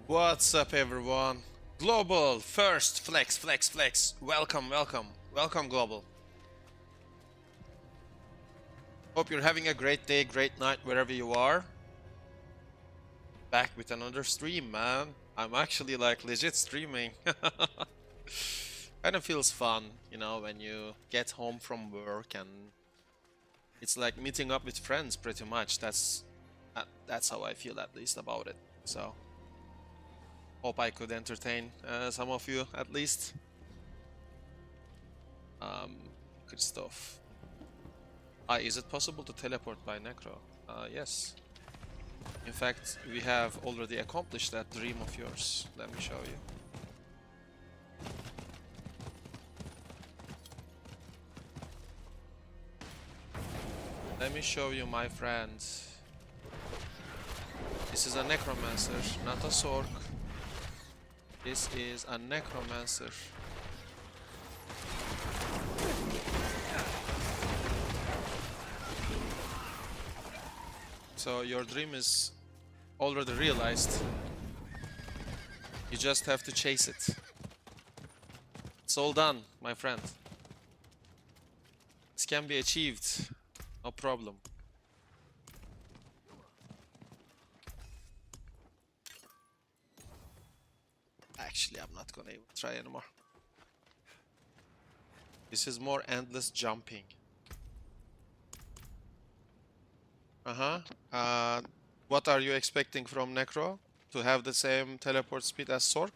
What's up, everyone? Global first flex, flex, flex. Welcome, welcome, welcome, Global. Hope you're having a great day, great night, wherever you are. Back with another stream, man. I'm actually like legit streaming. Kind of feels fun, you know, when you get home from work and it's like meeting up with friends, pretty much. That's how I feel, at least, about it. So. Hope I could entertain some of you at least. Good stuff. Is it possible to teleport by Necro? Yes. In fact, we have already accomplished that dream of yours. Let me show you. Let me show you, my friend. This is a Necromancer, not a SWTOR. This is a Necromancer. So your dream is already realized. You just have to chase it. It's all done, my friend. This can be achieved, no problem. Actually, I'm not gonna even try anymore. This is more endless jumping. What are you expecting from Necro? To have the same teleport speed as SWTOR?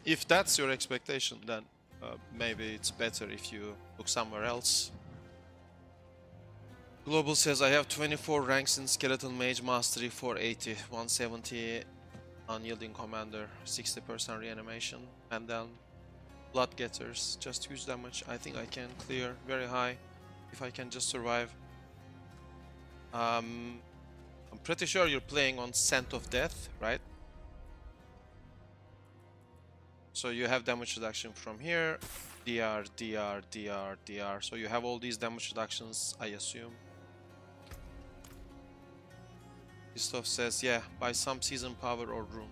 If that's your expectation, then maybe it's better if you look somewhere else. Global says I have 24 ranks in Skeleton Mage Mastery, 480, 170 Unyielding Commander, 60% reanimation, and then Blood Getters, just huge damage. I think I can clear very high if I can just survive. I'm pretty sure you're playing on Scent of Death, right? So you have damage reduction from here, DR, DR, DR, DR. So you have all these damage reductions, I assume. Christoph says, yeah, by some season power or room.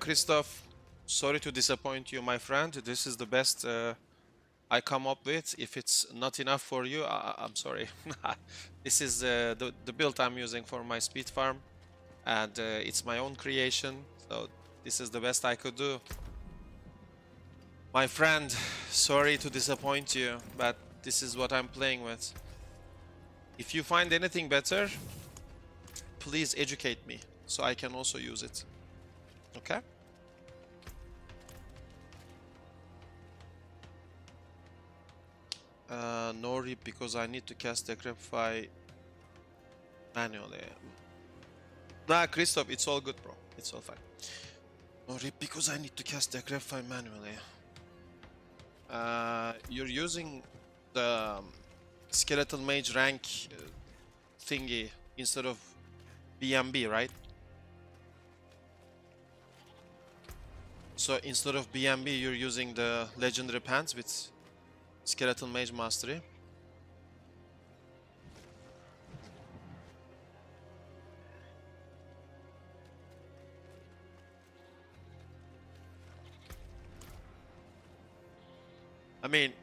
Christoph, sorry to disappoint you, my friend. This is the best I come up with. If it's not enough for you, I'm sorry. This is the build I'm using for my speed farm, and it's my own creation, so this is the best I could do. My friend, sorry to disappoint you, but this is what I'm playing with. If you find anything better, please educate me so I can also use it. Okay? No rip because I need to cast Decrepify manually. Nah, Christoph, it's all good, bro. It's all fine. No rip because I need to cast Decrepify manually. You're using the Skeletal Mage rank thingy instead of BMB, right? So instead of BMB, you're using the Legendary Pants with Skeletal Mage Mastery. I mean,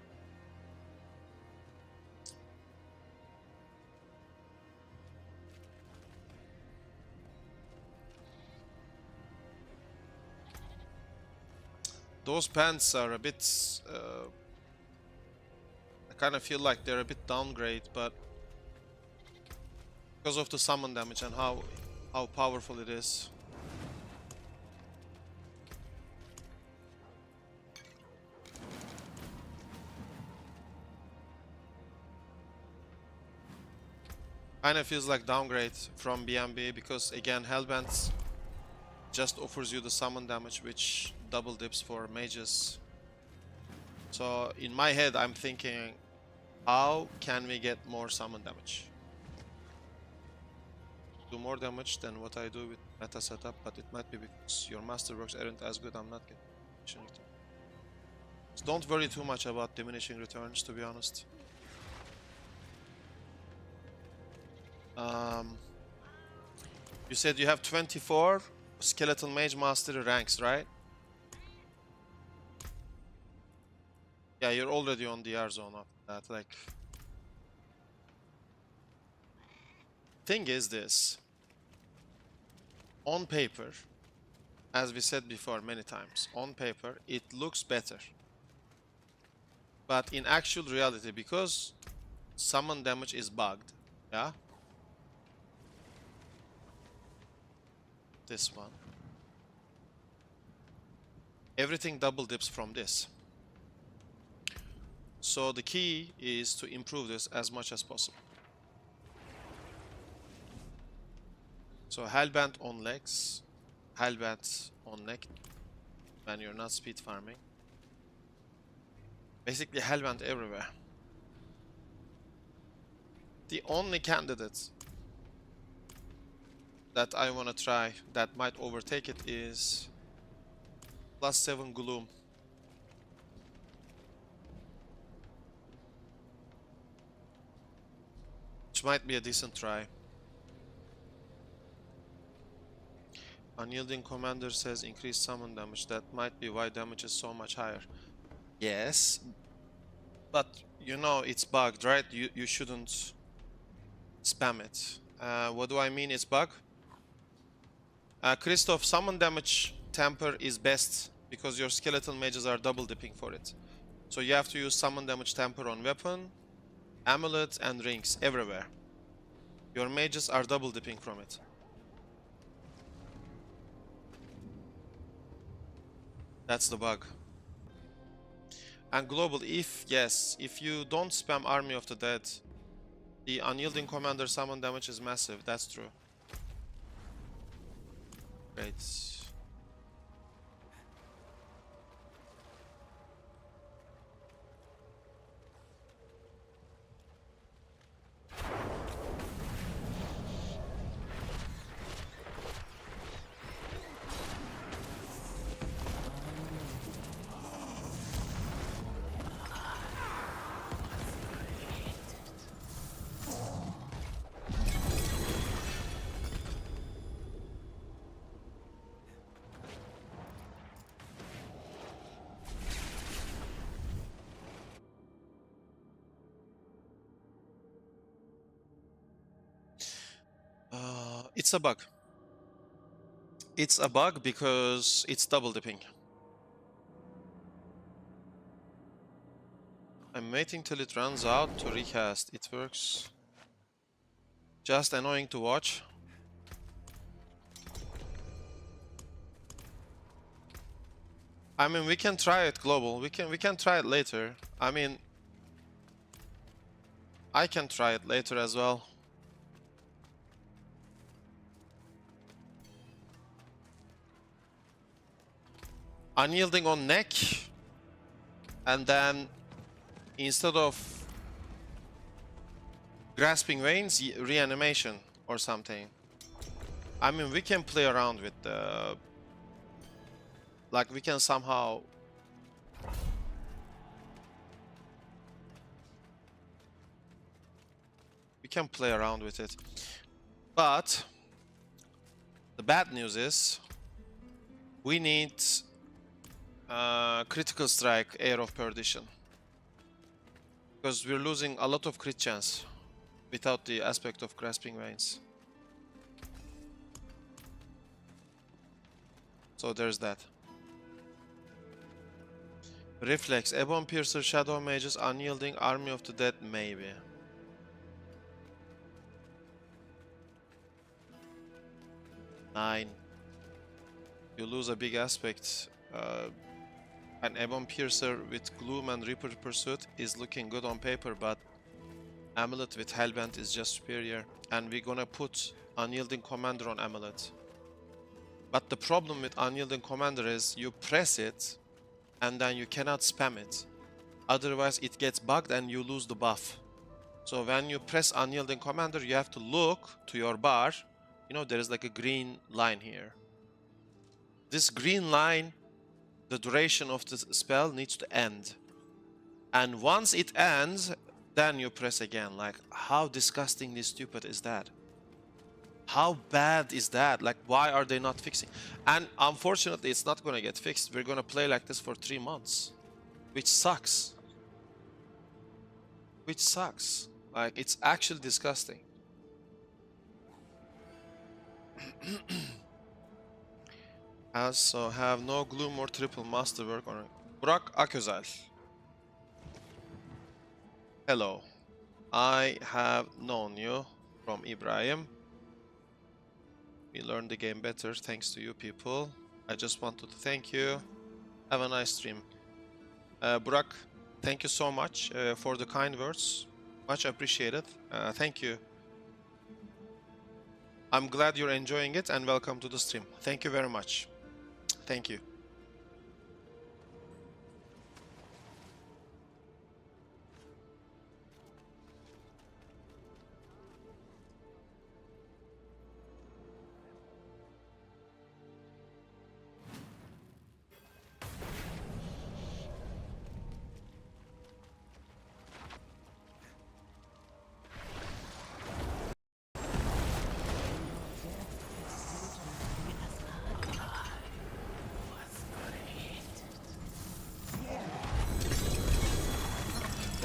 those pants are a bit... I kind of feel like they're a bit downgrade, but because of the summon damage and how powerful it is. Kind of feels like downgrade from BMB because again Hellbent just offers you the summon damage, which double dips for mages. So in my head I'm thinking, how can we get more summon damage? Do more damage than what I do with meta setup, but it might be because your masterworks aren't as good. I'm not getting diminishing returns. So don't worry too much about diminishing returns, to be honest. You said you have 24 Skeleton Mage Mastery ranks, right? Yeah, you're already on the R zone after that. Like, thing is this. On paper, as we said before many times, on paper, it looks better. But in actual reality, because summon damage is bugged, yeah? This one. Everything double dips from this. So the key is to improve this as much as possible. So Hellbent on legs, Hellbent on neck when you're not speed farming. Basically Hellbent everywhere. The only candidate that I want to try that might overtake it is +7 Gloom. Which might be a decent try. Unyielding Commander says increased summon damage. That might be why damage is so much higher. Yes, but you know it's bugged, right? You shouldn't spam it. What do I mean it's bug? Christoph, summon damage temper is best because your skeleton mages are double dipping for it. So you have to use summon damage temper on weapon, amulet, and rings everywhere. Your mages are double dipping from it. That's the bug. And global, if you don't spam Army of the Dead, the Unyielding Commander summon damage is massive. That's true. Great. It's a bug. It's a bug because it's double dipping. I'm waiting till it runs out to recast. It works. Just annoying to watch. I mean, we can try it global. We can try it later. I mean, I can try it later as well. Unyielding on neck, and then instead of grasping veins, reanimation or something. I mean, we can play around with the, like, we can somehow play around with it. But the bad news is we need critical strike, Air of Perdition, because we're losing a lot of crit chance without the aspect of grasping veins. So there's that. Reflex, Ebon Piercer, Shadow Mages, Unyielding, Army of the Dead, maybe. Nine. You lose a big aspect. An Ebon Piercer with Gloom and Reaper Pursuit is looking good on paper, but Amulet with Hellbent is just superior. And we're gonna put Unyielding Commander on Amulet. But the problem with Unyielding Commander is you press it and then you cannot spam it. Otherwise it gets bugged and you lose the buff. So when you press Unyielding Commander, you have to look to your bar. You know, there is like a green line here. This green line, the duration of the spell needs to end. And once it ends, then you press again. Like, how disgustingly stupid is that? How bad is that? Like, why are they not fixing? And unfortunately, it's not gonna get fixed. We're gonna play like this for 3 months, which sucks. Which sucks. Like, it's actually disgusting. Also, have no gloom or triple masterwork on it. Burak Aközel. Hello. I have known you from Ibrahim. We learned the game better thanks to you people. I just wanted to thank you. Have a nice stream. Burak, thank you so much for the kind words. Much appreciated. Thank you. I'm glad you're enjoying it and welcome to the stream. Thank you very much. Thank you.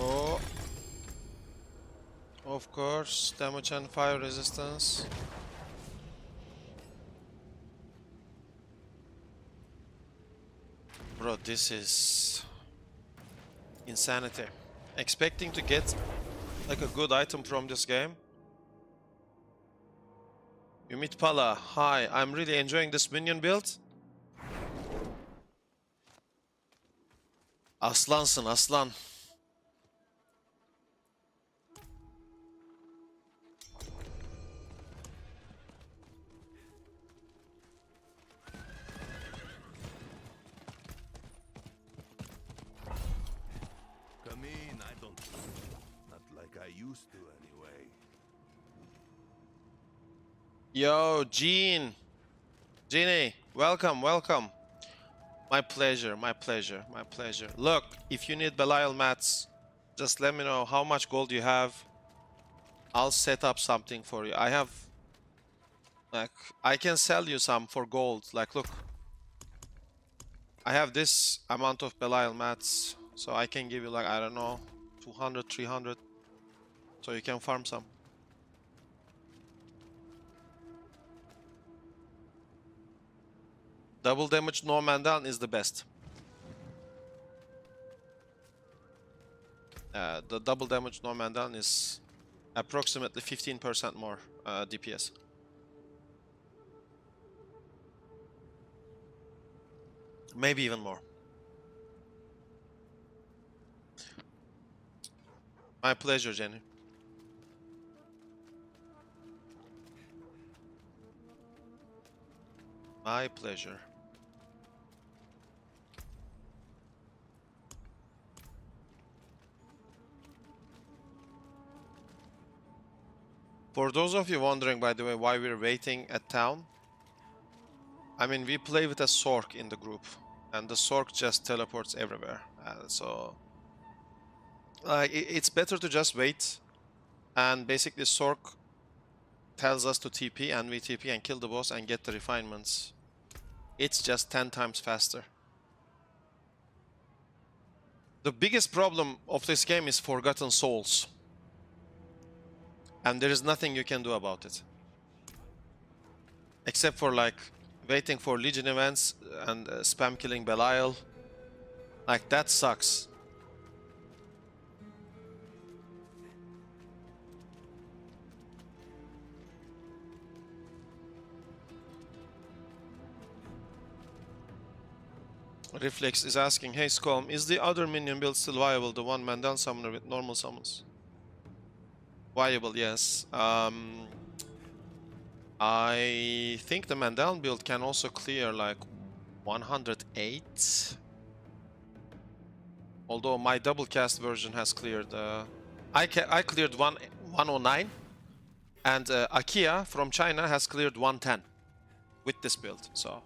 Oh, of course, damage and fire resistance. Bro, this is insanity. Expecting to get like a good item from this game. Ümit Pala, hi, I'm really enjoying this minion build. Aslansın, aslan. Come in, I don't. Not like I used to, anyway. Yo, Gene. Genie, welcome, welcome. My pleasure, my pleasure, my pleasure. Look, if you need Belial mats, just let me know how much gold you have. I'll set up something for you. I have, like, I can sell you some for gold. Like, look. I have this amount of Belial mats, so I can give you, like, I don't know, 200, 300. So you can farm some. Double damage no man down is the best. The double damage no man down is approximately 15% more DPS. Maybe even more. My pleasure, Jenny. My pleasure. For those of you wondering, by the way, why we're waiting at town, I mean, we play with a Sork in the group, and the Sork just teleports everywhere. So, it's better to just wait, and basically Sork tells us to TP, and we TP and kill the boss and get the refinements. It's just 10 times faster. The biggest problem of this game is Forgotten Souls. And there is nothing you can do about it. Except for, like, waiting for Legion events and spam killing Belial. Like, that sucks. Reflex is asking, hey SKULM, is the other minion build still viable? The one man down summoner with normal summons? Viable, yes. I think the man down build can also clear like 108. Although my double cast version has cleared. I cleared 109, and Akia from China has cleared 110 with this build. So.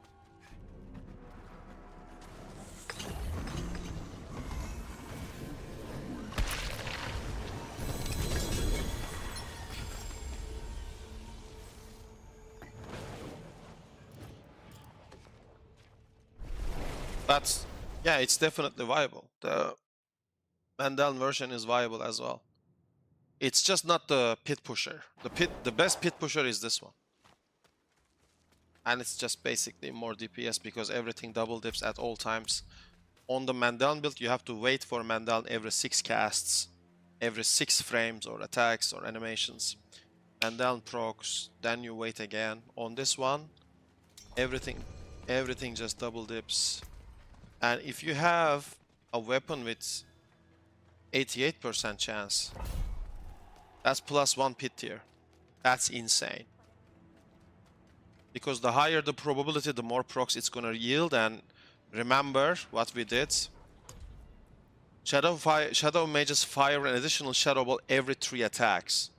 But yeah, it's definitely viable. The Mandaln version is viable as well. It's just not the pit pusher. The best pit pusher is this one. And it's just basically more DPS because everything double dips at all times. On the Mandaln build, you have to wait for Mandaln every 6 casts, every 6 frames or attacks or animations. Mandaln procs, then you wait again. On this one, everything just double dips. And if you have a weapon with 88% chance, that's +1 pit tier. That's insane. Because the higher the probability, the more procs it's gonna yield. And remember what we did. Shadow mages fire an additional shadow ball every 3 attacks.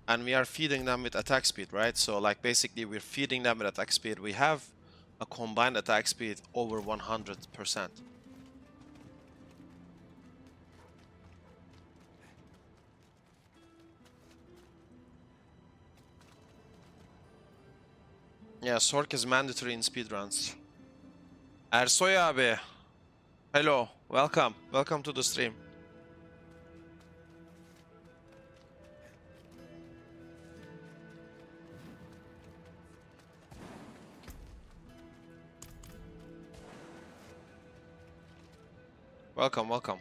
And we are feeding them with attack speed, right? So like basically we're feeding them with attack speed. We have a combined attack speed over 100%. Yeah, Sork is mandatory in speedruns. Ersoy abi. Hello, welcome. Welcome to the stream. Welcome, welcome.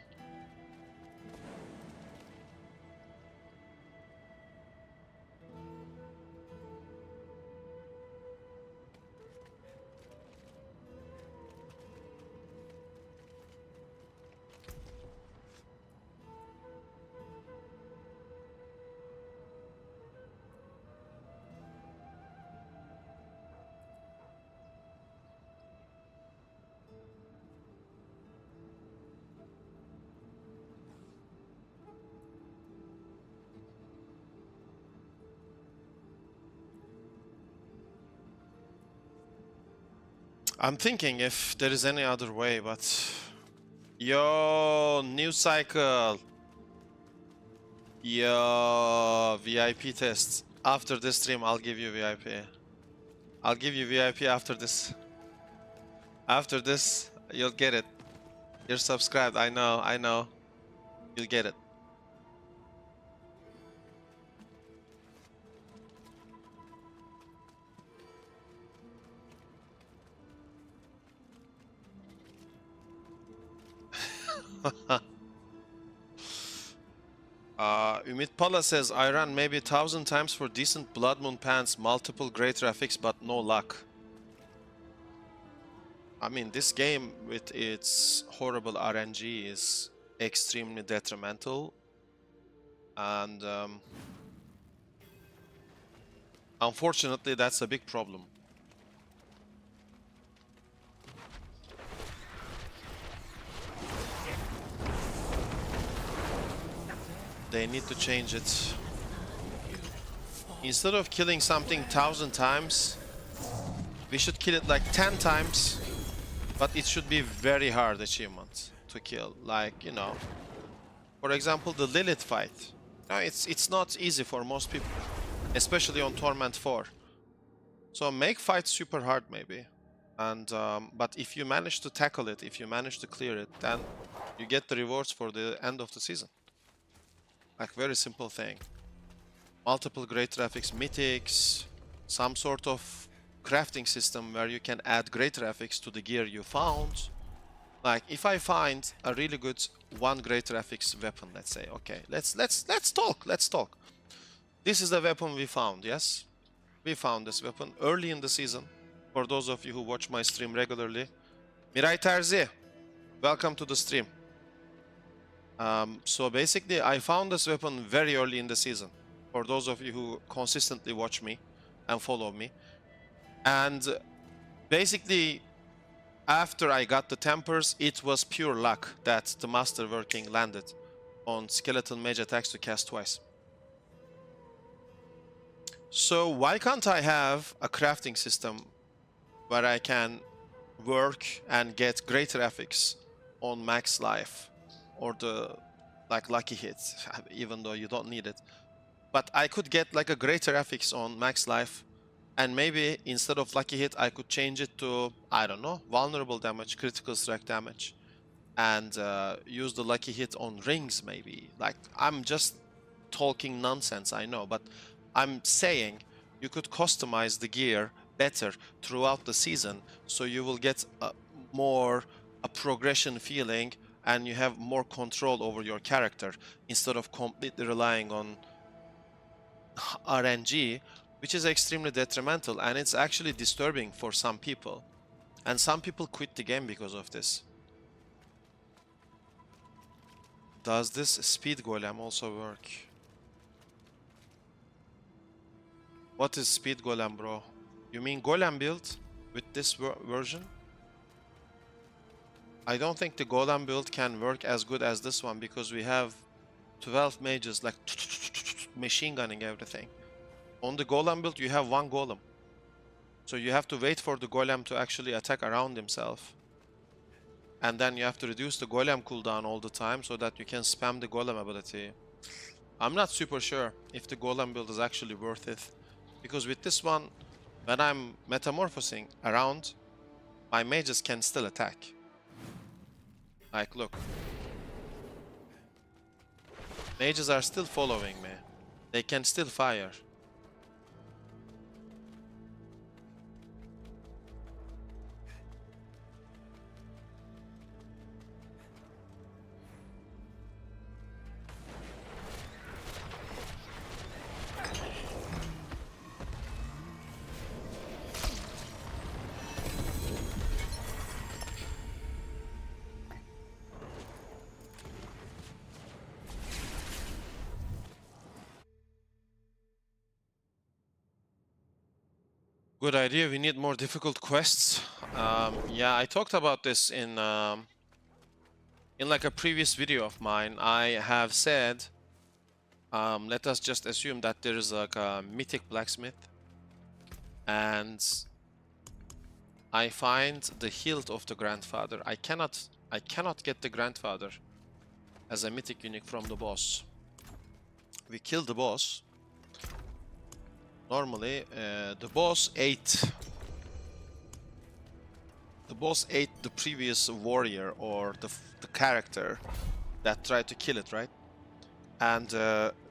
I'm thinking if there is any other way, but... Yo, new cycle. Yo, VIP test. After this stream, I'll give you VIP. I'll give you VIP after this. After this, you'll get it. You're subscribed, I know, I know. You'll get it. Ümit Pala says, I ran maybe 1,000 times for decent Blood Moon pants, multiple great graphics, but no luck. I mean, this game with its horrible RNG is extremely detrimental. And unfortunately, that's a big problem. They need to change it. Instead of killing something 1,000 times, we should kill it like 10 times, but it should be very hard achievement to kill. Like, you know, for example, the Lilith fight. No, it's not easy for most people, especially on Torment 4. So make fights super hard maybe. And but if you manage to tackle it, if you manage to clear it, then you get the rewards for the end of the season. Like, very simple thing. Multiple great graphics, mythics, some sort of crafting system where you can add great graphics to the gear you found. Like, if I find a really good one great graphics weapon, let's say, okay, let's talk. This is the weapon we found, yes? We found this weapon early in the season. For those of you who watch my stream regularly. Miray Terzi, welcome to the stream. So basically, I found this weapon very early in the season. For those of you who consistently watch me and follow me. And basically, after I got the tempers, it was pure luck that the masterworking landed on skeleton mage attacks to cast twice. So why can't I have a crafting system where I can work and get great graphics on max life or the like lucky hits, even though you don't need it. But I could get like a great graphics on max life And maybe instead of lucky hit, I could change it to, I don't know, vulnerable damage, critical strike damage, and use the lucky hit on rings maybe. Like, I'm just talking nonsense, I know, but I'm saying you could customize the gear better throughout the season, so you will get a progression feeling, and you have more control over your character instead of completely relying on RNG, which is extremely detrimental, and it's actually disturbing for some people. And some people quit the game because of this. Does this speed golem also work? What is speed golem, bro? You mean golem build with this version? I don't think the golem build can work as good as this one, because we have 12 mages like machine gunning everything. On the golem build, you have one golem. So you have to wait for the golem to actually attack around himself. And then you have to reduce the golem cooldown all the time so that you can spam the golem ability. I'm not super sure if the golem build is actually worth it. Because with this one, when I'm metamorphosing around, my mages can still attack. Like, look. Mages are still following me. They can still fire. Good idea. We need more difficult quests. Yeah, I talked about this in like a previous video of mine. I have said, let us just assume that there is like a mythic blacksmith, and I find the hilt of the grandfather. I cannot get the grandfather as a mythic unique from the boss. We kill the boss. Normally, the boss ate the previous warrior, or the character that tried to kill it, right? And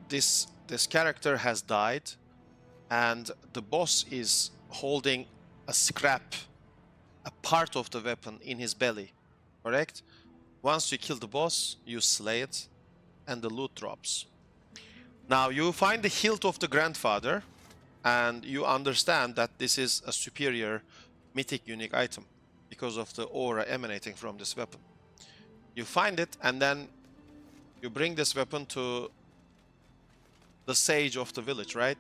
this character has died, and the boss is holding a scrap, a part of the weapon in his belly, correct? Once you kill the boss, you slay it, and the loot drops. Now you find the hilt of the grandfather, and you understand that this is a superior mythic unique item because of the aura emanating from this weapon. You find it, and then you bring this weapon to the sage of the village, right?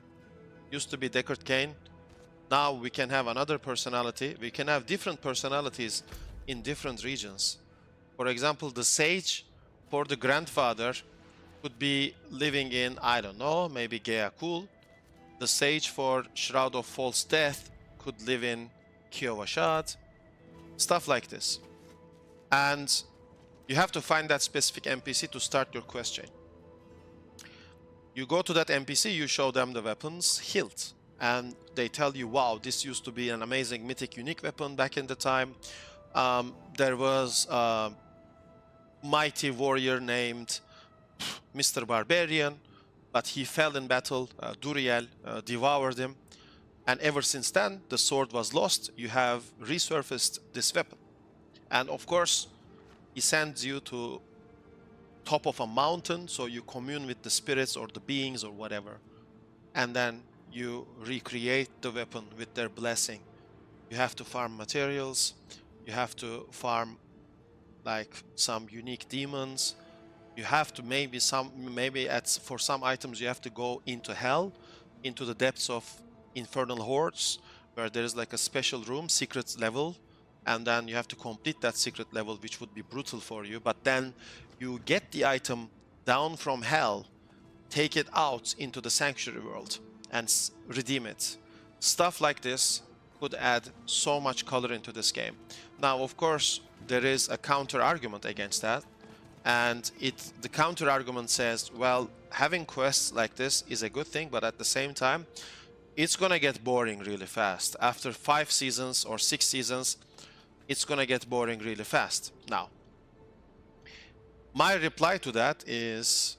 Used to be Deckard Cain. Now we can have another personality. We can have different personalities in different regions. For example, the sage for the grandfather could be living in, I don't know, maybe Geakul. The sage for Shroud of False Death could live in Kiovashad. Stuff like this. And you have to find that specific NPC to start your quest chain. You go to that NPC, you show them the weapon's hilt, and they tell you, wow, this used to be an amazing mythic unique weapon back in the time. There was a mighty warrior named Mr. Barbarian, but he fell in battle. Duriel devoured him, and ever since then the sword was lost. You have resurfaced this weapon, and of course he sends you to top of a mountain, so you commune with the spirits or the beings or whatever, and then you recreate the weapon with their blessing. You have to farm materials, you have to farm like some unique demons. You have to for some items you have to go into hell, into the depths of infernal hordes, where there is like a special room, secret level, and then you have to complete that secret level, which would be brutal for you. But then you get the item down from hell, take it out into the sanctuary world, and redeem it. Stuff like this could add so much color into this game. Now, of course, there is a counter argument against that. And the counter argument says, well, having quests like this is a good thing, but at the same time, it's gonna get boring really fast. After 5 seasons or 6 seasons, it's gonna get boring really fast. Now, my reply to that is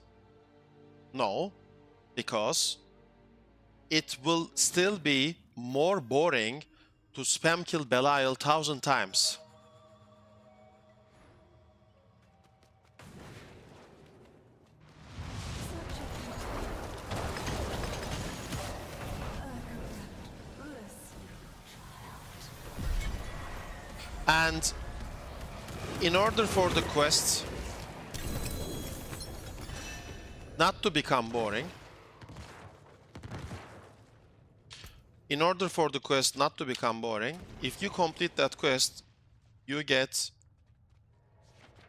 no, because it will still be more boring to spam kill Belial 1000 times. And in order for the quest not to become boring, if you complete that quest, you get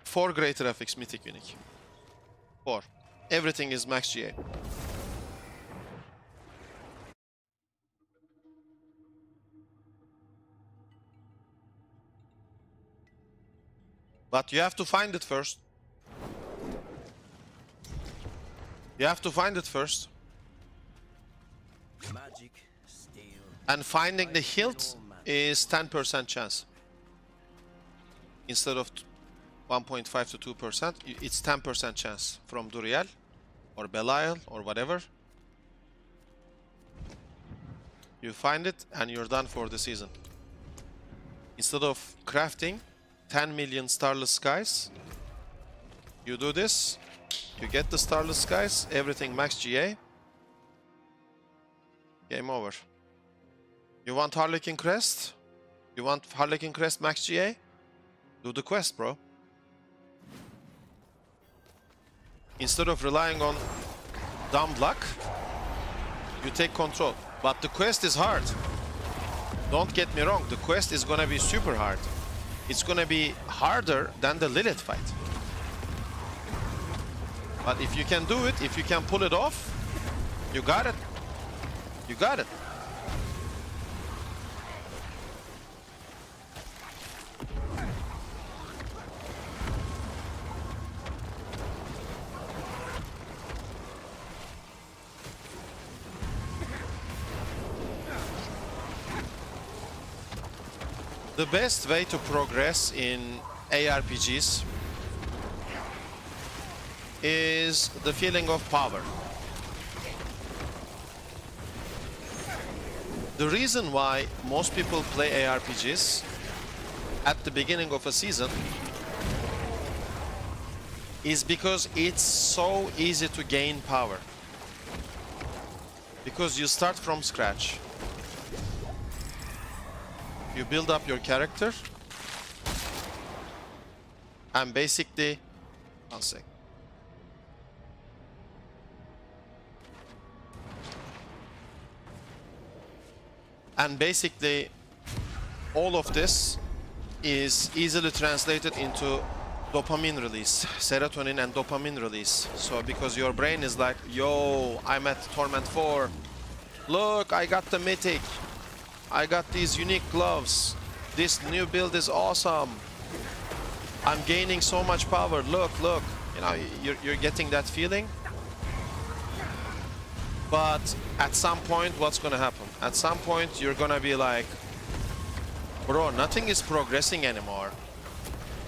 4 greater FX Mythic Unique. 4. Everything is max GA. But you have to find it first. Magic, steel, And finding the hilt is 10% chance. Instead of 1.5 to 2%, it's 10% chance from Duriel or Belial or whatever. You find it and you're done for the season. Instead of crafting 10 million Starless Skies, you do this, you get the Starless Skies, everything max GA. Game over. You want Harlequin Crest? You want Harlequin Crest max GA? Do the quest, bro. Instead of relying on dumb luck, you take control. But the quest is hard. Don't get me wrong, the quest is gonna be super hard. It's gonna be harder than the Lilith fight. But if you can do it, if you can pull it off, you got it. You got it. The best way to progress in ARPGs is the feeling of power. The reason why most people play ARPGs at the beginning of a season is because it's so easy to gain power. Because you start from scratch. You build up your character and basically, one sec. And basically, all of this is easily translated into dopamine release, serotonin and dopamine release. So because your brain is like, yo, I'm at Torment 4. Look, I got the Mythic. I got these unique gloves. This new build is awesome. I'm gaining so much power. Look, look. You know, you're getting that feeling. But at some point, what's gonna happen? At some point, you're gonna be like, bro, nothing is progressing anymore.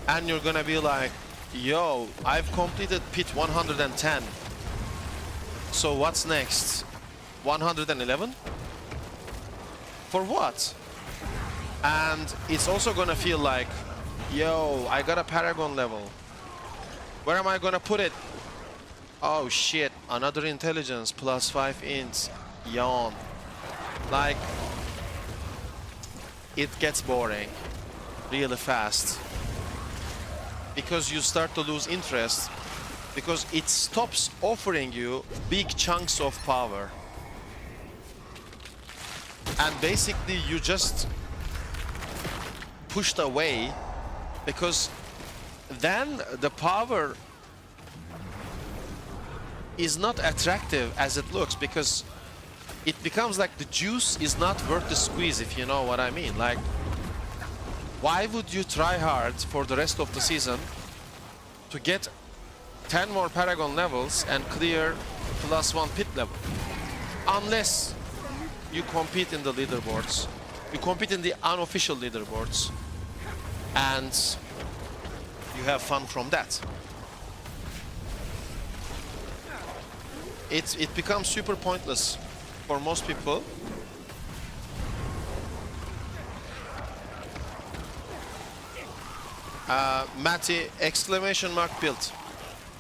And you're gonna be like, yo, I've completed pit 110. So what's next? 111? For what? And it's also gonna feel like, yo, I got a Paragon level. Where am I gonna put it? Oh shit, another intelligence plus 5 int. Yawn. Like, it gets boring really fast. Because you start to lose interest. Because it stops offering you big chunks of power. And basically you just pushed away because then the power is not attractive as it looks, because it becomes like the juice is not worth the squeeze, if you know what I mean. Like, why would you try hard for the rest of the season to get 10 more Paragon levels and clear +1 pit level? Unless you compete in the leaderboards. You compete in the unofficial leaderboards. And you have fun from that. It becomes super pointless for most people. Matty, exclamation mark build.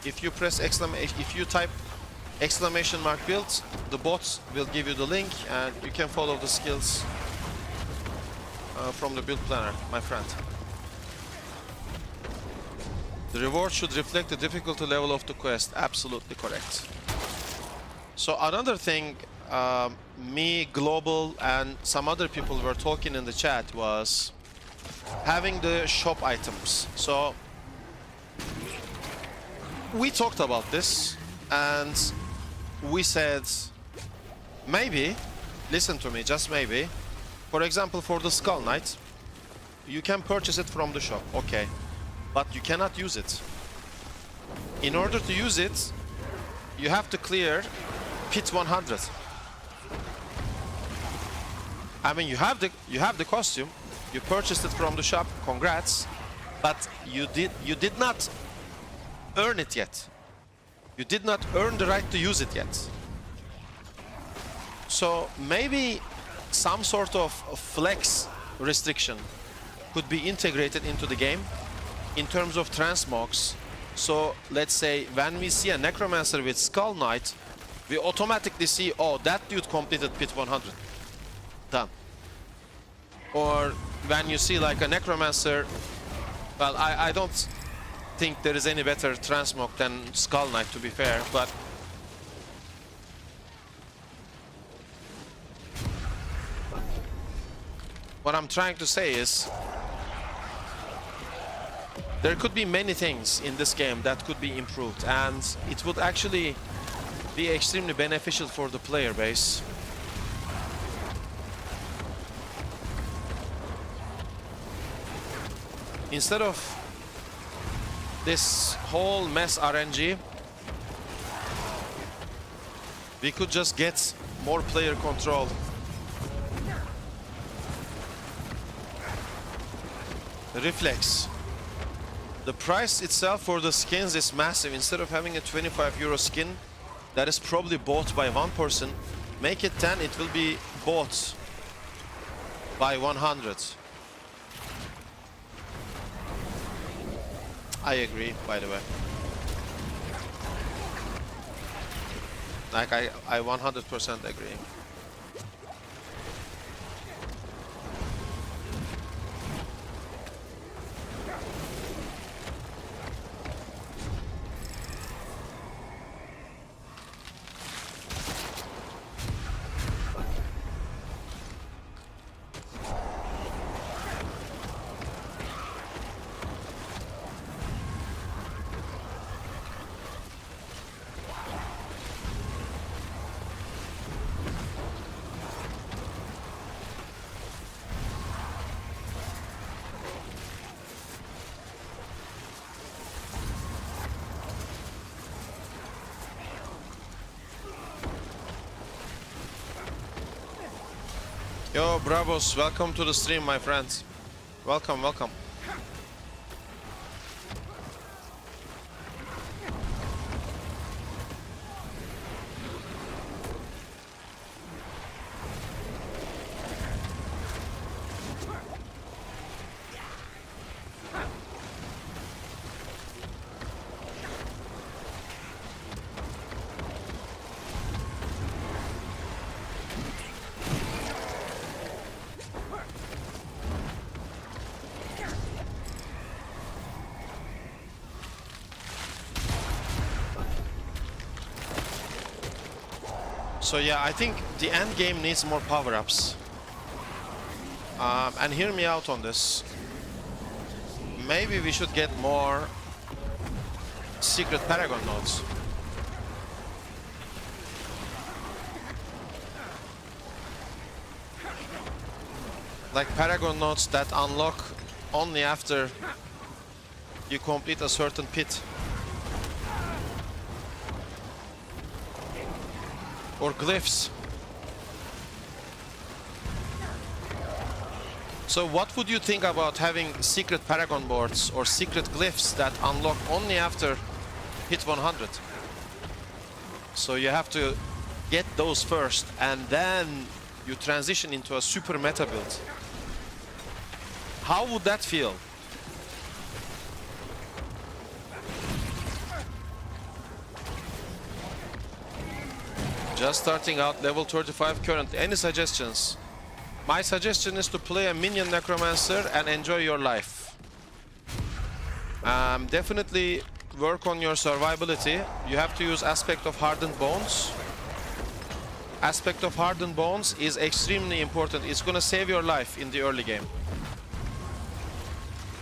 If you press if you type exclamation mark build, the bots will give you the link and you can follow the skills from the build planner, my friend. The reward should reflect the difficulty level of the quest. Absolutely correct. So another thing me, Global, and some other people were talking in the chat was having the shop items. So we talked about this and we said maybe, listen to me, just maybe, for example, for the Skull Knight, you can purchase it from the shop, okay, but you cannot use it. In order to use it, you have to clear Pit 100. I mean, you have the costume, you purchased it from the shop, congrats, but you did not earn it yet. You did not earn the right to use it yet. So maybe some sort of flex restriction could be integrated into the game in terms of transmogs. So let's say when we see a Necromancer with Skull Knight, we automatically see, oh, that dude completed Pit 100. Done. Or when you see like a Necromancer, well, I don't think there is any better transmog than Skull Knight, to be fair, but what I'm trying to say is there could be many things in this game that could be improved, and it would actually be extremely beneficial for the player base. Instead of this whole mess RNG, we could just get more player control. Reflex. The price itself for the skins is massive. Instead of having a 25 euro skin that is probably bought by one person, make it 10, it will be bought by 100. I agree, by the way. Like, I 100% agree. Yo, Bravos, welcome to the stream, my friends. Welcome, welcome. So yeah, I think the end game needs more power-ups. And hear me out on this. Maybe we should get more secret Paragon nodes. Like Paragon nodes that unlock only after you complete a certain pit. Or glyphs. So what would you think about having secret paragon boards or secret glyphs that unlock only after hit 100? So you have to get those first and then you transition into a super meta build. How would that feel? Just starting out, level 35 currently. Any suggestions? My suggestion is to play a minion Necromancer and enjoy your life. Definitely work on your survivability. You have to use Aspect of Hardened Bones. Aspect of Hardened Bones is extremely important. It's gonna save your life in the early game.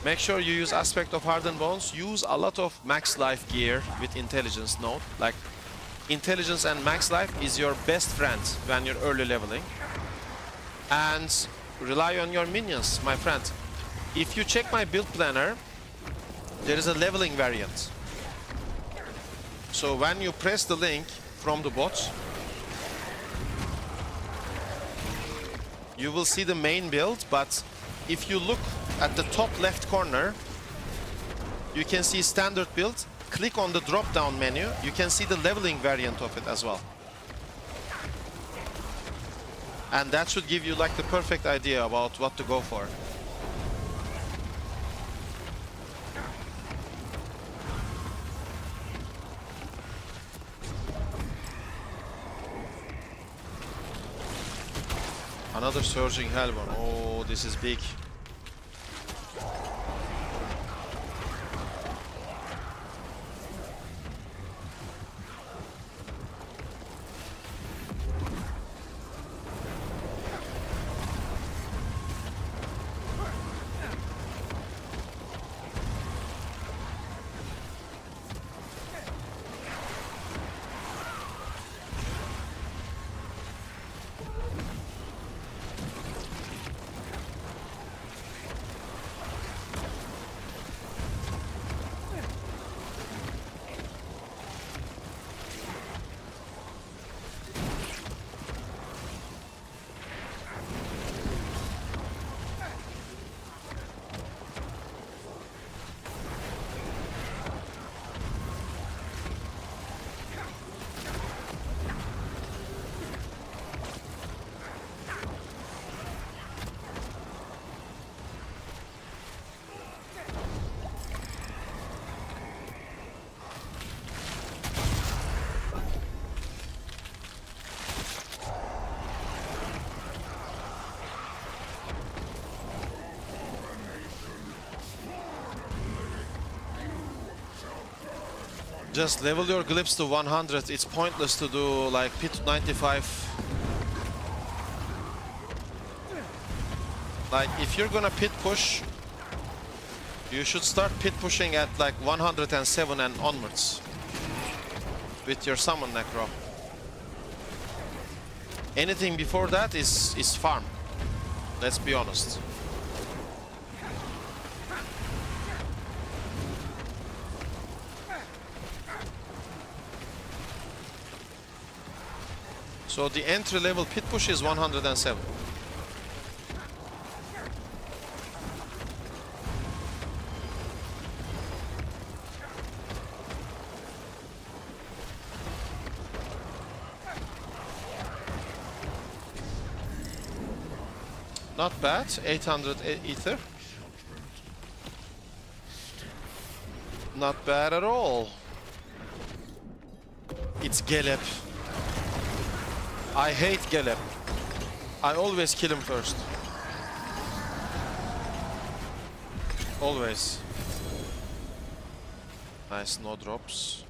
Make sure you use Aspect of Hardened Bones. Use a lot of max life gear with intelligence node. Like, intelligence and max life is your best friend when you're early leveling. And rely on your minions, my friend. If you check my build planner, there is a leveling variant. So when you press the link from the bot, you will see the main build, but if you look at the top left corner, you can see standard build. Click on the drop down menu, you can see the leveling variant of it as well. And that should give you like the perfect idea about what to go for. Another Surging Hellborn. Oh, this is big. Just level your glyphs to 100. It's pointless to do like pit 95. Like if you're gonna pit push, you should start pit pushing at like 107 and onwards with your summon Necro. Anything before that is farm. Let's be honest. So the entry level pit push is 107. Not bad, 800 ether. Not bad at all. It's Geleb. I hate Geleb. I always kill him first. Always. Nice, no drops.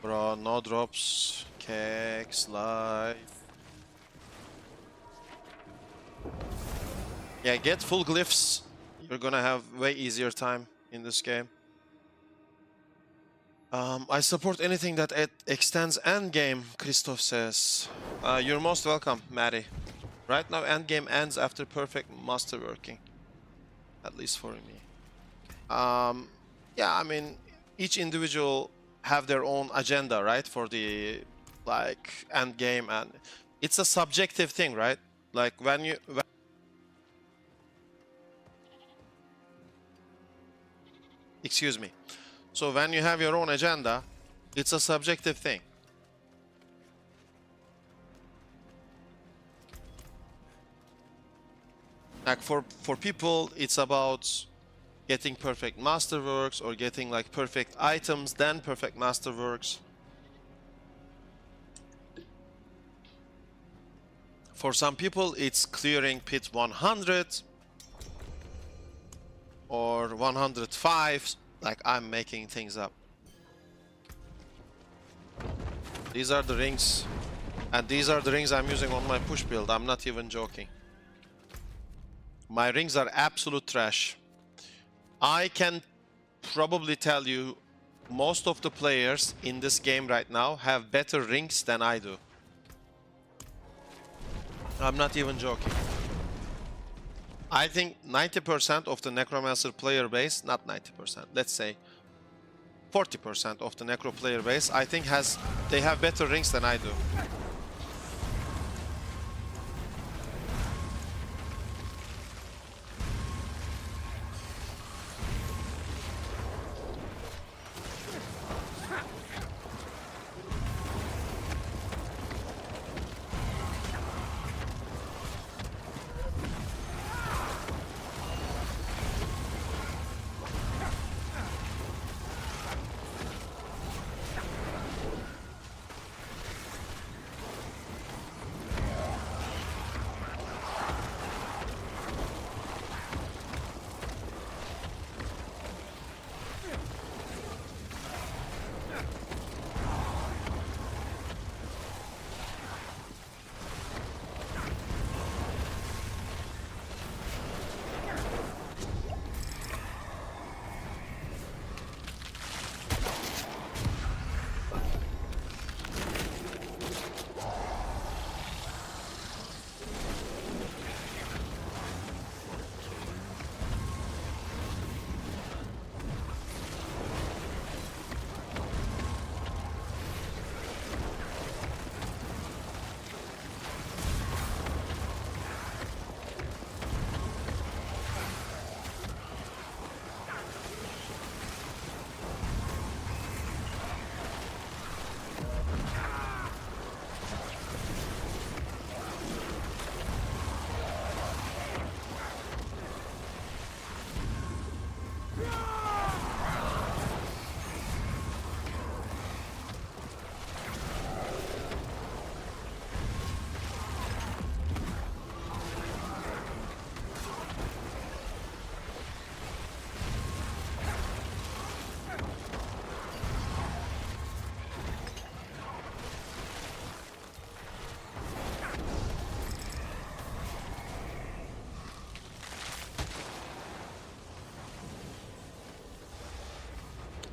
Bro, no drops. Kegs, life. Yeah, get full glyphs. You're gonna have way easier time in this game. I support anything that extends Endgame, Christoph says. You're most welcome, Maddie. Right now, Endgame ends after perfect masterworking. At least for me. Yeah, I mean, each individual have their own agenda, right? For the like Endgame, and it's a subjective thing, right? Like excuse me. So when you have your own agenda, it's a subjective thing. Like for people, it's about getting perfect masterworks or getting like perfect items, then perfect masterworks. For some people, it's clearing pit 100 or 105. Like, I'm making things up. These are the rings. And these are the rings I'm using on my push build. I'm not even joking. My rings are absolute trash. I can probably tell you most of the players in this game right now have better rings than I do. I'm not even joking. I think 90% of the Necromancer player base, not 90%, let's say 40% of the Necro player base, I think they have better rings than I do.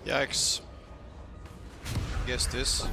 Yikes. Guess this.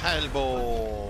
Hellbore.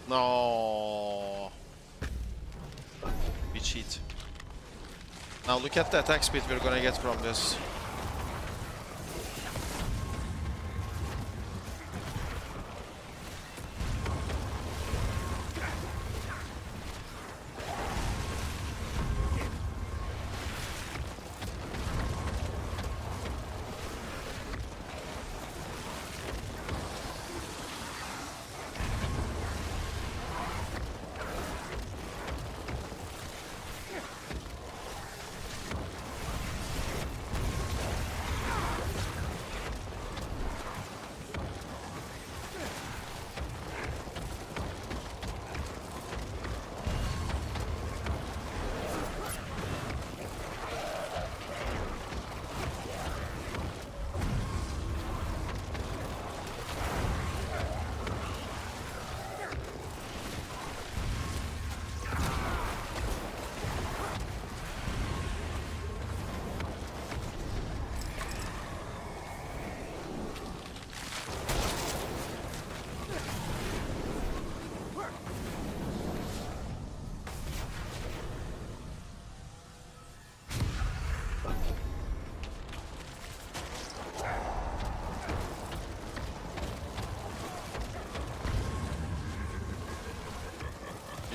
No. We cheat. Now look at the attack speed we're gonna get from this.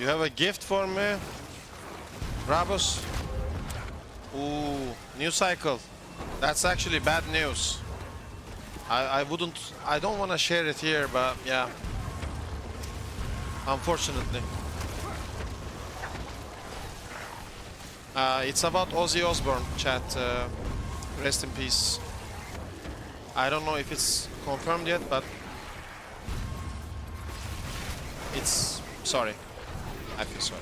You have a gift for me, Rabus? Ooh, new cycle. That's actually bad news. I don't want to share it here, but yeah. Unfortunately. It's about Ozzy Osbourne, chat. Rest in peace. I don't know if it's confirmed yet, but it's... sorry. I feel sorry.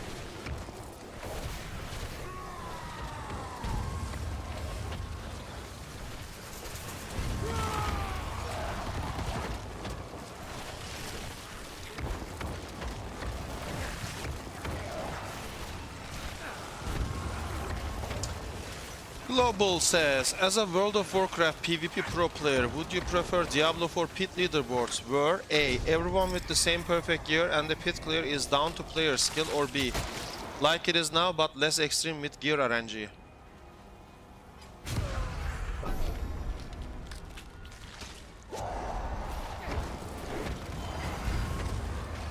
Global says, as a World of Warcraft PvP pro player, would you prefer Diablo for pit leaderboards where A. everyone with the same perfect gear and the pit clear is down to player skill, or B. like it is now but less extreme with gear RNG?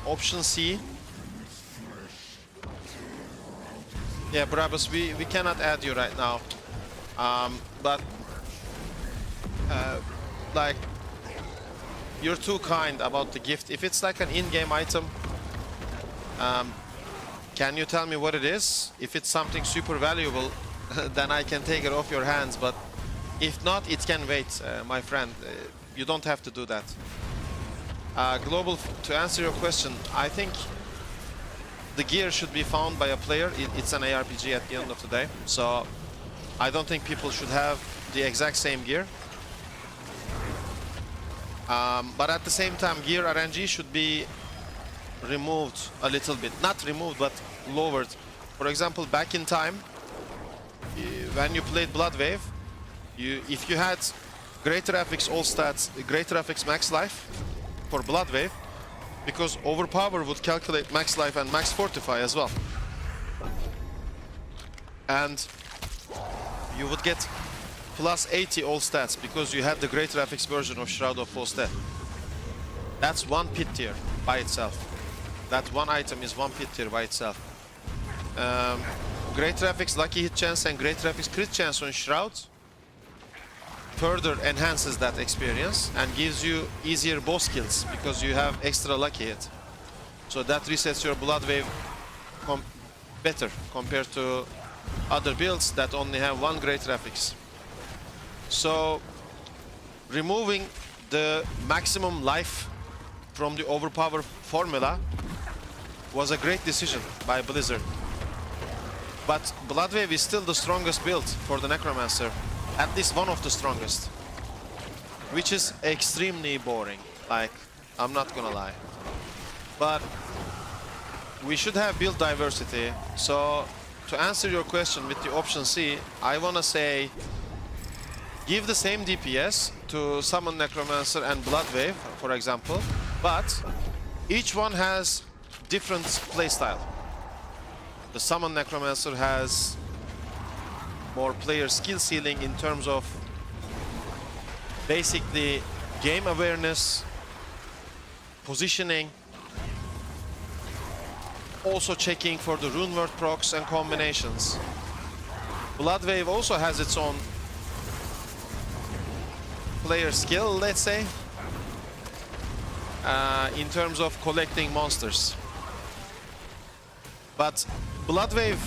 Option C. Yeah, Brabus, we cannot add you right now. But like, you're too kind about the gift. If it's like an in-game item, can you tell me what it is? If it's something super valuable, then I can take it off your hands. But if not, it can wait, my friend. You don't have to do that. Global, to answer your question, I think the gear should be found by a player. It's an ARPG at the end of the day, so I don't think people should have the exact same gear. But at the same time, gear RNG should be removed a little bit. Not removed, but lowered. For example, back in time, when you played Bloodwave, if you had Greater FX all stats, Greater FX max life for Bloodwave, because Overpower would calculate max life and max fortify as well. And you would get plus 80 all stats because you had the Greater FX version of Shroud of False Death. That's one pit tier by itself. That one item is one pit tier by itself. Greater FX lucky hit chance and Greater FX crit chance on Shroud further enhances that experience and gives you easier boss kills because you have extra lucky hit. So that resets your Bloodwave better compared to other builds that only have one Greater FX. So removing the maximum life from the Overpower formula was a great decision by Blizzard. But Bloodwave is still the strongest build for the Necromancer. At least one of the strongest. Which is extremely boring. Like, I'm not gonna lie. But we should have build diversity. So to answer your question with the option C, I wanna say give the same DPS to Summon Necromancer and Bloodwave, for example, but each one has different playstyle. The Summon Necromancer has more player skill ceiling in terms of basically game awareness, positioning, also checking for the rune word procs and combinations. Bloodwave also has its own player skill, let's say, in terms of collecting monsters. But Bloodwave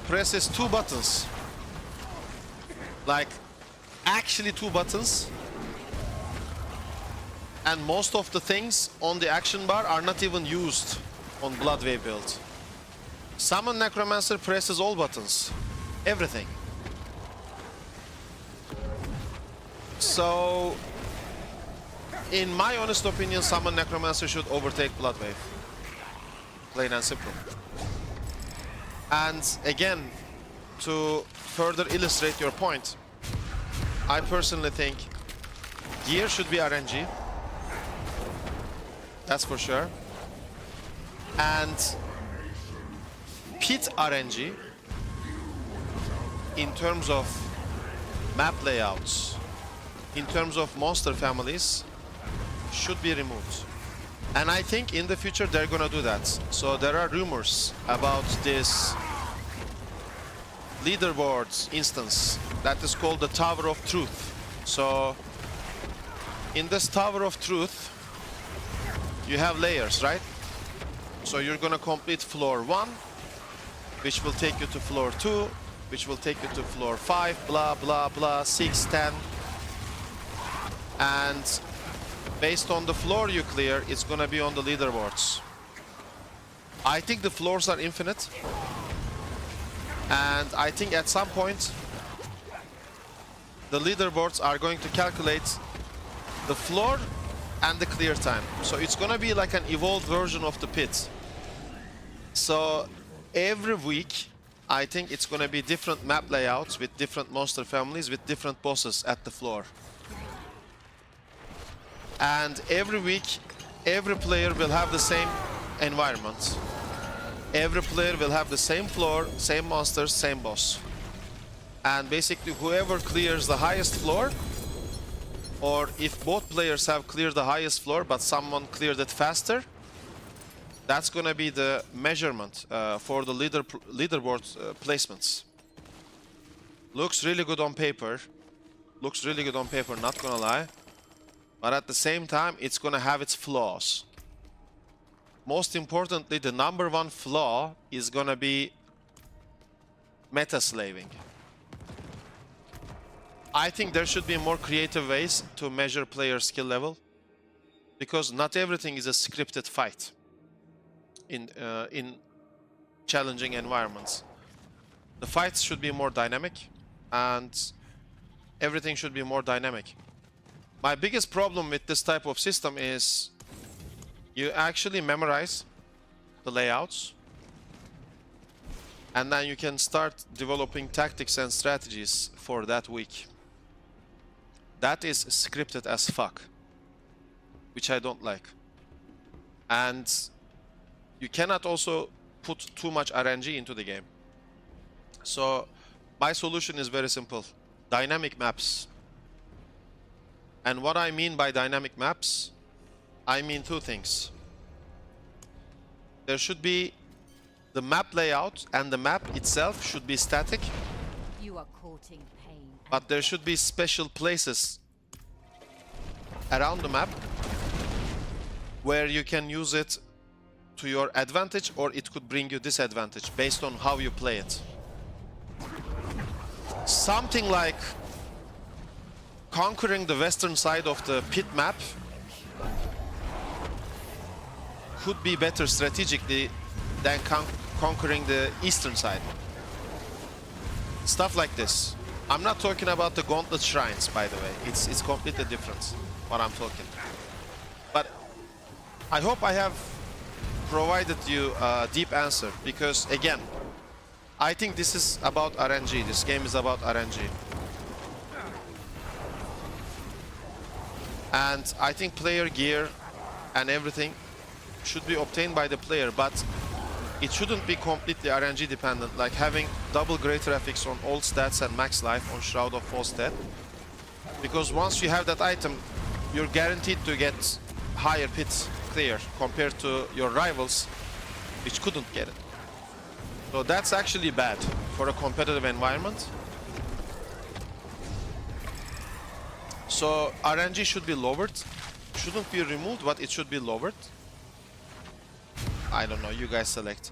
presses 2 buttons. Like, actually 2 buttons. And most of the things on the action bar are not even used on Bloodwave build. Summon Necromancer presses all buttons. Everything. So, in my honest opinion, Summon Necromancer should overtake Bloodwave. Plain and simple. And again, to further illustrate your point, I personally think gear should be RNG. That's for sure. And pit RNG in terms of map layouts, in terms of monster families, should be removed. And I think in the future they're gonna do that. So there are rumors about this leaderboards instance that is called the Tower of Truth. So in this Tower of Truth, you have layers, right? So you're gonna complete floor 1, which will take you to floor 2, which will take you to floor 5, blah, blah, blah, 6, 10. And based on the floor you clear, it's gonna be on the leaderboards. I think the floors are infinite. And I think at some point, the leaderboards are going to calculate the floor and the clear time. So it's gonna be like an evolved version of the pit. So every week, I think it's gonna be different map layouts with different monster families with different bosses at the floor. And every week, every player will have the same environment. Every player will have the same floor, same monsters, same boss. And basically whoever clears the highest floor, or if both players have cleared the highest floor but someone cleared it faster, that's gonna be the measurement for the leaderboard placements. Looks really good on paper. Looks really good on paper, not gonna lie. But at the same time, it's gonna have its flaws. Most importantly, the #1 flaw is gonna be meta slaving. I think there should be more creative ways to measure player skill level, because not everything is a scripted fight in challenging environments. The fights should be more dynamic, and everything should be more dynamic. My biggest problem with this type of system is you actually memorize the layouts, and then you can start developing tactics and strategies for that week. That is scripted as fuck, which I don't like. And you cannot also put too much RNG into the game. So my solution is very simple. Dynamic maps. And what I mean by dynamic maps, I mean 2 things. There should be the map layout, and the map itself should be static. You are courting pain. But there should be special places around the map where you can use it to your advantage, or it could bring you disadvantage based on how you play it. Something like conquering the western side of the pit map could be better strategically than conquering the eastern side. Stuff like this. I'm not talking about the Gauntlet shrines, by the way. It's completely different what I'm talking. But I hope I have provided you a deep answer, because again, I think this is about RNG. This game is about RNG. And I think player gear and everything should be obtained by the player, but it shouldn't be completely RNG dependent, like having double greater FX on all stats and max life on Shroud of False Death. Because once you have that item, you're guaranteed to get higher pits clear compared to your rivals, which couldn't get it. So that's actually bad for a competitive environment. So RNG should be lowered. Shouldn't be removed, but it should be lowered. I don't know, you guys select.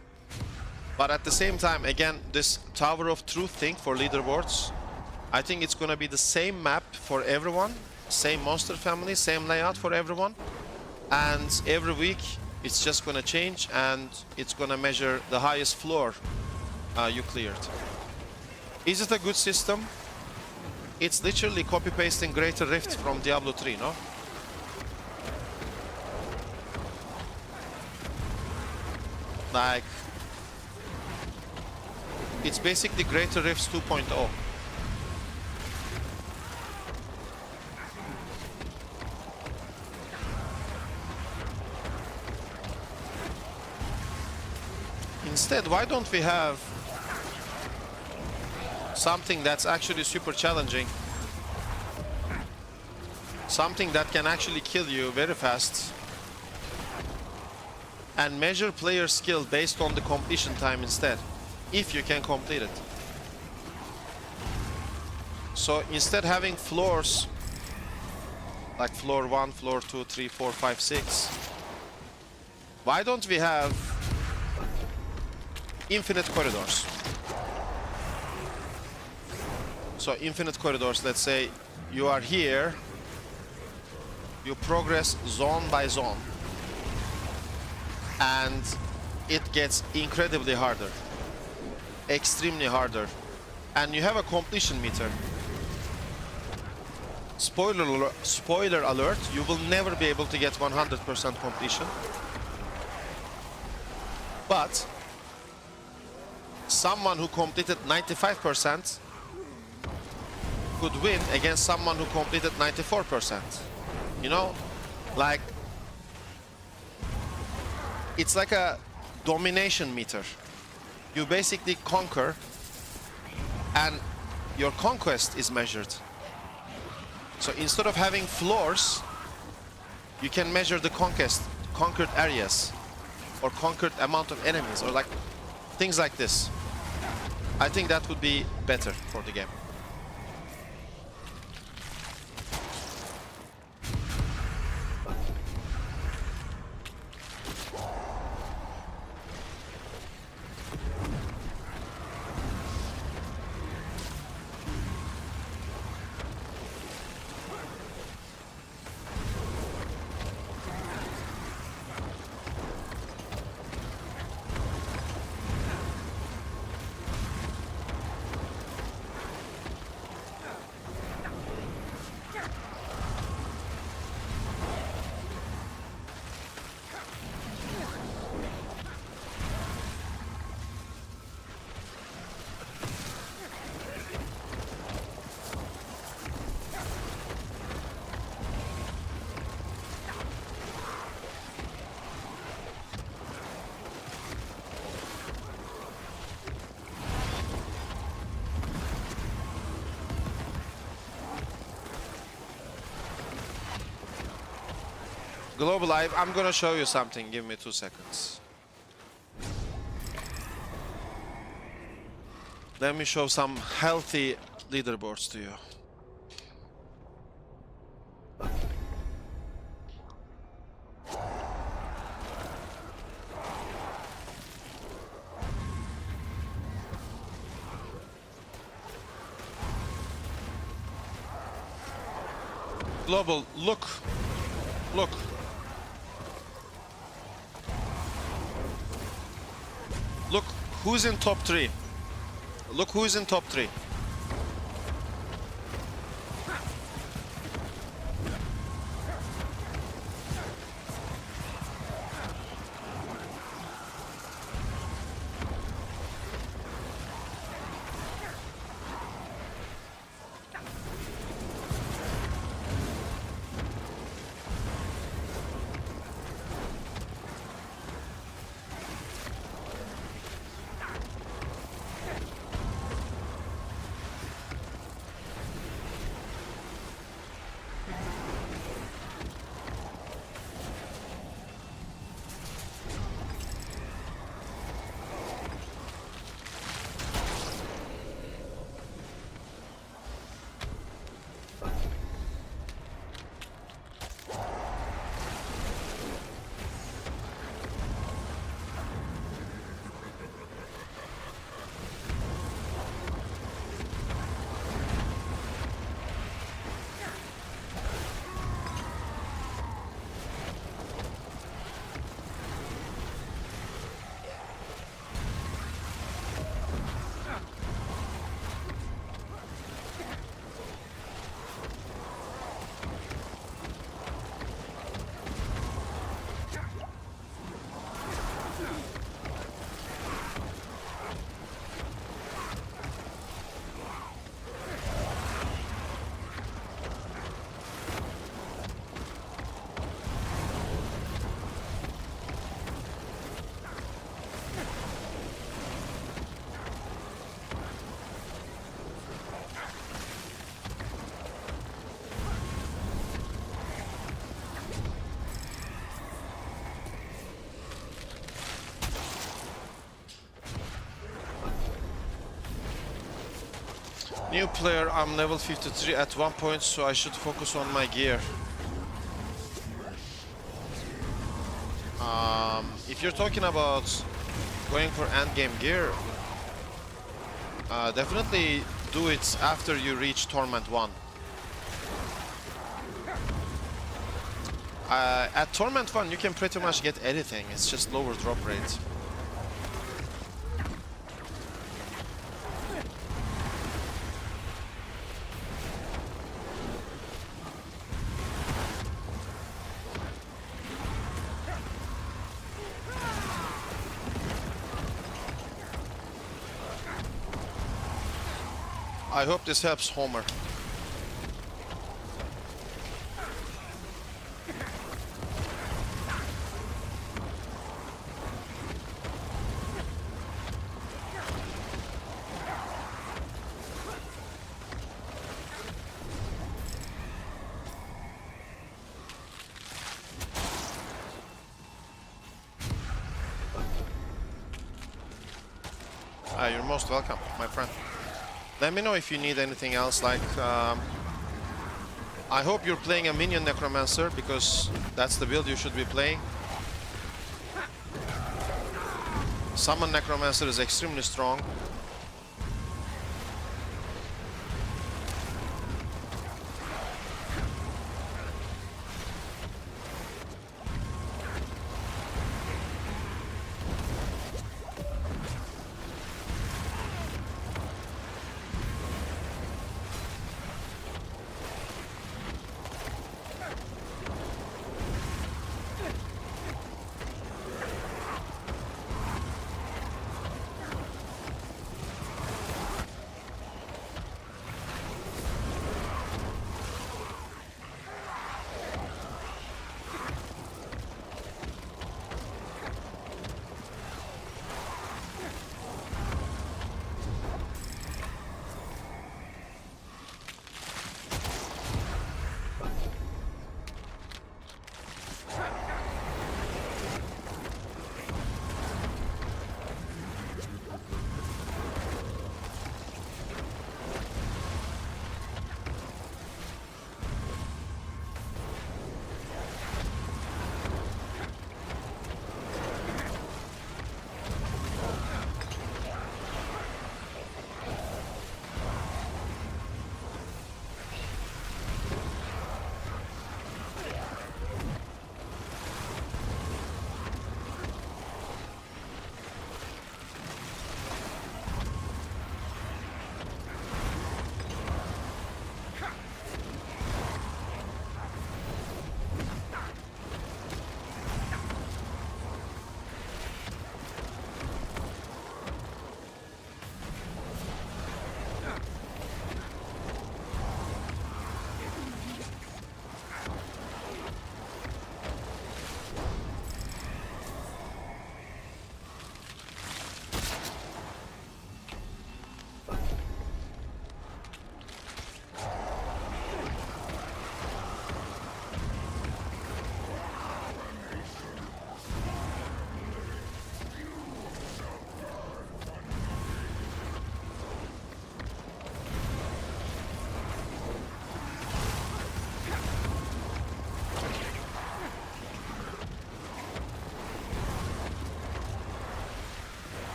But at the same time, again, this Tower of Truth thing for leaderboards, I think it's gonna be the same map for everyone, same monster family, same layout for everyone. And every week, it's just gonna change and it's gonna measure the highest floor you cleared. Is it a good system? It's literally copy-pasting Greater Rift from Diablo 3, no? Like, it's basically Greater Rifts 2.0. Instead, why don't we have something that's actually super challenging? Something that can actually kill you very fast. And measure player skill based on the completion time instead, if you can complete it. So instead having floors, like floor 1, floor 2, 3, 4, 5, 6, why don't we have infinite corridors? So infinite corridors, let's say you are here, you progress zone by zone. And it gets incredibly harder, extremely harder, and you have a completion meter. Spoiler alert, you will never be able to get 100% completion, but someone who completed 95% could win against someone who completed 94%. You know, like, it's like a domination meter. You basically conquer and your conquest is measured. So instead of having floors, you can measure the conquered areas, or conquered amount of enemies, or like things like this. I think that would be better for the game. Global Live, I'm gonna show you something. Give me 2 seconds. Let me show some healthy leaderboards to you. Global, look. Look. Look who's in top 3. Look who's in top 3. New player, I'm level 53 at 1 point, so I should focus on my gear. If you're talking about going for endgame gear, definitely do it after you reach Torment 1. At Torment 1, you can pretty much get anything, it's just lower drop rate. I hope this helps Homer. You're most welcome, my friend. Let me know if you need anything else, like, I hope you're playing a minion Necromancer, because that's the build you should be playing. Summon Necromancer is extremely strong.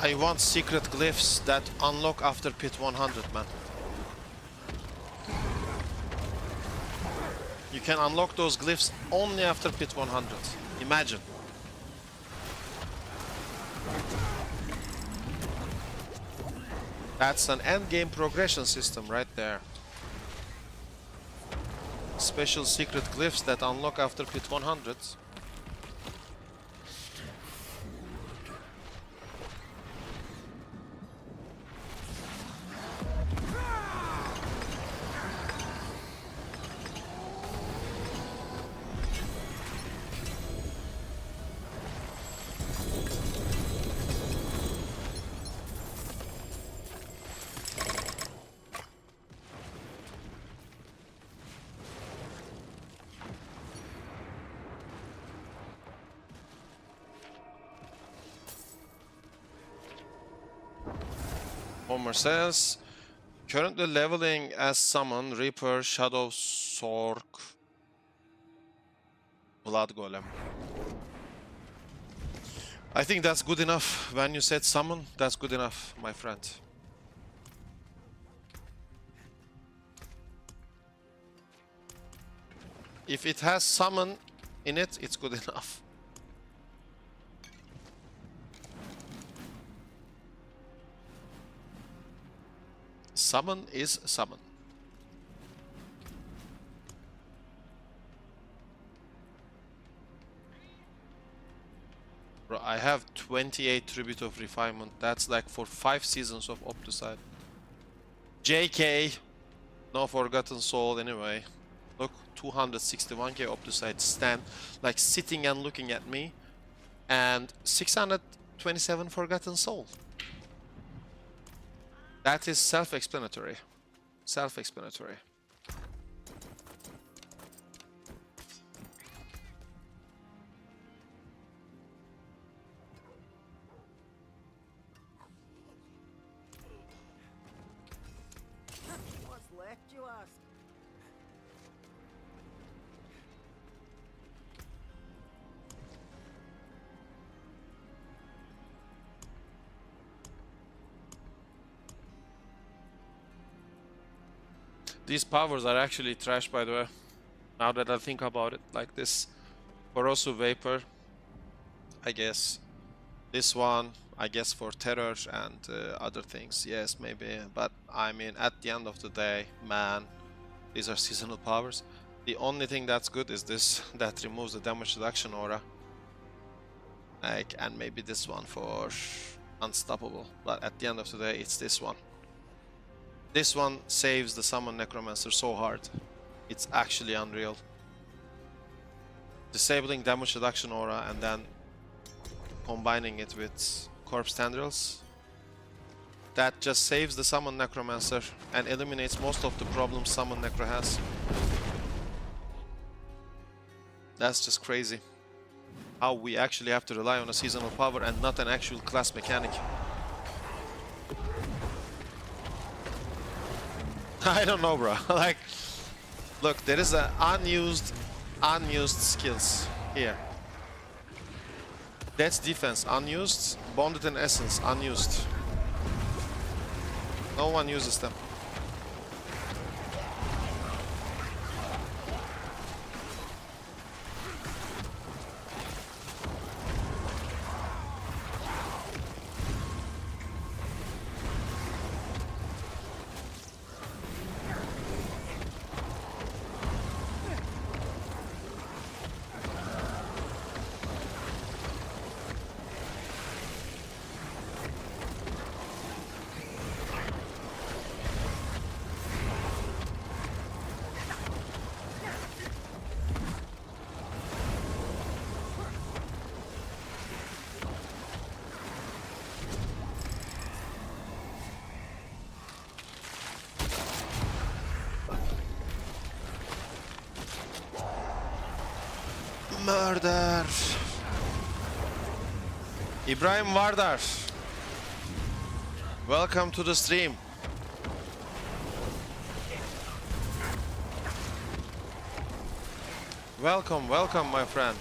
I want secret glyphs that unlock after pit 100, man. You can unlock those glyphs only after pit 100. Imagine. That's an endgame progression system right there. Special secret glyphs that unlock after pit 100. Homer says, currently leveling as Summon, Reaper, Shadow, Sork, Blood Golem. I think that's good enough. When you said Summon, that's good enough, my friend. If it has Summon in it, it's good enough. Summon is Summon. Bro, I have 28 Tribute of Refinement. That's like for 5 seasons of Opticide. JK. No Forgotten Soul anyway. Look, 261k Opticide stand. Like sitting and looking at me. And 627 Forgotten Soul. That is self-explanatory. Self-explanatory. What's left, you ask? These powers are actually trash, by the way. Now that I think about it, like this Corrosive Vapor, I guess. This one, I guess for terror and other things, yes, maybe. But I mean, at the end of the day, man, these are seasonal powers. The only thing that's good is this, that removes the damage reduction aura. Like, and maybe this one for unstoppable. But at the end of the day, it's this one. This one saves the Summon Necromancer so hard. It's actually unreal. Disabling damage reduction aura and then combining it with Corpse Tendrils. That just saves the Summon Necromancer and eliminates most of the problems Summon Necro has. That's just crazy. How we actually have to rely on a seasonal power and not an actual class mechanic. I don't know, bro. Like, look, there is a unused skills here. That's defense, unused. Bonded and essence, unused. No one uses them. Murder. Ibrahim Vardar. Welcome to the stream. Welcome, welcome, my friend.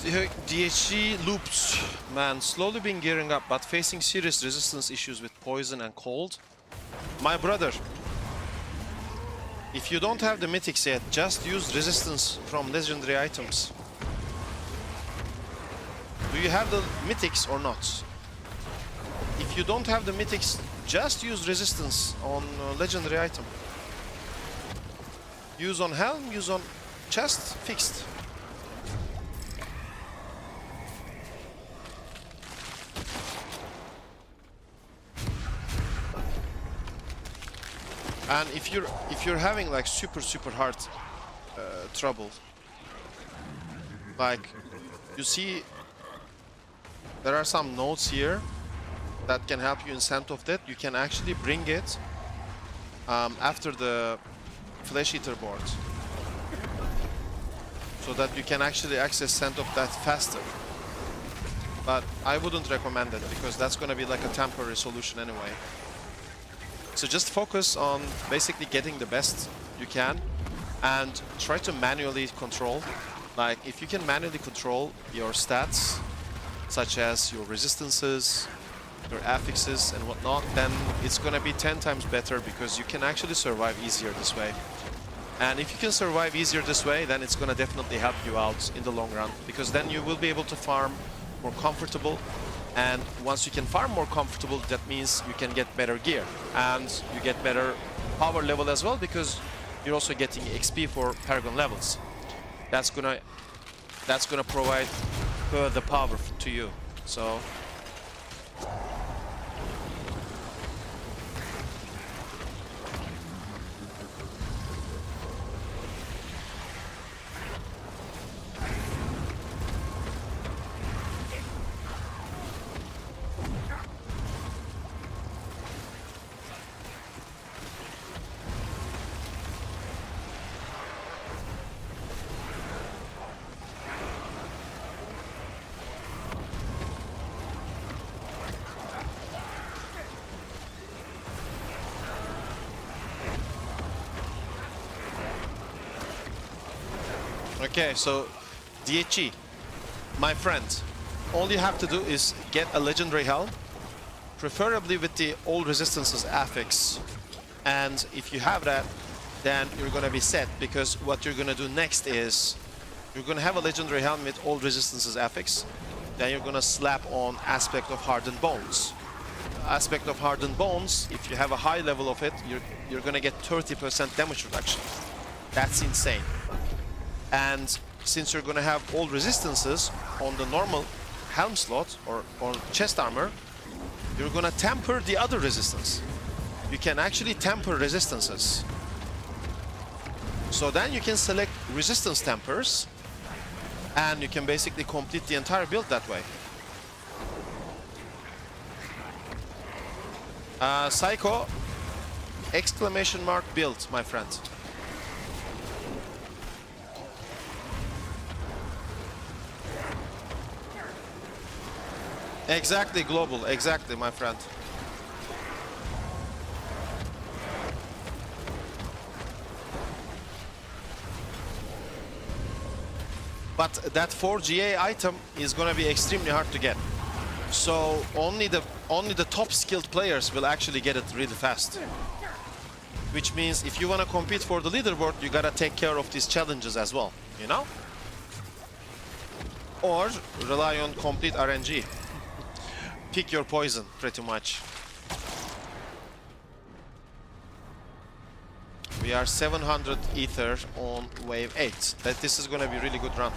The DHG loops, man, slowly been gearing up, but facing serious resistance issues with poison and cold. My brother, if you don't have the mythics yet, just use resistance from legendary items. Do you have the mythics or not? If you don't have the mythics, just use resistance on legendary item. Use on helm, use on chest, fixed. And if you're having like super hard trouble, like you see, there are some nodes here that can help you in Scent of Death. You can actually bring it after the Flesh Eater board, so that you can actually access Scent of Death faster. But I wouldn't recommend it because that's going to be like a temporary solution anyway. So just focus on basically getting the best you can and try to manually control. Like if you can manually control your stats, such as your resistances, your affixes and whatnot, then it's gonna be 10 times better because you can actually survive easier this way. And if you can survive easier this way, then it's gonna definitely help you out in the long run, because then you will be able to farm more comfortable. And once you can farm more comfortable, that means you can get better gear and you get better power level as well, because you're also getting XP for Paragon levels. That's gonna provide further power to you. So okay, so DHE, my friend, all you have to do is get a legendary helm, preferably with the all resistances affix. And if you have that, then you're gonna be set, because what you're gonna do next is you're gonna have a legendary helm with all resistances affix. Then you're gonna slap on Aspect of Hardened Bones. Aspect of Hardened Bones, if you have a high level of it, you're gonna get 30% damage reduction. That's insane. And since you're going to have all resistances on the normal helm slot or chest armor, you're going to temper the other resistance. You can actually temper resistances. So then you can select resistance tempers and you can basically complete the entire build that way. Psycho, exclamation mark build, my friend. Exactly, global, exactly, my friend. But that 4GA item is gonna be extremely hard to get. So only the top skilled players will actually get it really fast. Which means if you wanna compete for the leaderboard, you gotta take care of these challenges as well, you know? Or rely on complete RNG. Pick your poison, pretty much. We are 700 ether on wave 8. This is gonna be a really good run.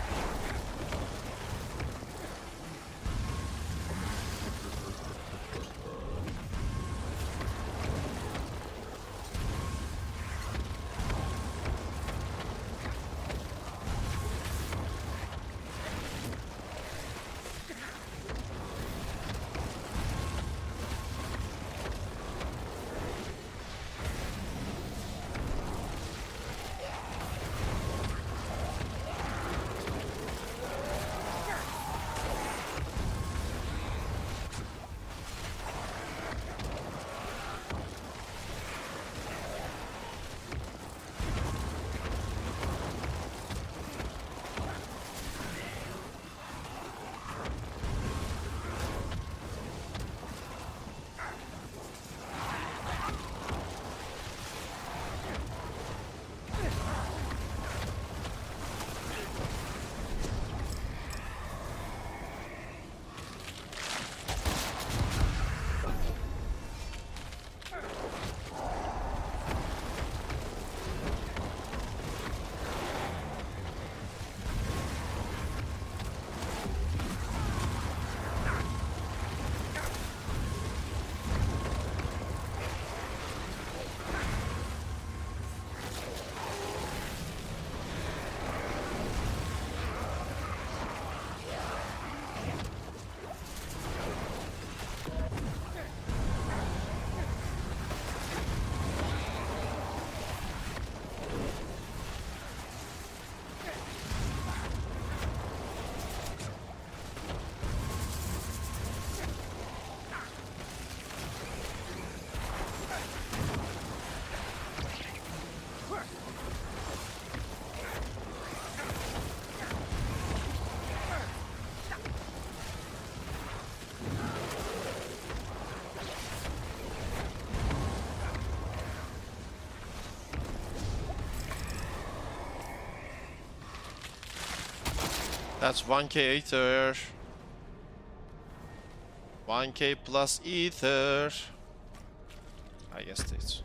That's 1k ether. 1k plus ether. I guess it's.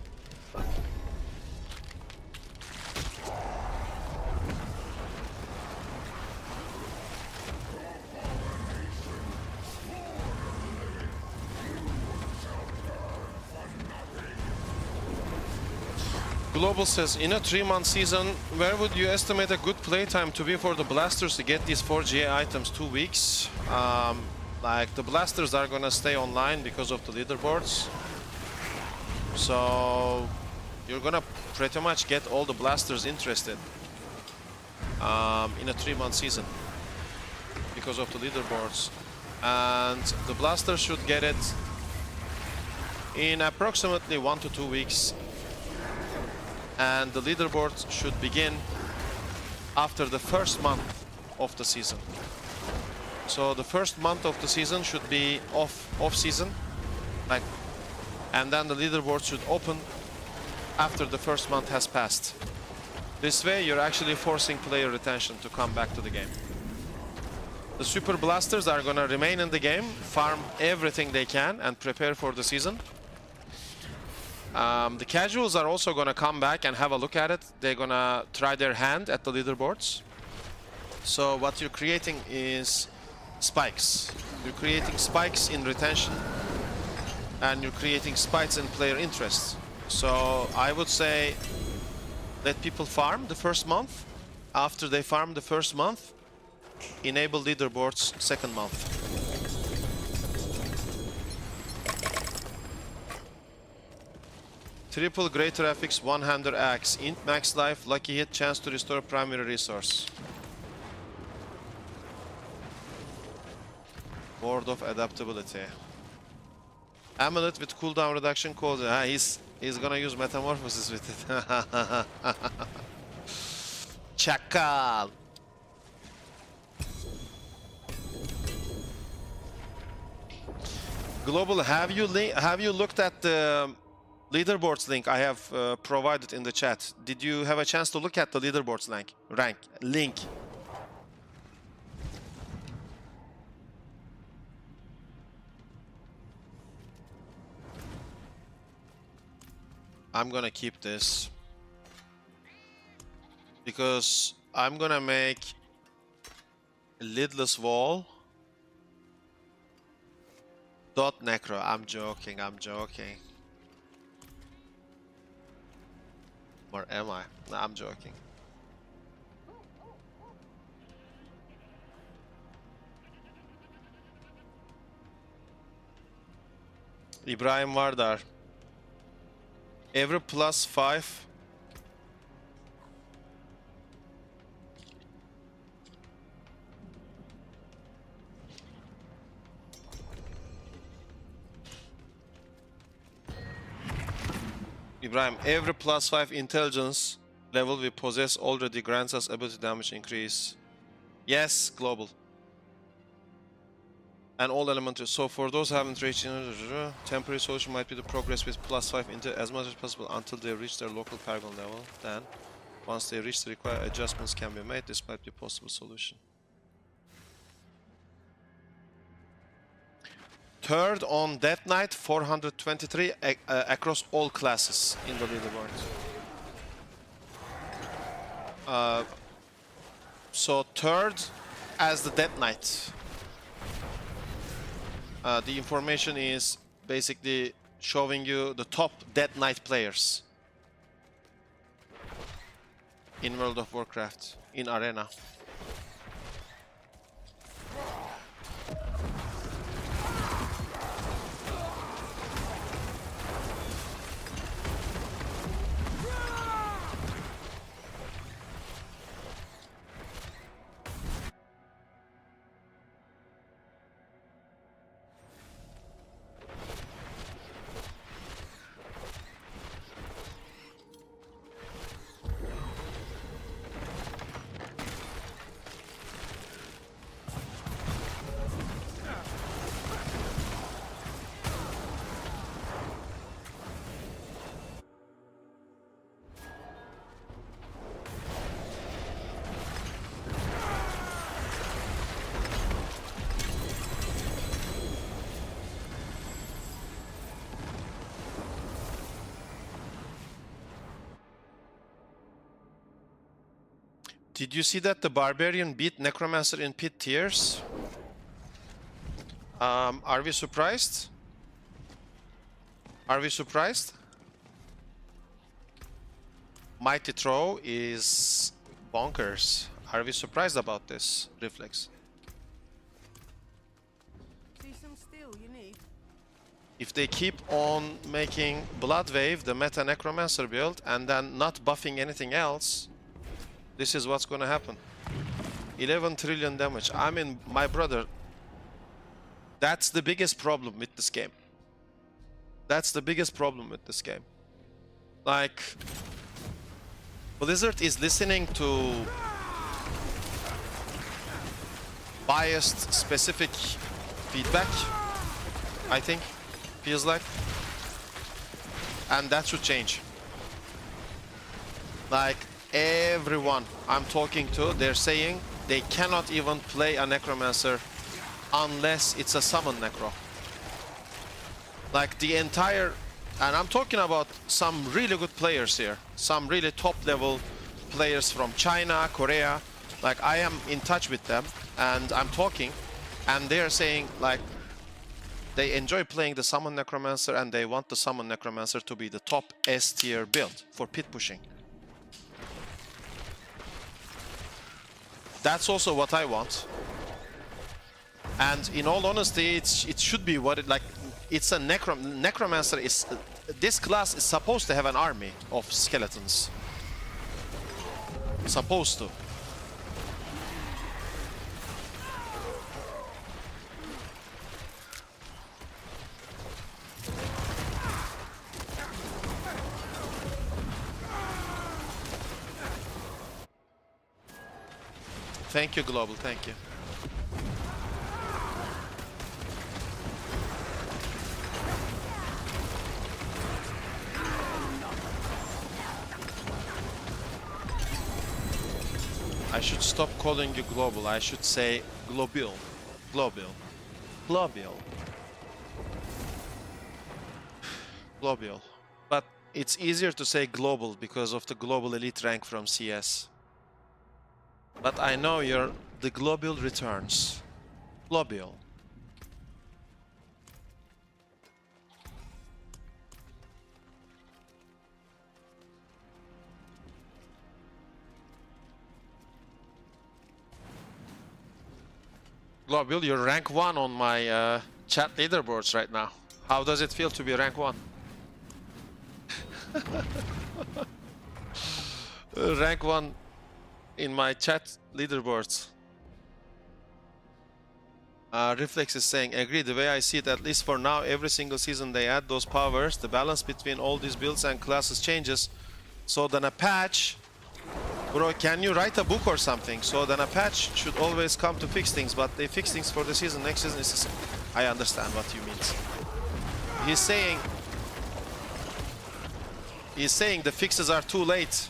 Global says, in a 3-month season, where would you estimate a good playtime to be for the blasters to get these 4 GA items? 2 weeks. Like, the blasters are gonna stay online because of the leaderboards. So, you're gonna pretty much get all the blasters interested in a 3-month season because of the leaderboards. And the blasters should get it in approximately 1 to 2 weeks. And the leaderboards should begin after the first month of the season. So the first month of the season should be off season, like, and then the leaderboard should open after the first month has passed. This way you're actually forcing player retention to come back to the game. The super blasters are gonna remain in the game, farm everything they can and prepare for the season. The casuals are also gonna come back and have a look at it. They're gonna try their hand at the leaderboards. So what you're creating is spikes. You're creating spikes in retention and you're creating spikes in player interest. So I would say let people farm the first month. After they farm the first month, enable leaderboards second month. Triple Great Traffics, one-hander axe, int max life, lucky hit, chance to restore primary resource. Ward of Adaptability. Amulet with cooldown reduction code. He's gonna use Metamorphosis with it. Çakal. Global, have you looked at the leaderboards link I have provided in the chat? Did you have a chance to look at the leaderboards link? I'm gonna keep this because I'm gonna make a lidless wall. .necro. I'm joking. Or am I? No, I'm joking. Ibrahim Vardar. Every +5. Ibrahim, every +5 intelligence level we possess already grants us ability damage increase. Yes, global. And all elementary. So for those who haven't reached, temporary solution might be to progress with +5 into as much as possible until they reach their local paragon level. Then, once they reach the required adjustments can be made. This might be a possible solution. Third on Death Knight, 423 across all classes in the leaderboard. So third as the Death Knight. The information is basically showing you the top Death Knight players in World of Warcraft, in Arena. Did you see that the Barbarian beat Necromancer in pit tiers? Are we surprised? Are we surprised? Mighty Throw is bonkers. Are we surprised about this, Reflex? See some steel you need. If they keep on making Blood Wave the meta Necromancer build and then not buffing anything else, this is what's gonna happen. 11 trillion damage. I mean, my brother, that's the biggest problem with this game. That's the biggest problem with this game. Like, Blizzard is listening to biased, specific feedback, I think, feels like. And that should change. Like, everyone I'm talking to, they're saying they cannot even play a Necromancer unless it's a summon Necro. Like, the entire... And I'm talking about some really good players here. Some really top-level players from China, Korea. Like, I am in touch with them, and I'm talking, and they're saying, like, they enjoy playing the Summon Necromancer, and they want the Summon Necromancer to be the top S-tier build for pit pushing. That's also what I want. And in all honesty, it should be what it, like, it's a Necromancer is... This class is supposed to have an army of skeletons. Supposed to. Thank you, Global, thank you. I should stop calling you Global, I should say Global. Global. Global. Global. But it's easier to say Global because of the Global Elite rank from CS. But I know the Global returns. Global. Global, you're rank 1 on my chat leaderboards right now. How does it feel to be rank 1? Rank 1 in my chat leaderboards. Reflex is saying, agree, the way I see it, at least for now, every single season they add those powers, the balance between all these builds and classes changes. So then a patch... Bro, can you write a book or something? So then a patch should always come to fix things, but they fix things for the season. Next season is... I understand what you mean. He's saying the fixes are too late.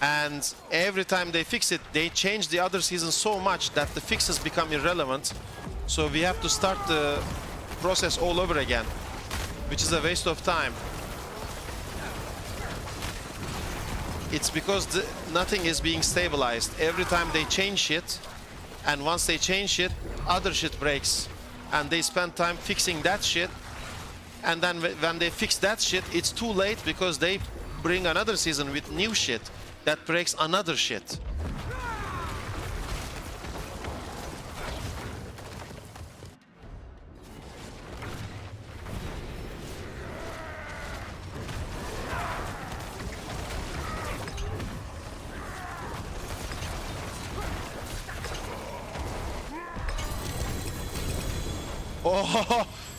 And every time they fix it, they change the other season so much that the fixes become irrelevant. So we have to start the process all over again, which is a waste of time. It's because nothing is being stabilized. Every time they change shit, and once they change shit, other shit breaks. And they spend time fixing that shit, and then when they fix that shit, it's too late because they bring another season with new shit that breaks another shit.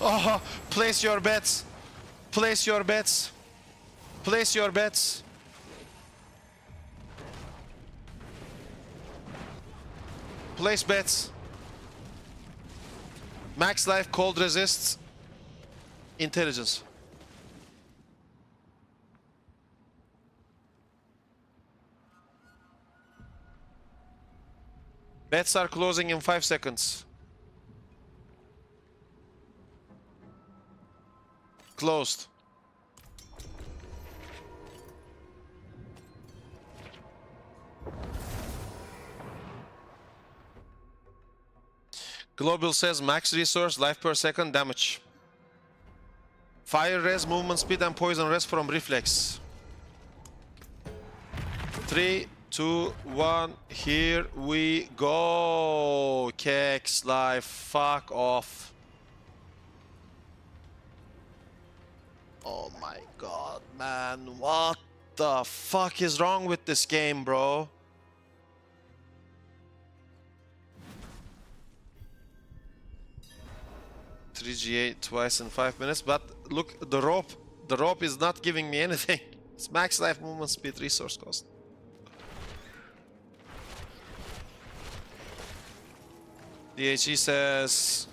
Oh, place your bets. Place your bets. Place your bets. Place bets. Max life, cold resists, intelligence. Bets are closing in 5 seconds. Closed. Global says max resource, life per second, damage. Fire res, movement speed, and poison res from reflex. 3, 2, 1, here we go. Kex life, fuck off. Oh my god, man. What the fuck is wrong with this game, bro? G8 twice in 5 minutes, but look, the rope is not giving me anything. It's max life, movement speed, resource cost. DHE says,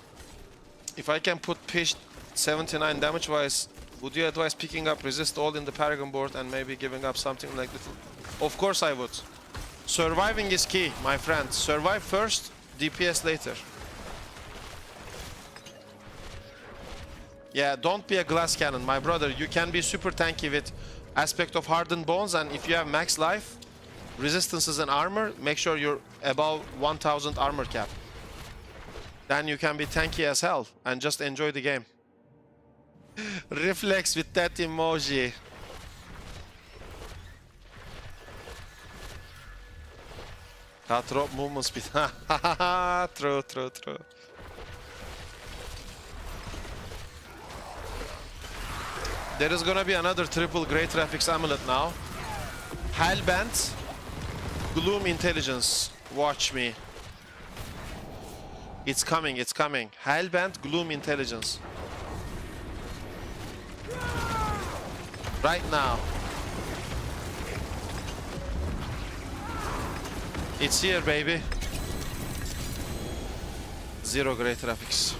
if I can put pitch 79 damage wise, would you advise picking up resist all in the Paragon board and maybe giving up something like little? Of course I would. Surviving is key, my friend. Survive first, DPS later. Yeah, don't be a glass cannon, my brother. You can be super tanky with aspect of hardened bones, and if you have max life, resistances and armor, make sure you're above 1000 armor cap. Then you can be tanky as hell and just enjoy the game. Reflex with that emoji. Cut drop movement speed. True, true, true. There is gonna be another triple Great Traffic's Amulet now. Hellbent, Gloom Intelligence. Watch me. It's coming, it's coming. Hellbent, Gloom Intelligence. Right now. It's here, baby. Zero Great Traffics.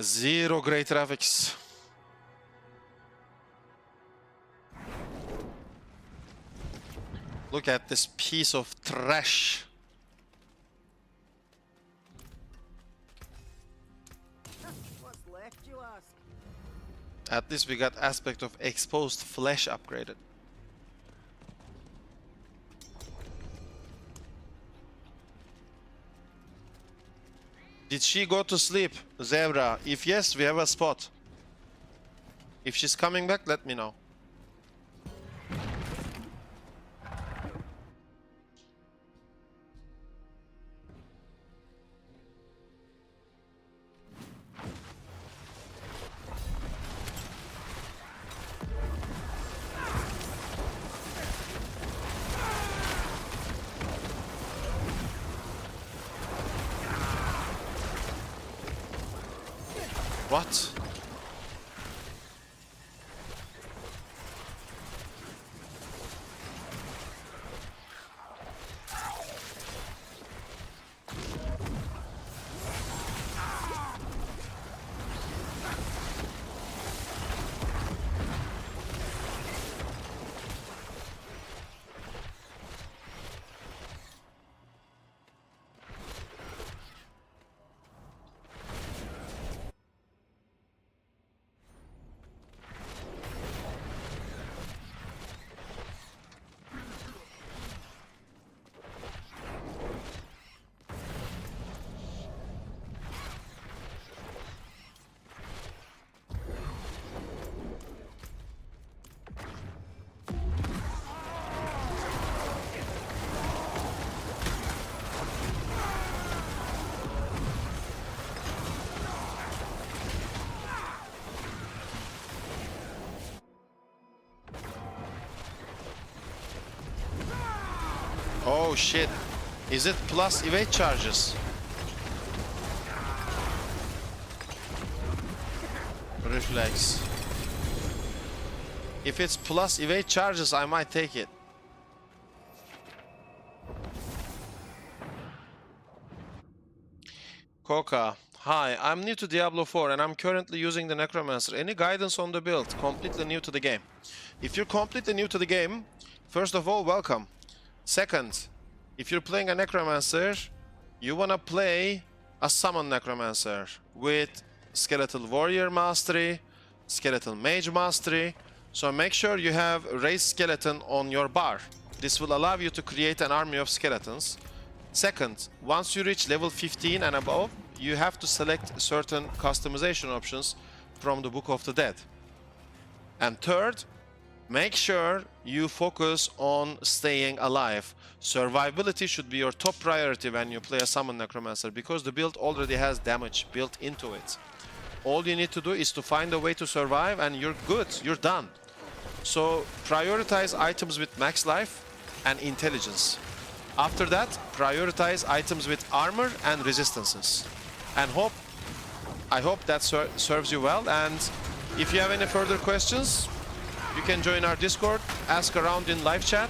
Zero Great Traffics. Look at this piece of trash. What's left, you ask? At least we got aspect of exposed flesh upgraded. Did she go to sleep, Zebra? If yes, we have a spot. If she's coming back, let me know. What? Oh shit. Is it plus evade charges? Reflex. If it's plus evade charges, I might take it. Coca. Hi, I'm new to Diablo 4 and I'm currently using the Necromancer. Any guidance on the build? Completely new to the game. If you're completely new to the game, first of all, welcome. Second, if you're playing a Necromancer, you wanna play a Summon Necromancer with Skeletal Warrior Mastery, Skeletal Mage Mastery. So make sure you have Raised Skeleton on your bar. This will allow you to create an army of skeletons. Second, once you reach level 15 and above, you have to select certain customization options from the Book of the Dead. And third, make sure you focus on staying alive. Survivability should be your top priority when you play a Summon Necromancer, because the build already has damage built into it. All you need to do is to find a way to survive and you're good, you're done. So prioritize items with max life and intelligence. After that, prioritize items with armor and resistances. And I hope that serves you well. And if you have any further questions, you can join our Discord, ask around in live chat.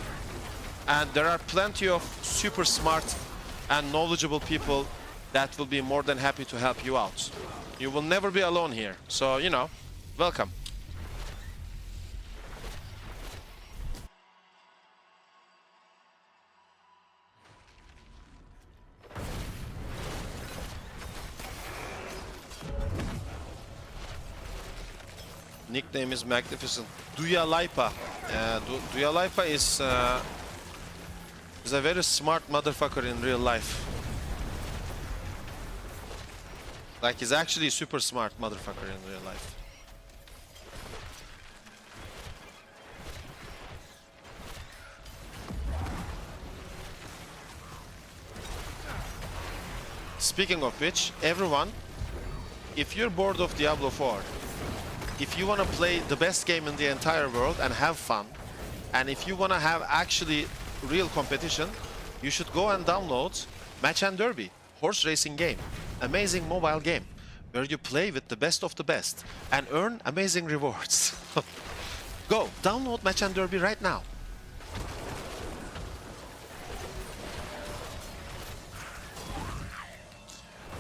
And there are plenty of super smart and knowledgeable people that will be more than happy to help you out. You will never be alone here. So, you know, welcome. Nickname is magnificent. Duyalaipa. Duyalaipa is a very smart motherfucker in real life. Like, he's actually super smart motherfucker in real life. Speaking of which, everyone, if you're bored of Diablo 4, if you want to play the best game in the entire world and have fun, and if you want to have actually real competition, you should go and download Match and Derby, horse racing game. Amazing mobile game where you play with the best of the best and earn amazing rewards. Go, download Match and Derby right now.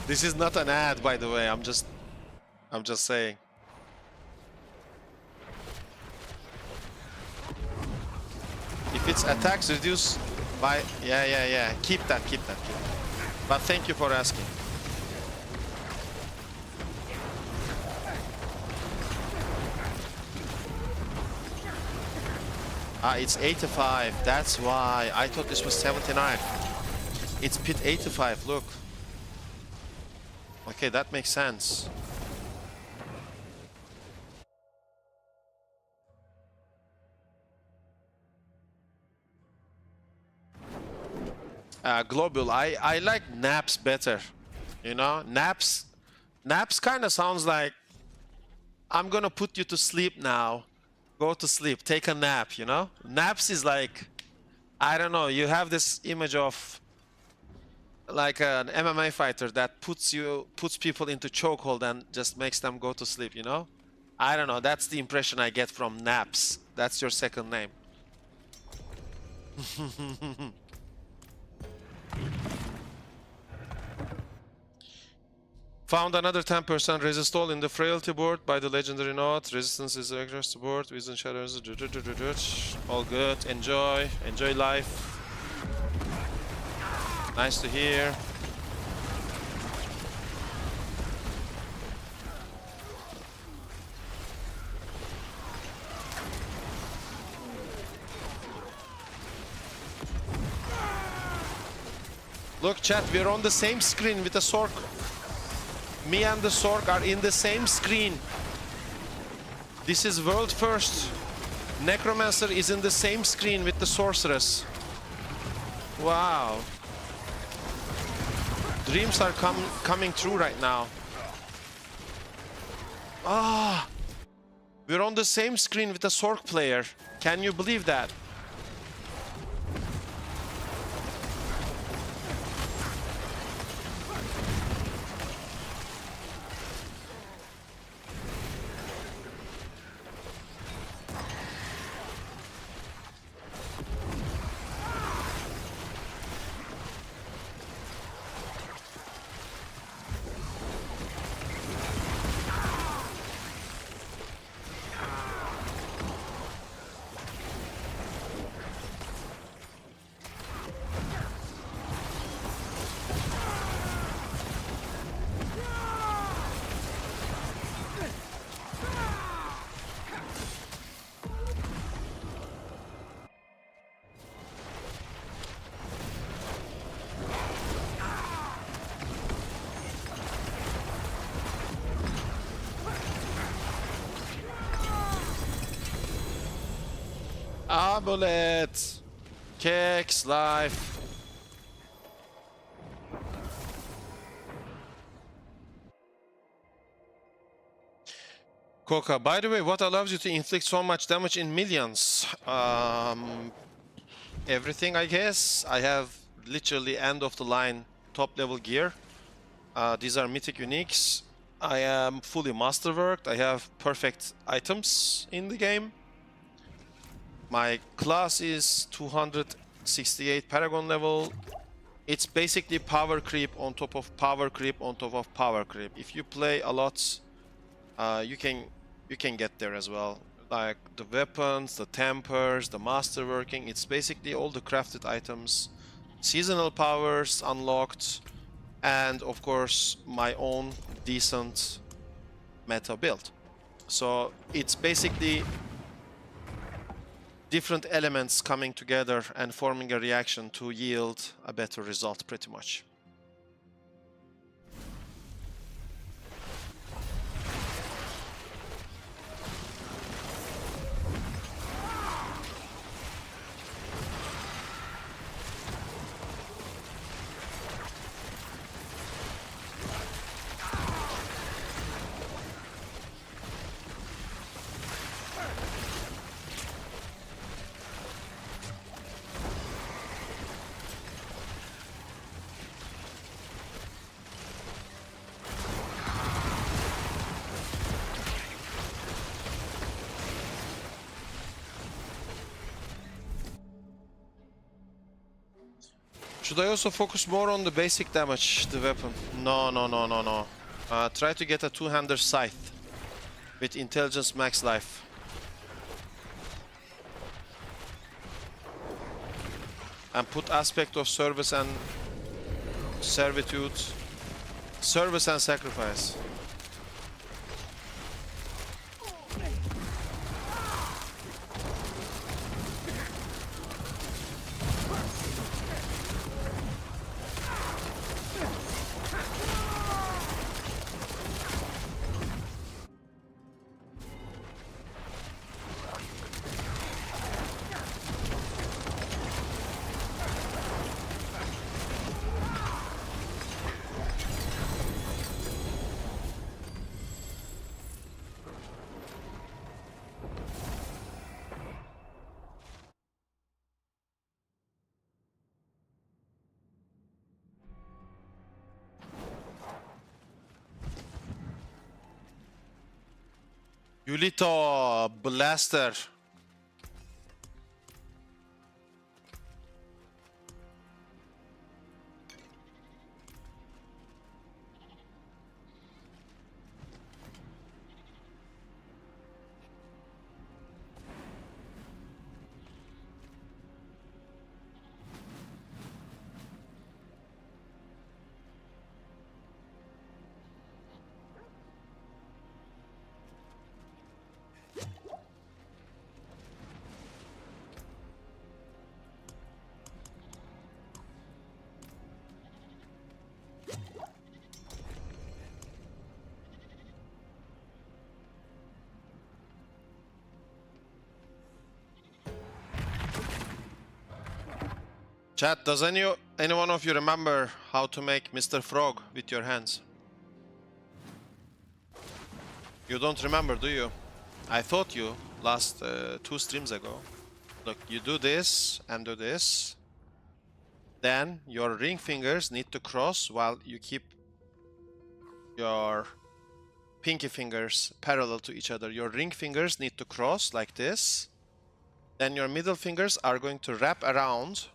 This is not an ad, by the way. I'm just saying. If it's attacks reduced by... Yeah. Keep that. But thank you for asking. Ah, it's 85. That's why. I thought this was 79. It's pit 85, look. Okay, that makes sense. Global, I like naps better, you know. Naps kind of sounds like I'm gonna put you to sleep now, go to sleep, take a nap, you know. Naps is like, I don't know, you have this image of like an MMA fighter that puts people into chokehold and just makes them go to sleep, you know. I don't know, that's the impression I get from naps. That's your second name. Found another 10% resist all in the frailty board by the legendary note. Resistance is across the board. Vision shadows. All good. Enjoy life. Nice to hear. Look, chat, we're on the same screen with the Sork. Me and the Sork are in the same screen. This is world first. Necromancer is in the same screen with the Sorceress. Wow. Dreams are coming true right now. Ah, we're on the same screen with the Sork player. Can you believe that? Amulet. Kex life. Coca, by the way, what allows you to inflict so much damage in millions? Everything, I guess. I have literally end of the line top level gear. These are mythic uniques. I am fully masterworked. I have perfect items in the game. My class is 268 Paragon level. It's basically power creep on top of power creep on top of power creep. If you play a lot, you can get there as well. Like the weapons, the tempers, the masterworking. It's basically all the crafted items, seasonal powers unlocked, and of course my own decent meta build. So it's basically different elements coming together and forming a reaction to yield a better result, pretty much. Should I also focus more on the basic damage, the weapon? No. Try to get a two-hander scythe with intelligence max life. And put aspect of service and servitude, service and sacrifice. Yulito Blaster. Chat, does any one of you remember how to make Mr. Frog with your hands? You don't remember, do you? I thought you last 2 streams ago. Look, you do this and do this. Then your ring fingers need to cross while you keep your pinky fingers parallel to each other. Your ring fingers need to cross like this. Then your middle fingers are going to wrap around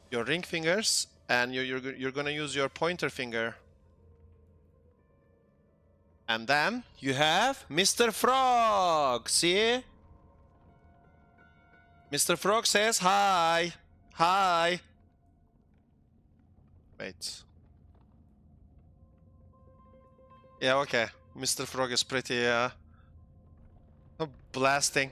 your ring fingers, and you're gonna use your pointer finger. And then you have Mr. Frog. See? Mr. Frog says hi. Hi. Wait. Yeah, okay. Mr. Frog is pretty blasting.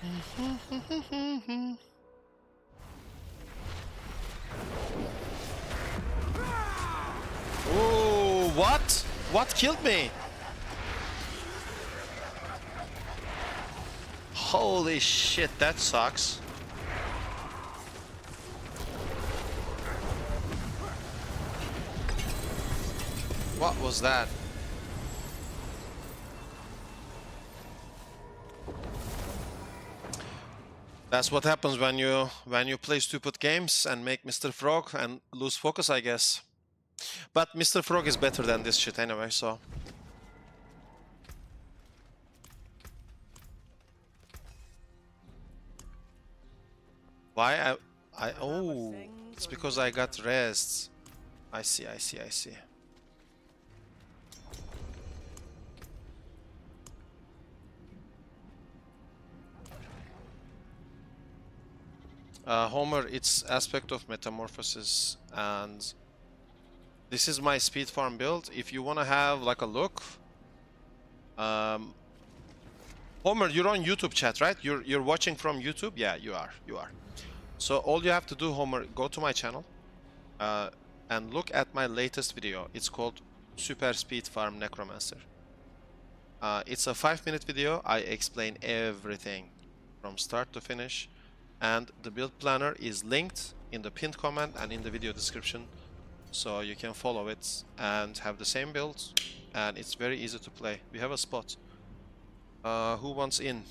Ooh, what? What killed me? Holy shit, that sucks. What was that? That's what happens when you play stupid games and make Mr. Frog and lose focus, I guess. But Mr. Frog is better than this shit anyway, so. Why oh, it's because I got rest. I see. Homer, it's aspect of metamorphosis, and this is my speed farm build. If you want to have like a look, Homer, you're on YouTube chat, right? You're watching from YouTube? Yeah, you are. So all you have to do, Homer, go to my channel and look at my latest video. It's called Super Speed Farm Necromancer. It's a 5-minute video. I explain everything from start to finish, and the build planner is linked in the pinned comment and in the video description, so you can follow it and have the same build, and it's very easy to play. We have a spot. Who wants in?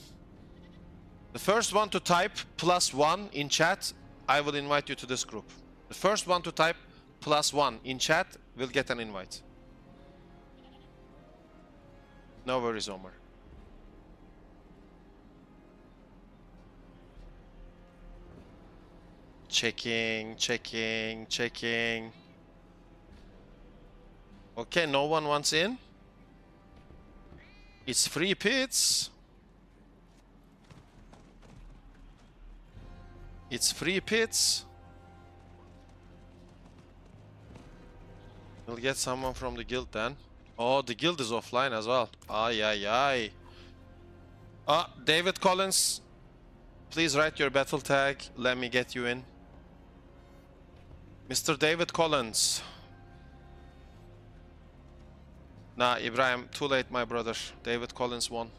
The first one to type +1 in chat, I will invite you to this group. The first one to type +1 in chat will get an invite. No worries, Omar. Checking. Okay, no one wants in. It's free pits. It's free pits. We'll get someone from the guild then. Oh, the guild is offline as well. Ay. David Collins, please write your battle tag. Let me get you in. Mr. David Collins. Nah, Ibrahim, too late, my brother. David Collins won.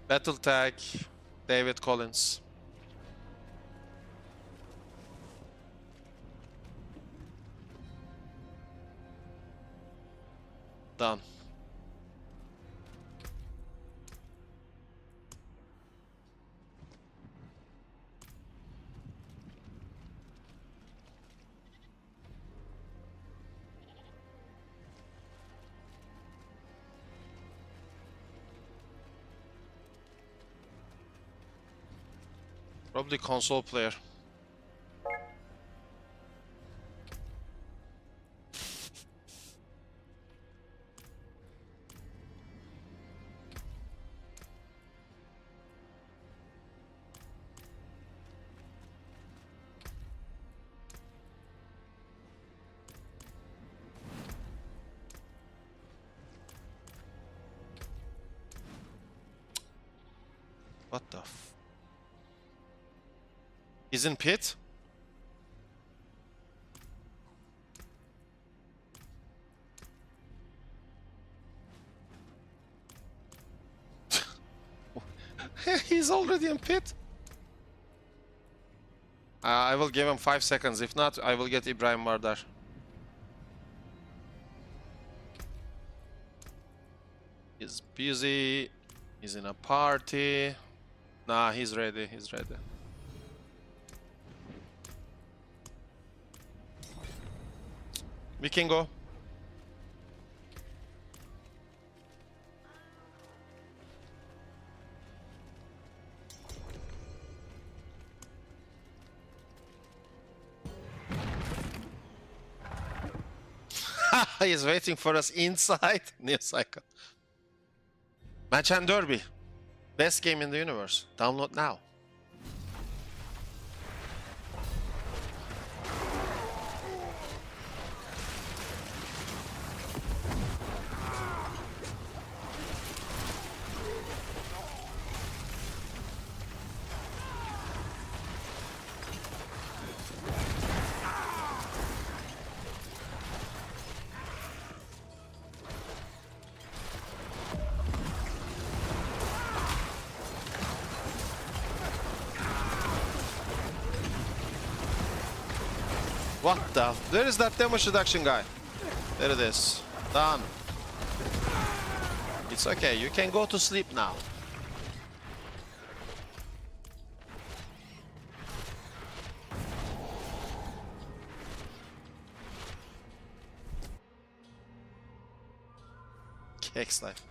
Battle tag, David Collins. Done. Probably console player. What the f... He's in pit? He's already in pit? I will give him 5 seconds. If not, I will get Ibrahim Mardar. He's busy. He's in a party. Nah, he's ready. He's ready. We can go. He's waiting for us inside. New cycle. Match and Derby. Best game in the universe. Download now. What the? Where is that damage reduction guy? There it is. Done. It's okay. You can go to sleep now. Cakes life.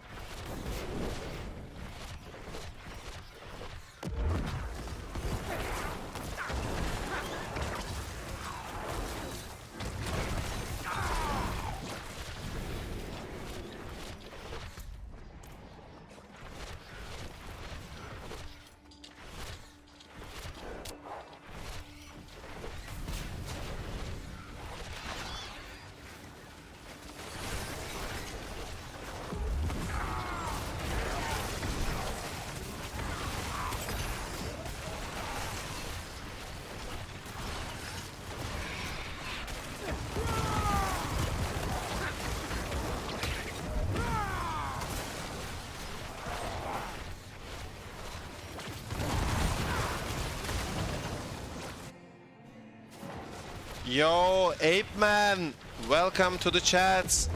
Yo, Ape Man, welcome to the chat,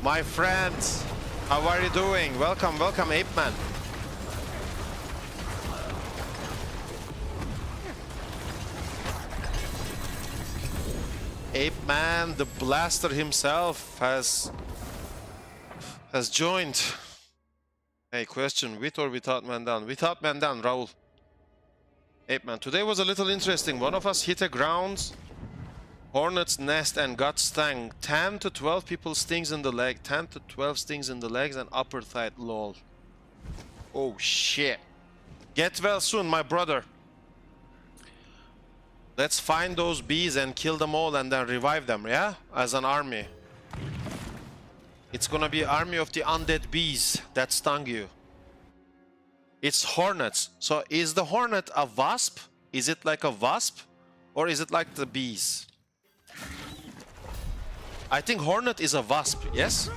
my friend. How are you doing? Welcome, welcome, Ape Man. Ape Man, the blaster himself, has joined. Hey, question: with or without man down? Without man down, Raul. Ape Man, today was a little interesting. One of us hit a ground. Hornet's nest and got stung. 10 to 12 people stings in the leg. 10 to 12 stings in the legs and upper thigh. Lol. Oh shit. Get well soon, my brother. Let's find those bees and kill them all and then revive them, yeah? As an army. It's gonna be army of the undead bees that stung you. It's hornets. So is the hornet a wasp? Is it like a wasp? Or is it like the bees? I think hornet is a wasp, yes?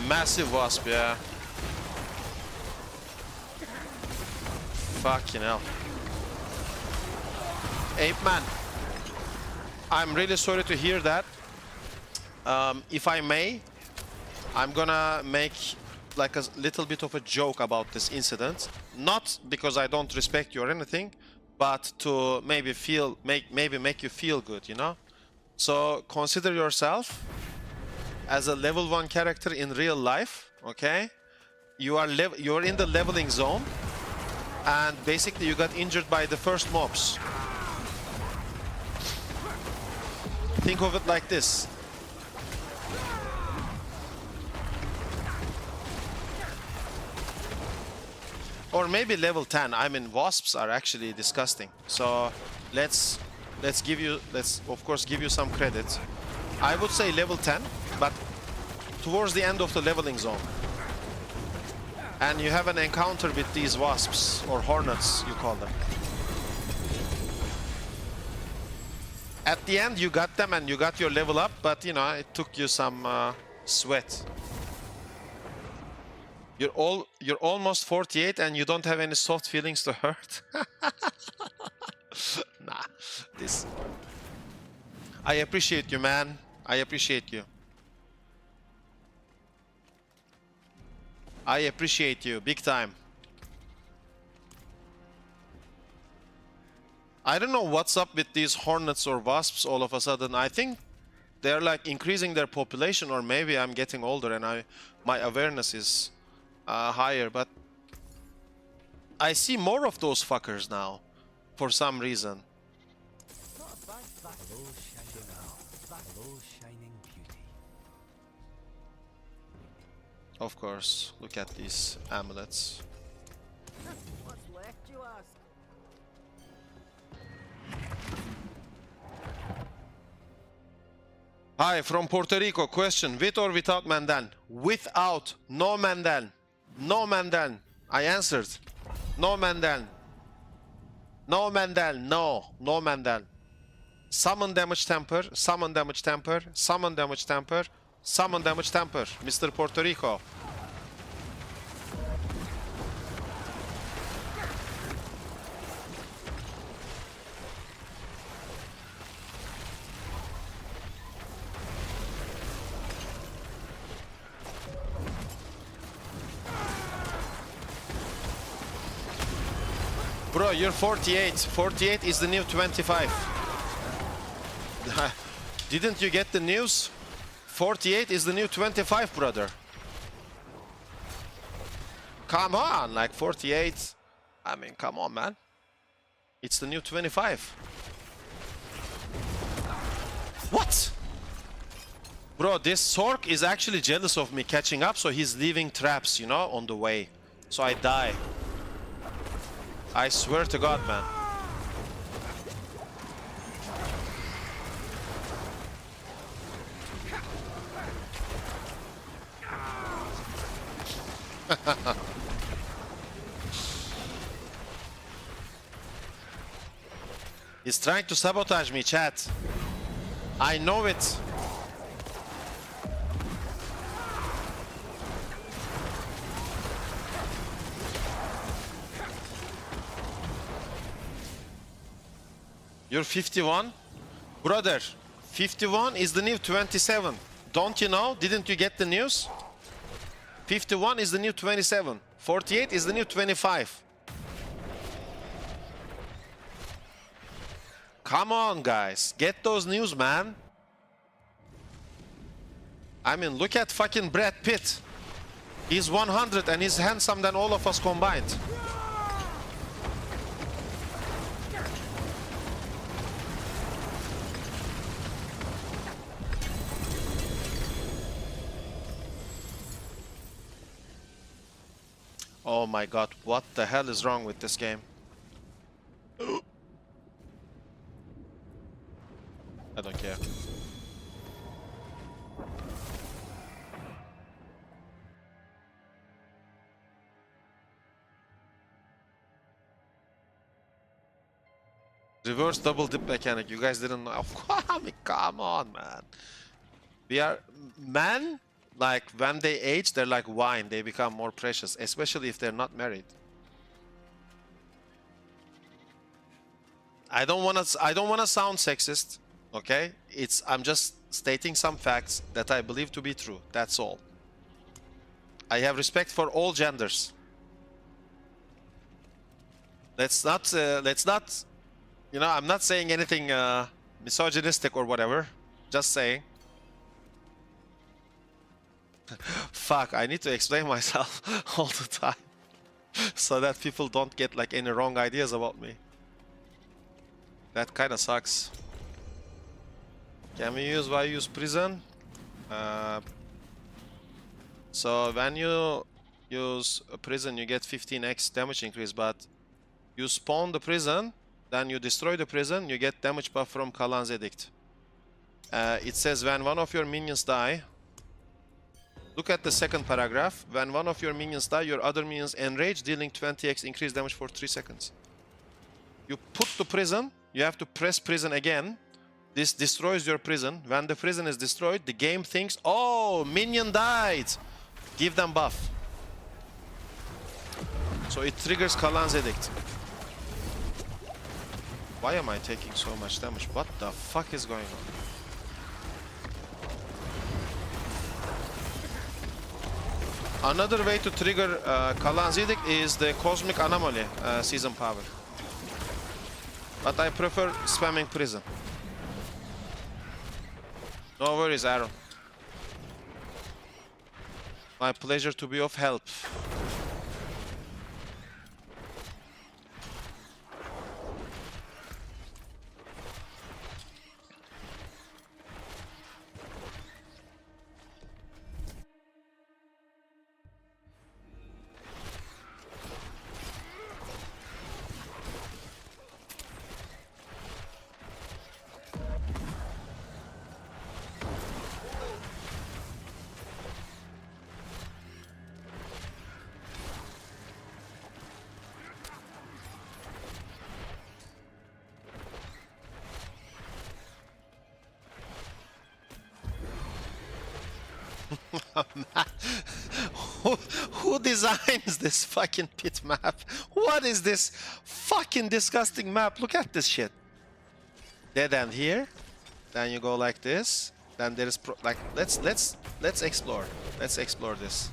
Massive wasp, yeah. Fucking hell. Ape Man, I'm really sorry to hear that. If I may, I'm gonna make like a little bit of a joke about this incident. Not because I don't respect you or anything, but to maybe make you feel good, you know? So consider yourself as a level 1 character in real life, okay? You're in the leveling zone, and basically you got injured by the first mobs. Think of it like this. Or maybe level 10. I mean, wasps are actually disgusting. So let's of course give you some credit. I would say level 10, but towards the end of the leveling zone. And you have an encounter with these wasps, or hornets, you call them. At the end, you got them and you got your level up, but you know, it took you some sweat. You're almost 48 and you don't have any soft feelings to hurt. Nah, this. I appreciate you, man. I appreciate you. I appreciate you, big time. I don't know what's up with these hornets or wasps all of a sudden. I think they're like increasing their population, or maybe I'm getting older and my awareness is higher, but I see more of those fuckers now for some reason. Of course, look at these amulets. What's left, you ask? Hi, from Puerto Rico. Question, with or without Mandan? Without. No Mandan. No Mandan. I answered. No Mandan. No Mandan. No. No Mandan. Summon damage temper. Summon damage temper. Summon damage temper. Summon damage temper. Mr. Puerto Rico. Bro, you're 48. 48 is the new 25. Didn't you get the news? 48 is the new 25, brother. Come on, like 48. I mean, come on, man. It's the new 25. What? Bro, this Sork is actually jealous of me catching up, so he's leaving traps, you know, on the way. So I die. I swear to God, man. He's trying to sabotage me, chat. I know it. You're 51? Brother, 51 is the new 27. Don't you know? Didn't you get the news? 51 is the new 27. 48 is the new 25. Come on, guys. Get those news, man. I mean, look at fucking Brad Pitt. He's 100 and he's handsome than all of us combined. Oh my god, what the hell is wrong with this game? I don't care. Reverse double dip mechanic. You guys didn't know. I mean, come on, man. We are men. Like when they age, they're like wine. They become more precious, especially if they're not married. I don't want to sound sexist, okay? I'm just stating some facts that I believe to be true. That's all. I have respect for all genders. Let's not, you know, I'm not saying anything misogynistic or whatever. Just saying. Fuck, I need to explain myself all the time so that people don't get like any wrong ideas about me. That kind of sucks. Can we use why use prison? So when you use a prison, you get 15x damage increase, but you spawn the prison, then you destroy the prison, you get damage buff from Kalan's Edict. It says when one of your minions die. Look at the second paragraph. When one of your minions die, your other minions enrage, dealing 20x increased damage for 3 seconds. You put the prison, you have to press prison again. This destroys your prison. When the prison is destroyed, the game thinks, oh, minion died. Give them buff. So it triggers Kalan's Edict. Why am I taking so much damage? What the fuck is going on? Another way to trigger Kalan's Edict is the Cosmic Anomaly season power. But I prefer spamming prison. No worries, Aaron. My pleasure to be of help. Who designs this fucking pit map? What is this fucking disgusting map? Look at this shit. Dead end here. Then you go like this. Then there is like let's explore. Let's explore this.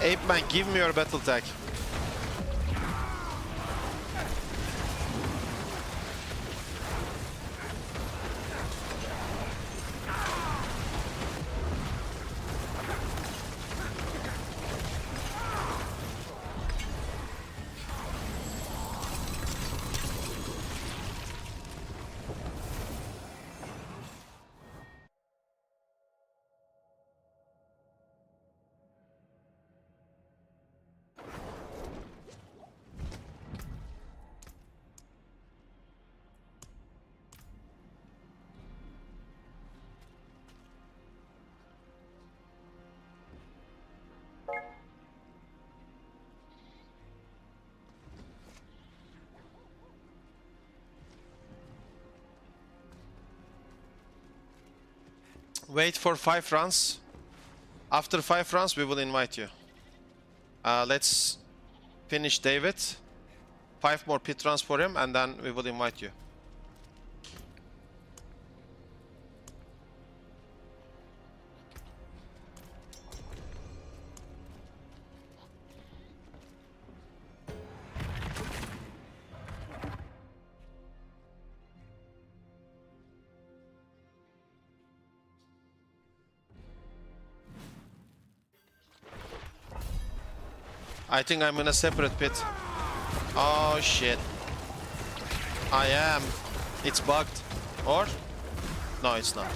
Ape man, give me your battle tag. Wait for 5 runs. After 5 runs, we will invite you. Let's finish David. 5 more pit runs for him, and then we will invite you. I think I'm in a separate pit. Oh shit. I am. It's bugged. Or? No, it's not.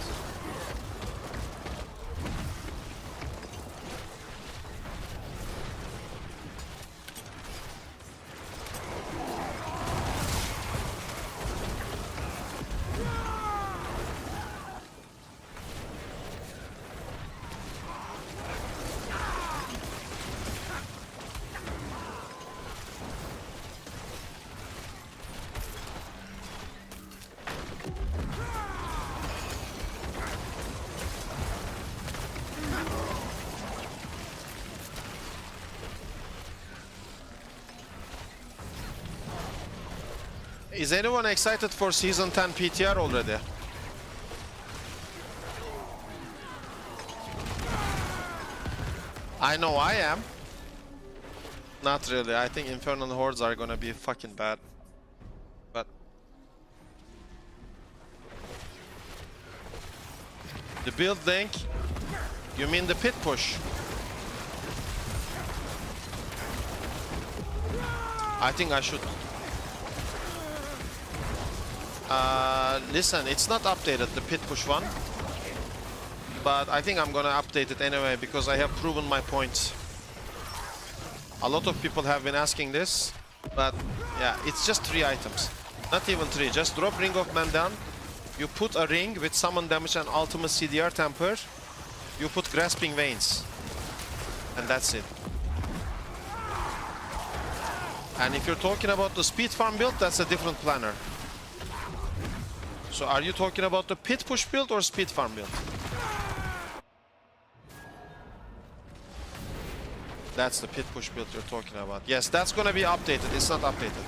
Is anyone excited for Season 10 PTR already? I know I am. Not really. I think Infernal Hordes are gonna be fucking bad. But the build link? You mean the pit push? I think I should. Listen, it's not updated, the pit push one. But I think I'm gonna update it anyway because I have proven my point. A lot of people have been asking this, but yeah, it's just 3 items. Not even 3, just drop Ring of Mandan. You put a ring with summon damage and ultimate CDR temper. You put Grasping Veins. And that's it. And if you're talking about the speed farm build, that's a different planner. So are you talking about the pit push build or speed farm build? That's the pit push build you're talking about. Yes, that's gonna be updated. It's not updated.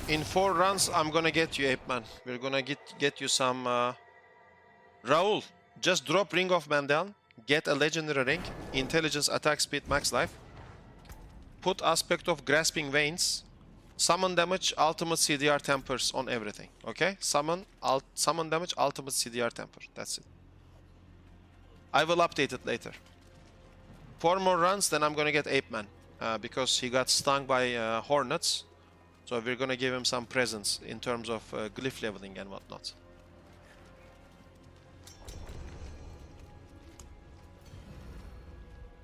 In 4 runs, I'm gonna get you, Ape Man. We're gonna get you some... Raul, just drop Ring of Mandel, get a Legendary Ring, Intelligence, Attack Speed, Max Life. Put Aspect of Grasping Veins, Summon Damage, Ultimate CDR Tempers on everything, okay? Summon Damage, Ultimate CDR Temper, that's it. I will update it later. 4 more runs, then I'm gonna get Ape Man, because he got stung by Hornets. So we're gonna give him some presents in terms of glyph leveling and whatnot.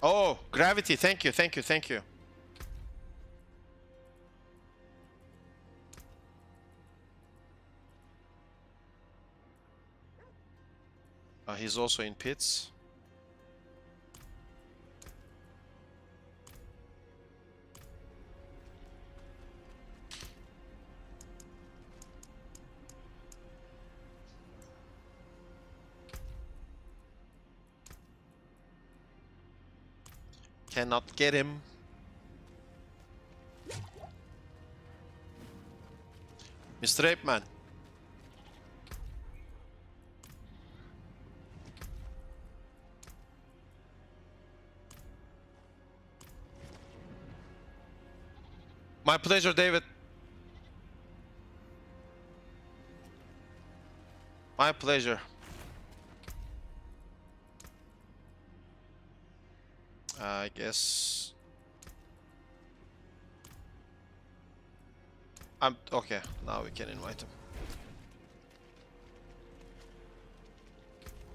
Oh, gravity. Thank you, thank you, thank you. He's also in pits. Cannot get him. Mr. Apeman. My pleasure, David. My pleasure. I guess I'm okay. Now we can invite him.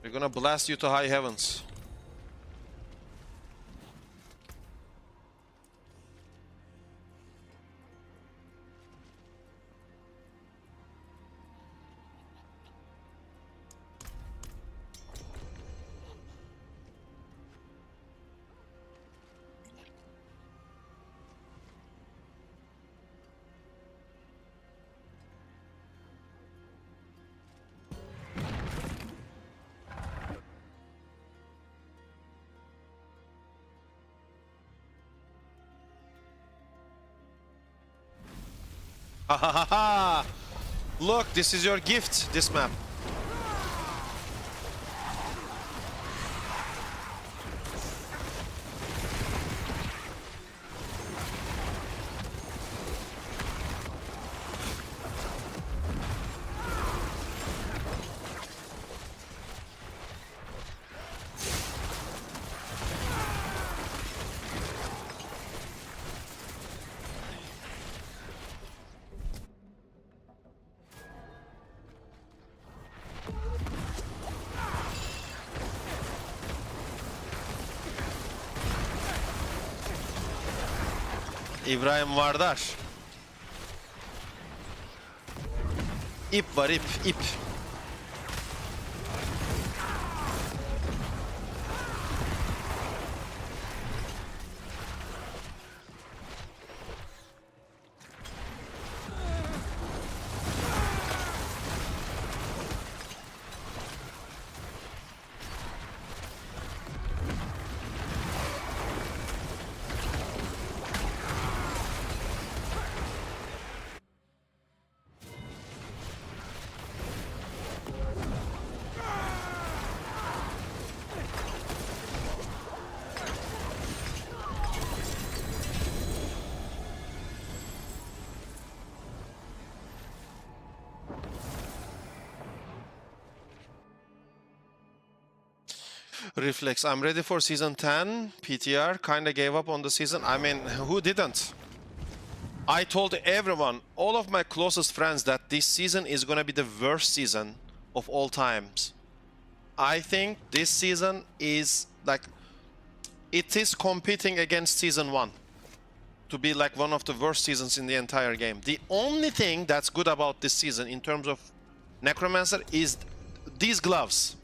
We're gonna blast you to high heavens. Ha ha ha ha! Look, this is your gift, this map. İbrahim Vardar. İp var, ip, ip. Reflex, I'm ready for season 10. PTR kinda gave up on the season. I mean, who didn't? I told everyone, all of my closest friends, that this season is gonna be the worst season of all times. I think this season is like, it is competing against season 1 to be like one of the worst seasons in the entire game. The only thing that's good about this season in terms of Necromancer is these gloves.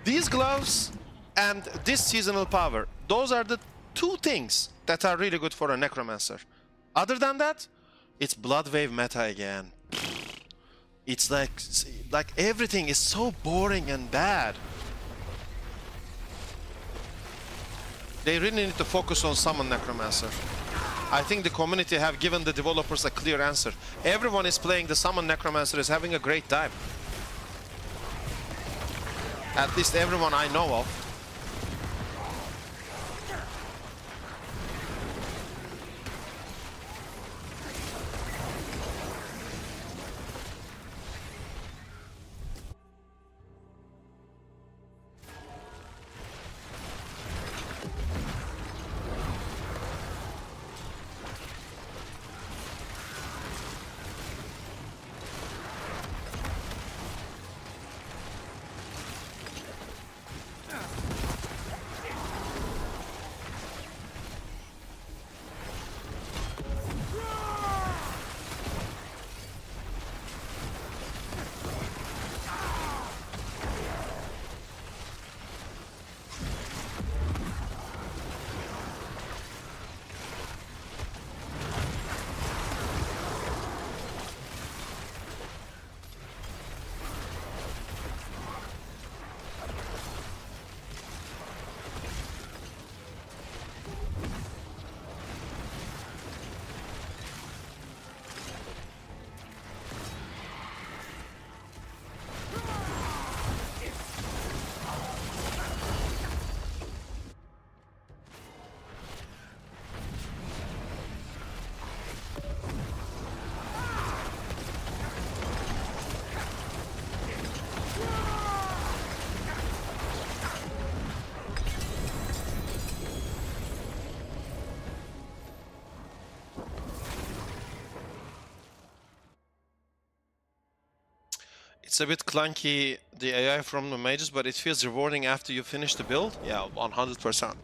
These gloves and this seasonal power. Those are the two things that are really good for a Necromancer. Other than that, it's Blood Wave meta again. It's like everything is so boring and bad. They really need to focus on Summon Necromancer. I think the community have given the developers a clear answer. Everyone is playing the Summon Necromancer, is having a great time. At least everyone I know of. It's a bit clunky, the AI from the mages, but it feels rewarding after you finish the build. Yeah, 100%.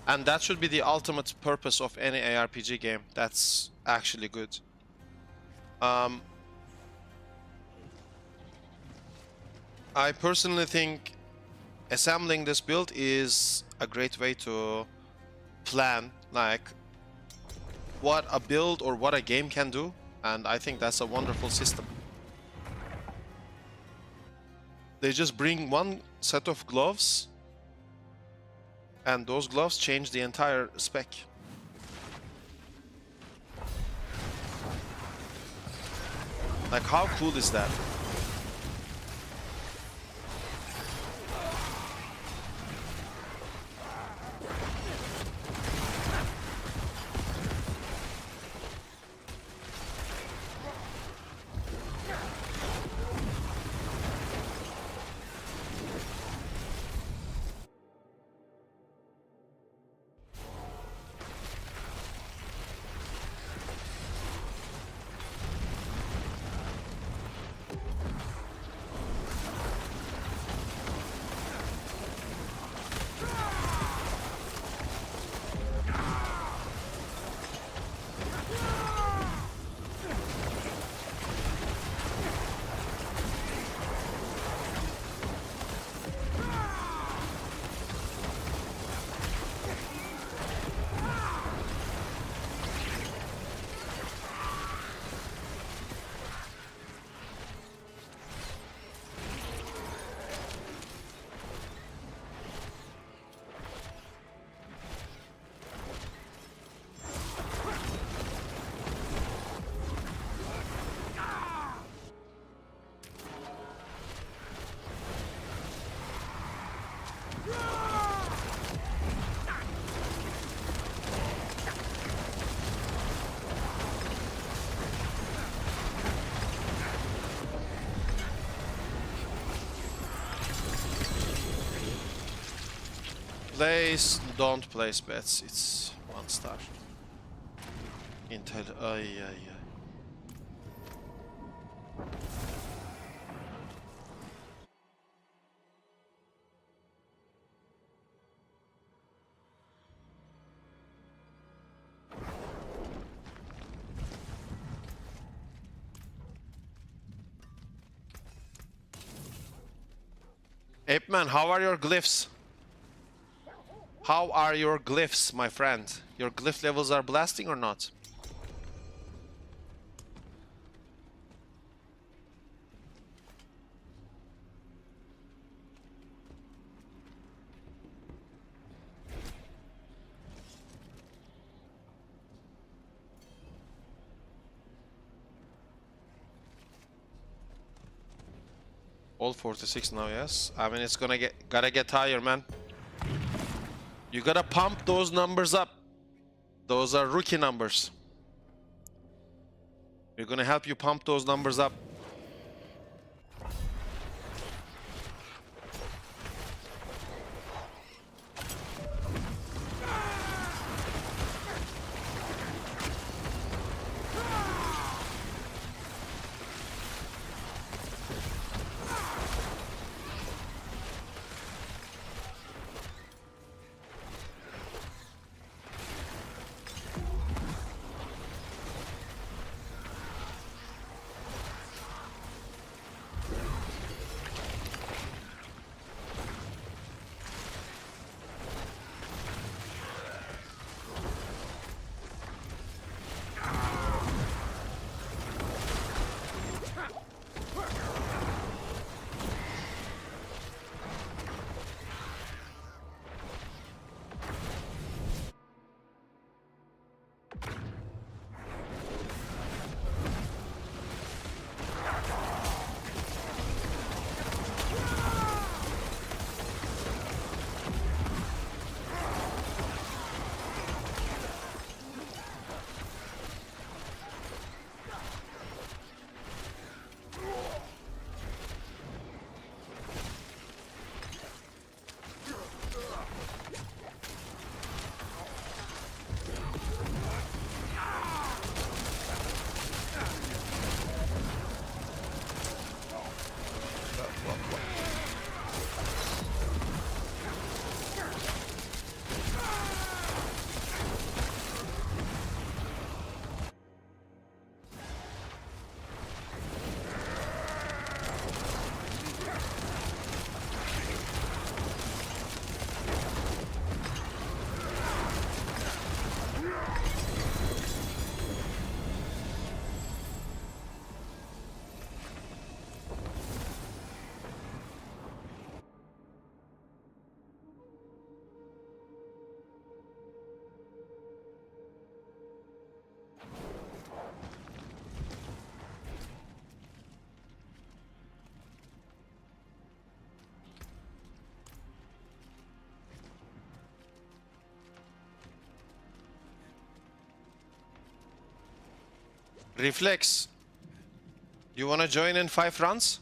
And that should be the ultimate purpose of any ARPG game. That's actually good. I personally think assembling this build is a great way to plan like what a build or what a game can do, and I think that's a wonderful system. They just bring one set of gloves and those gloves change the entire spec. Like, how cool is that? Don't place bets. It's 1 star. Intel. Ay. Ape Man, how are your glyphs? How are your glyphs, my friend? Your glyph levels are blasting or not? All 46 now, yes. I mean, it's gotta get higher, man. You gotta pump those numbers up. Those are rookie numbers. We're gonna help you pump those numbers up. Reflex. You wanna join in 5 rounds?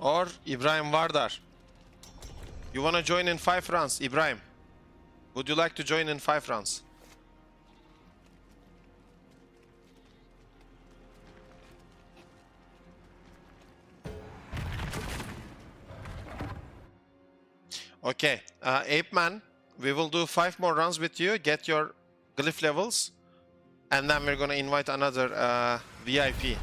Or Ibrahim Vardar. You wanna join in 5 rounds? Ibrahim, would you like to join in 5 rounds? Okay, Ape Man, we will do 5 more rounds with you, get your glyph levels, and then we're gonna invite another VIP.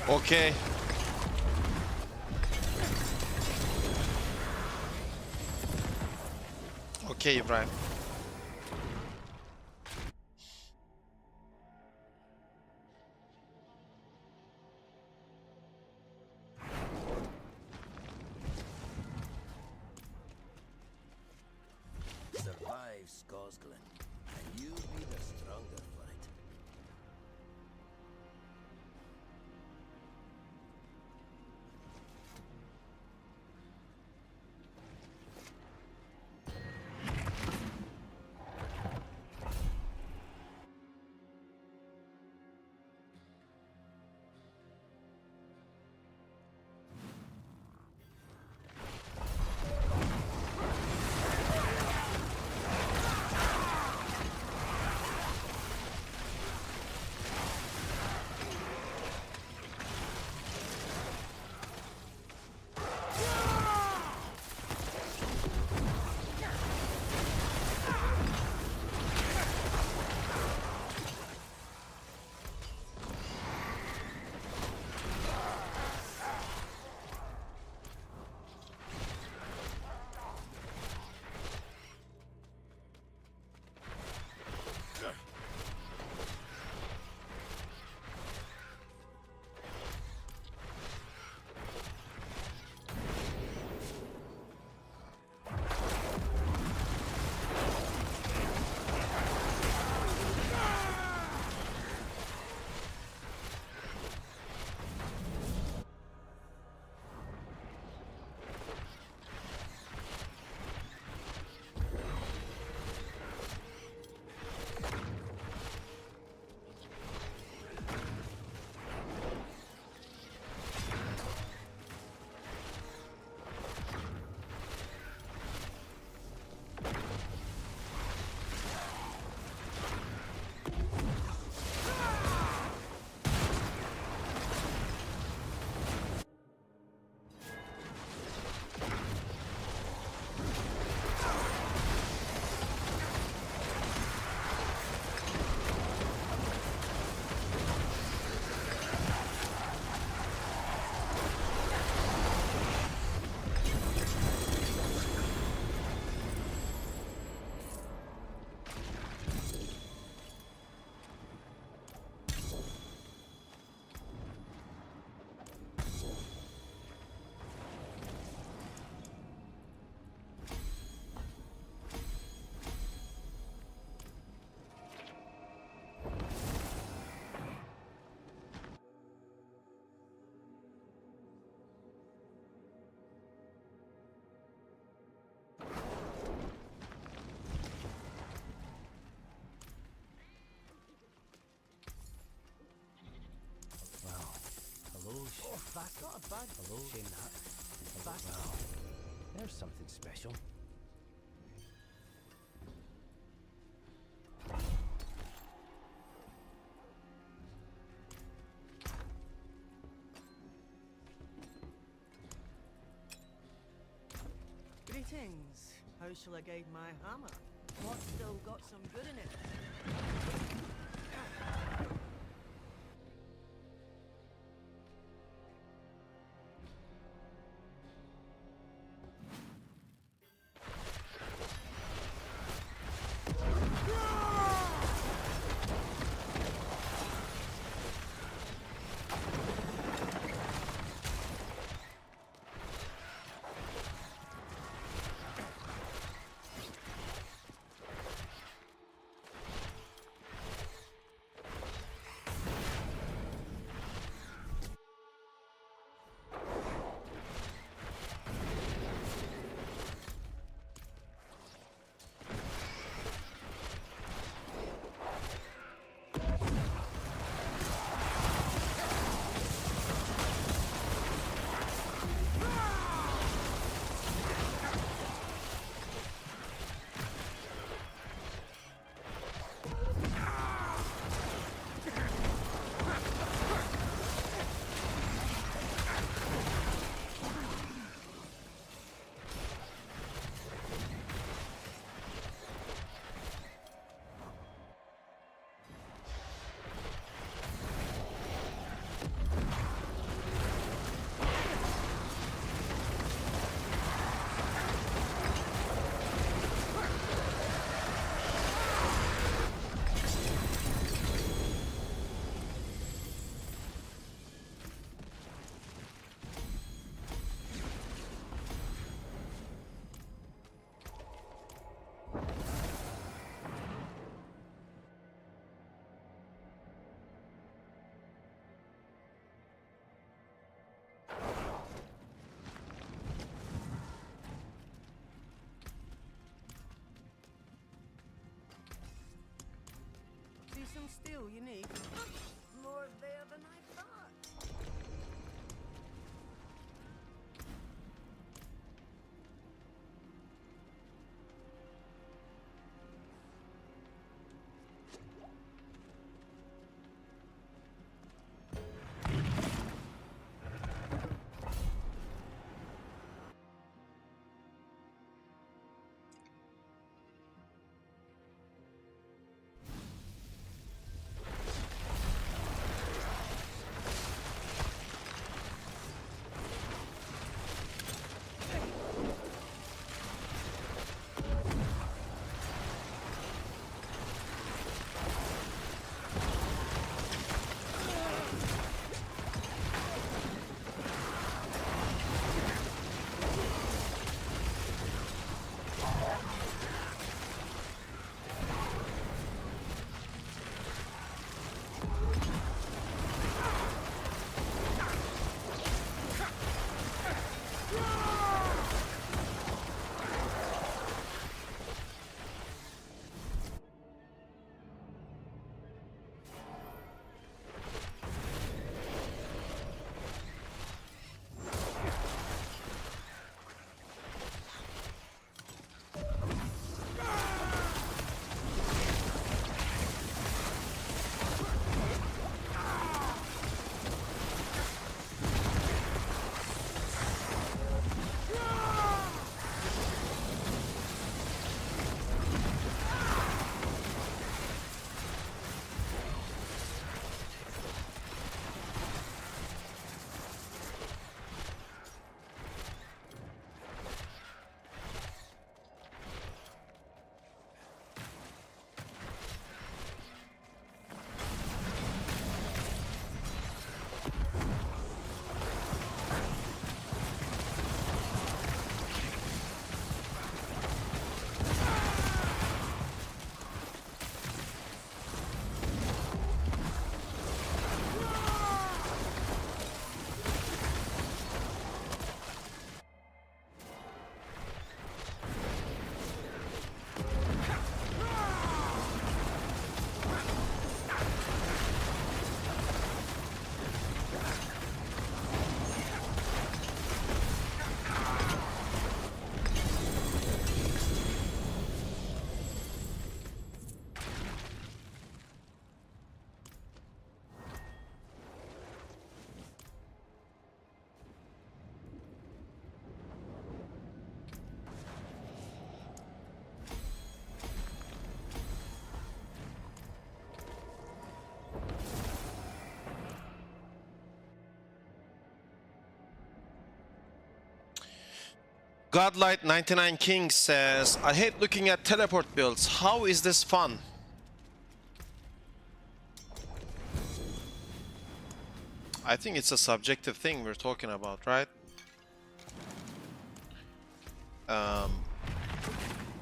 Okay. Okay, Ibrahim. Survive, Skosglen, and you'll be the stronger for it. fast. Not a bad Hello, shame that. Fast. Wow. There's something special. Greetings. How shall I guide my hammer? What's still got some good in it? See some steel you need? More there than I thought. Godlight 99 King says, I hate looking at teleport builds. How is this fun? I think it's a subjective thing we're talking about, right?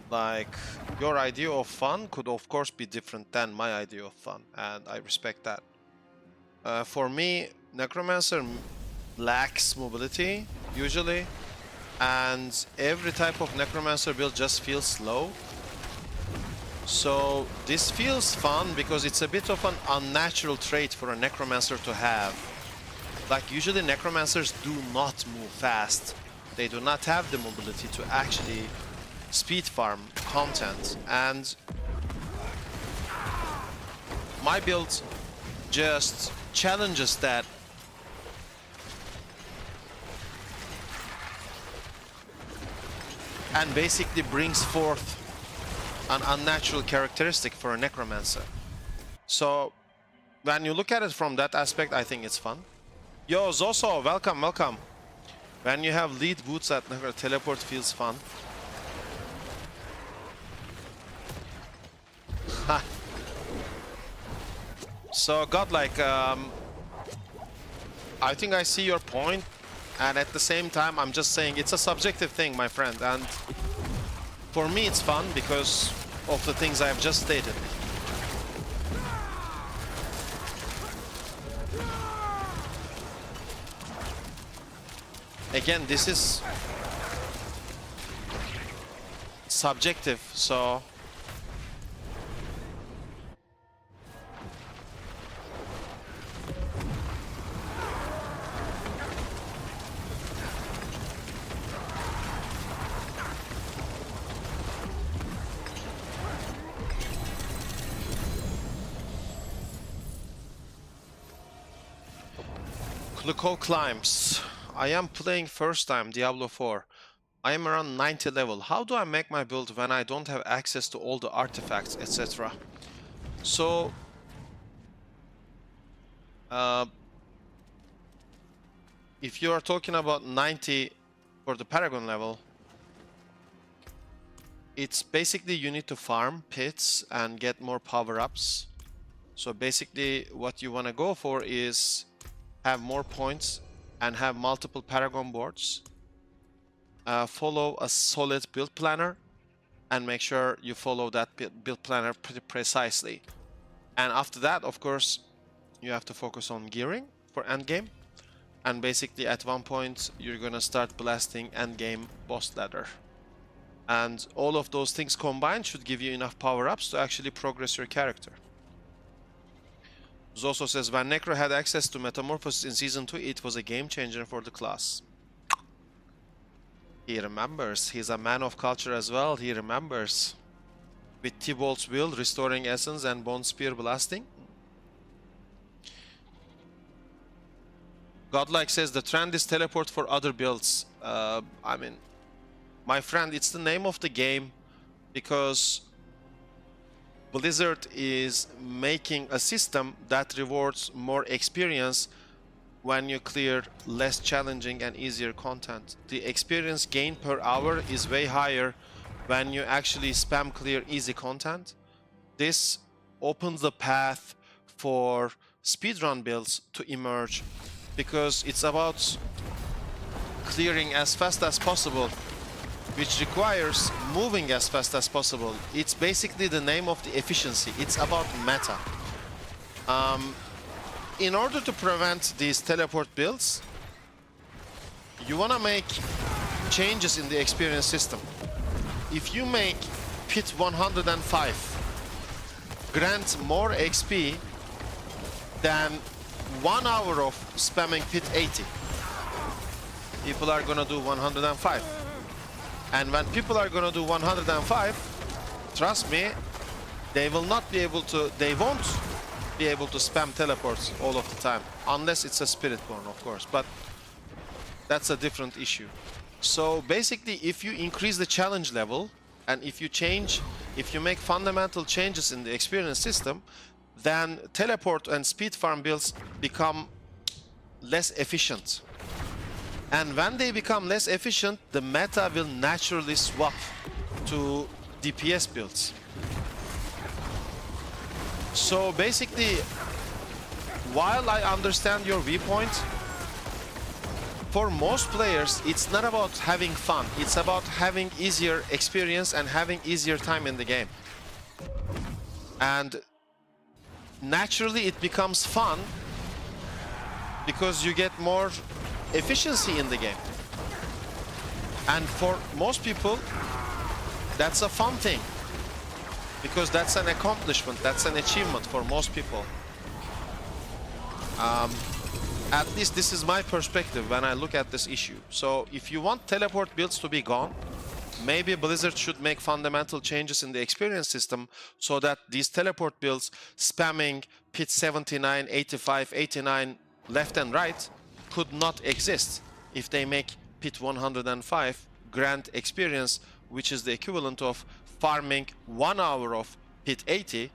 Like, your idea of fun could of course be different than my idea of fun, and I respect that. For me, Necromancer lacks mobility, usually, and every type of Necromancer build just feels slow. So this feels fun because it's a bit of an unnatural trait for a Necromancer to have. Like, usually Necromancers do not move fast. They do not have the mobility to actually speed farm content, and my build just challenges that. And basically brings forth an unnatural characteristic for a Necromancer. So when you look at it from that aspect, I think it's fun. Yo, Zoso, welcome, welcome. When you have lead boots at Necro, teleport feels fun. So Godlike, I think I see your point, and at the same time I'm just saying it's a subjective thing, my friend, and for me it's fun because of the things I have just stated. Again, this is subjective, so Cluco climbs. I am playing first time Diablo 4. I am around 90 level. How do I make my build when I don't have access to all the artifacts, etc.? So, if you are talking about 90 for the Paragon level, it's basically you need to farm pits and get more power-ups. So basically what you want to go for is have more points and have multiple Paragon boards. Follow a solid build planner and make sure you follow that build planner pretty precisely. And after that, of course, you have to focus on gearing for endgame. And basically at one point, you're gonna start blasting endgame boss ladder. And all of those things combined should give you enough power-ups to actually progress your character. Zoso says, when Necro had access to Metamorphosis in Season 2, it was a game changer for the class. He remembers. He's a man of culture as well. He remembers. With T-Bolt's will, restoring essence and Bone Spear blasting. Godlike says, the trend is teleport for other builds. I mean, my friend, it's the name of the game because Blizzard is making a system that rewards more experience when you clear less challenging and easier content. The experience gain per hour is way higher when you actually spam clear easy content. This opens the path for speedrun builds to emerge because it's about clearing as fast as possible, which requires moving as fast as possible. It's basically the name of the efficiency. It's about meta. In order to prevent these teleport builds, you want to make changes in the experience system. If you make pit 105 grant more XP than 1 hour of spamming pit 80, people are gonna do 105. And when people are gonna do 105, trust me, they will not be able to, they won't be able to spam teleports all of the time, unless it's a Spiritborn, of course, but that's a different issue. So basically, if you increase the challenge level, and if you make fundamental changes in the experience system, then teleport and speed farm builds become less efficient. And when they become less efficient, the meta will naturally swap to DPS builds. So basically, while I understand your viewpoint, for most players, it's not about having fun. It's about having easier experience and having easier time in the game. And naturally, it becomes fun because you get more efficiency in the game. And for most people, that's a fun thing because that's an accomplishment, that's an achievement for most people. At least this is my perspective when I look at this issue. So if you want teleport builds to be gone, maybe Blizzard should make fundamental changes in the experience system so that these teleport builds spamming pit 79, 85, 89 left and right could not exist. If they make pit 105 grand experience, which is the equivalent of farming 1 hour of pit 80,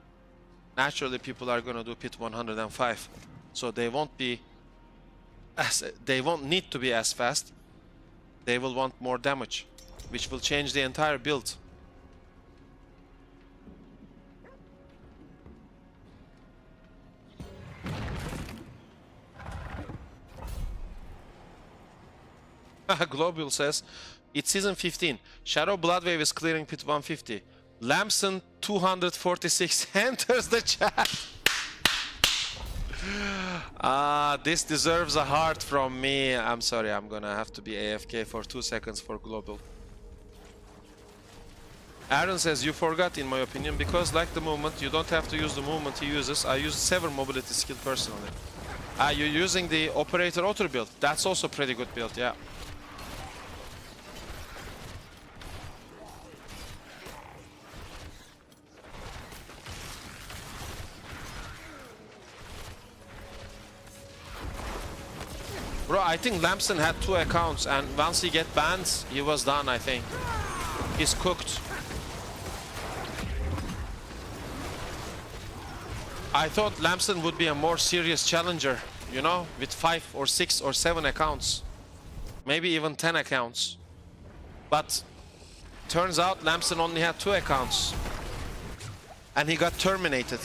naturally people are going to do pit 105. So they won't need to be as fast. They will want more damage, which will change the entire build. Global says, it's season 15. Shadow Bloodwave is clearing pit 150. Lamson 246 enters the chat. This deserves a heart from me. I'm sorry, I'm gonna have to be AFK for 2 seconds for Global. Aaron says, you forgot in my opinion, because like the movement, you don't have to use the movement he uses. I use 7 mobility skill personally. You're using the Operator Auto build. That's also pretty good build, yeah. Bro, I think Lamson had 2 accounts, and once he get banned, he was done, I think. He's cooked. I thought Lamson would be a more serious challenger, you know, with 5 or 6 or 7 accounts. Maybe even 10 accounts. But turns out Lamson only had 2 accounts. And he got terminated.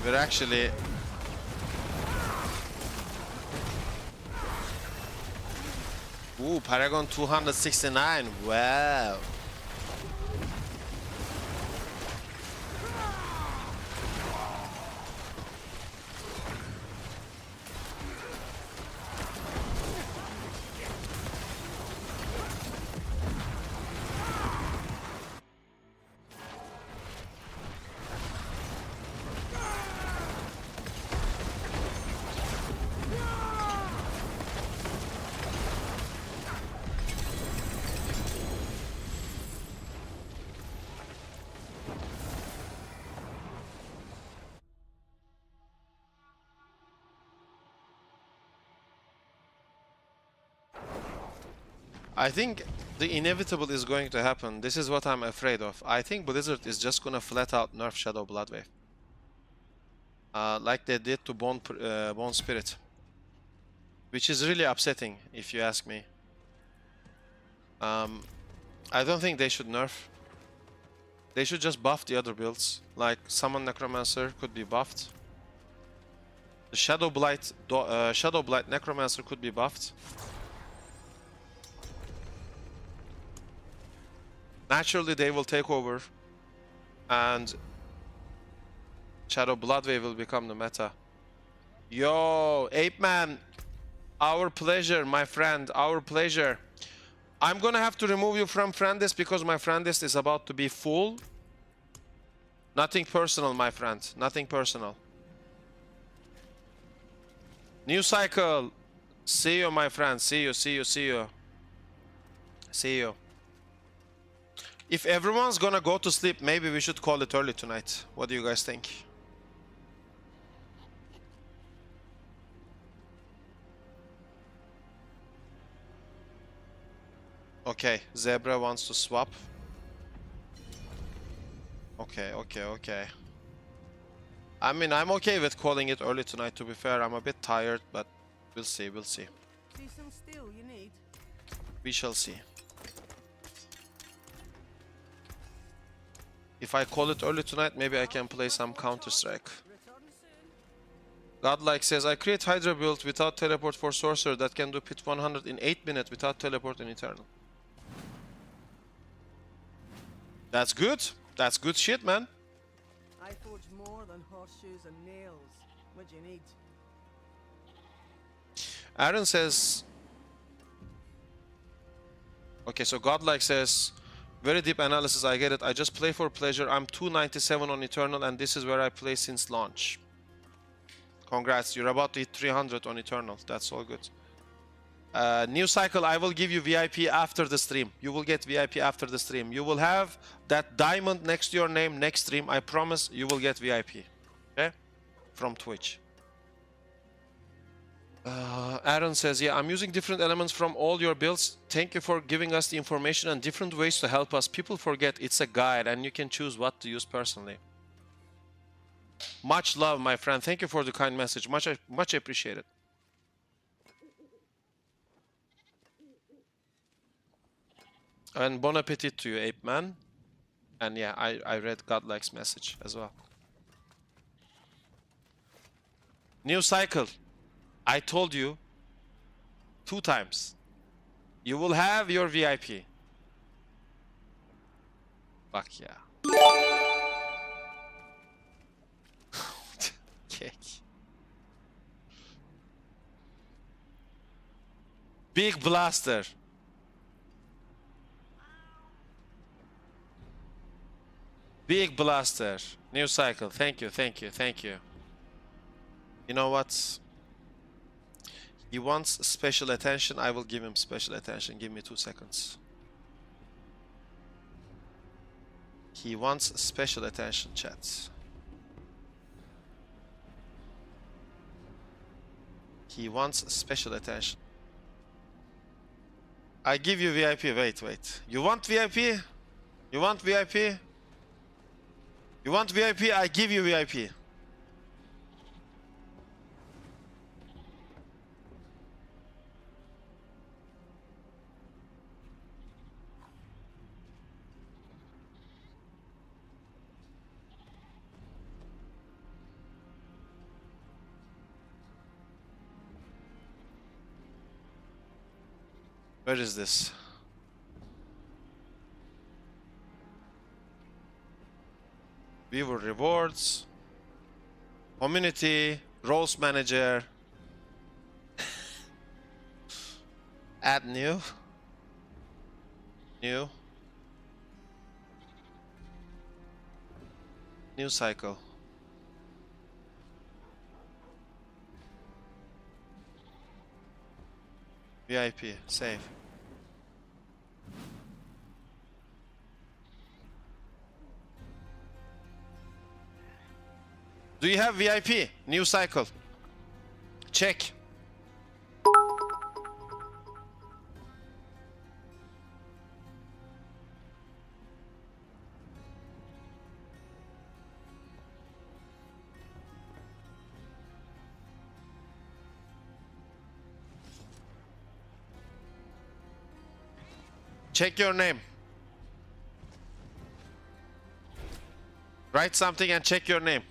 We're actually... Ooh, Paragon 269, wow. I think the inevitable is going to happen. This is what I'm afraid of. I think Blizzard is just gonna flat out nerf Shadow Bloodwave. Like they did to Bone Spirit. Which is really upsetting, if you ask me. I don't think they should nerf. They should just buff the other builds. Like Summon Necromancer could be buffed. The Shadow Blight Necromancer could be buffed. Naturally, they will take over, and Shadow Bloodwave will become the meta. Yo, Ape Man, our pleasure, my friend, our pleasure. I'm gonna have to remove you from friend list because my friend list is about to be full. Nothing personal, my friend, nothing personal. New cycle. See you, my friend. See you, see you, see you. See you. If everyone's gonna go to sleep, maybe we should call it early tonight. What do you guys think? Okay, Zebra wants to swap. Okay. I mean, I'm okay with calling it early tonight, to be fair. I'm a bit tired, but we'll see. See some steel you need? We shall see. If I call it early tonight, maybe I can play some Counter-Strike. Return soon. Godlike says, I create Hydra build without teleport for Sorcerer that can do pit 100 in 8 minutes without teleport in Eternal. That's good. That's good shit, man. I forge more than horseshoes and nails. What do you need? Aaron says... Okay, so Godlike says, very deep analysis, I get it. I just play for pleasure. I'm 297 on Eternal and this is where I play since launch. Congrats, you're about to hit 300 on Eternal. That's all good. New cycle, I will give you VIP after the stream. You will get VIP after the stream. You will have that diamond next to your name next stream. I promise you will get VIP. Okay? From Twitch. Aaron says, yeah, I'm using different elements from all your builds. Thank you for giving us the information and different ways to help us. People forget it's a guide and you can choose what to use personally. Much love, my friend. Thank you for the kind message. Much appreciated. And bon appetit to you, Ape Man. And yeah, I read Godlike's message as well. New cycle. I told you 2 times. You will have your VIP. Fuck yeah. Cake. Big blaster. Big blaster. New cycle. Thank you. You know what? He wants special attention. I will give him special attention. Give me 2 seconds. He wants special attention, chat. He wants special attention. I give you VIP. Wait. You want VIP? You want VIP? You want VIP? I give you VIP. Where is this? Viewer rewards. Community. Roles manager. Add new. New cycle. VIP, save. Do you have VIP? New cycle. Check. Check your name. Write something and check your name.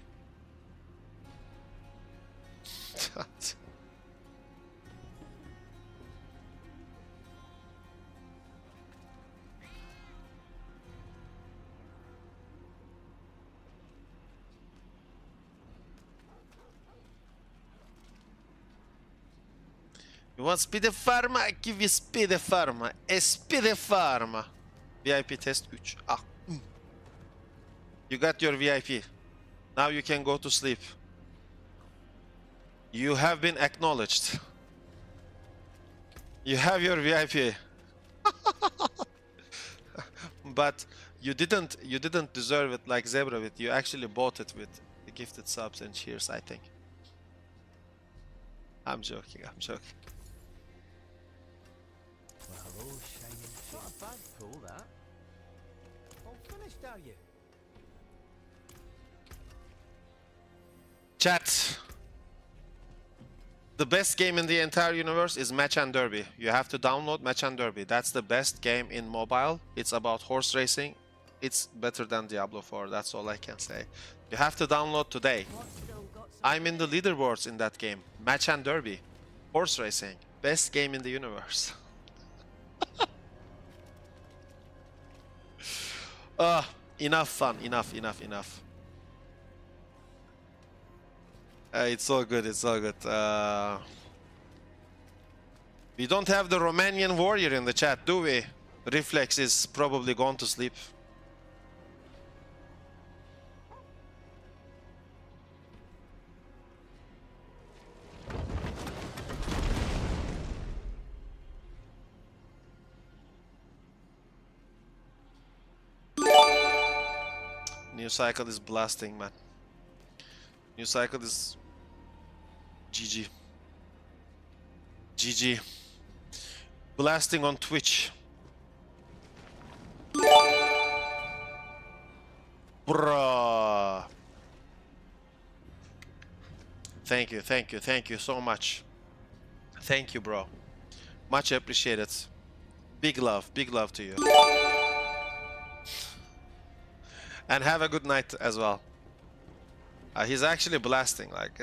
You want speed farm? I give you speed farm. A speed farm. VIP test 3. Ah. You got your VIP. Now you can go to sleep. You have been acknowledged. You have your VIP. But You didn't deserve it like Zebra with. You actually bought it with the gifted subs and cheers, I think. I'm joking, I'm joking. Well, hello, shining shit. Not a bad pull, that. All finished, are you? Chat. The best game in the entire universe is Match and Derby. You have to download Match and Derby. That's the best game in mobile. It's about horse racing. It's better than Diablo 4. That's all I can say. You have to download today. I'm in the leaderboards in that game. Match and Derby. Horse racing. Best game in the universe. Enough fun. Enough. It's all good. It's all good. We don't have the Romanian warrior in the chat, do we? Reflex is probably gone to sleep. New cycle is blasting, man. New cycle is GG. GG. Blasting on Twitch. Bruh. Thank you so much. Thank you, bro. Much appreciated. Big love to you. And have a good night as well. He's actually blasting, like,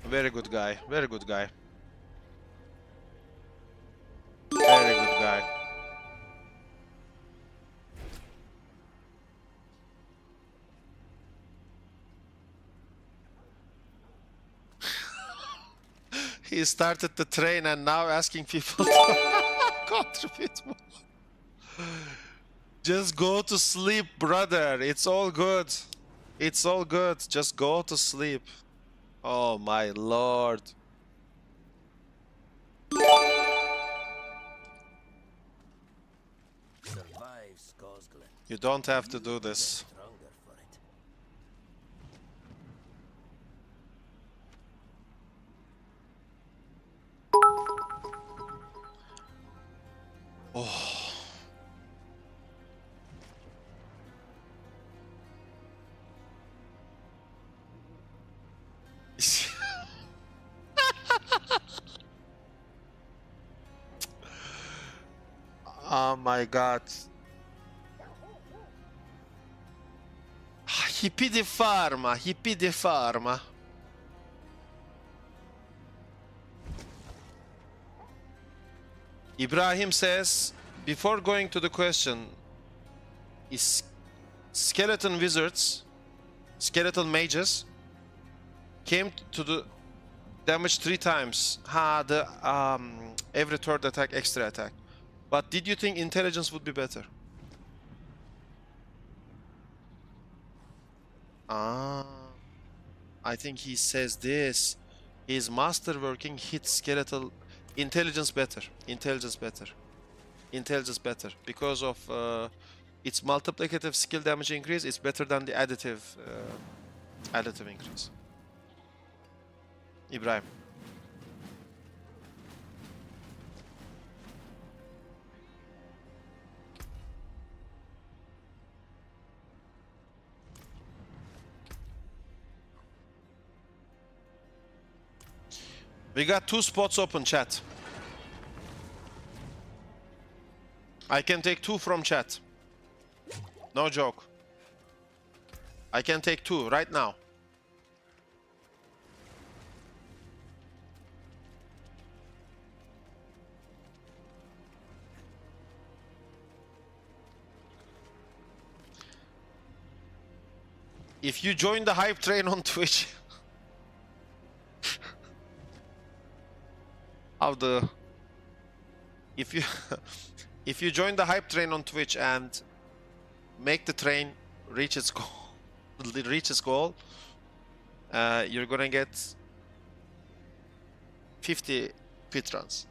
very good guy, very good guy. Very good guy. He started the train and now asking people to contribute more. Just go to sleep, brother. It's all good. It's all good. Just go to sleep. Oh my lord. You don't have to do this. Oh. Oh my god. Hippie di farma, hippie di farma. Ibrahim says, before going to the question, is skeleton wizards, skeleton mages, came to the damage 3 times. The every third attack, extra attack. But did you think intelligence would be better? I think he says this. His masterworking hit skeletal intelligence better. Intelligence better. Intelligence better. Because of its multiplicative skill damage increase, it's better than the additive increase. Ibrahim. We got 2 spots open, chat. I can take 2 from chat. No joke. I can take 2 right now. If you join the hype train on Twitch, if you join the hype train on Twitch and make the train reach its goal, you're gonna get 50 pit runs.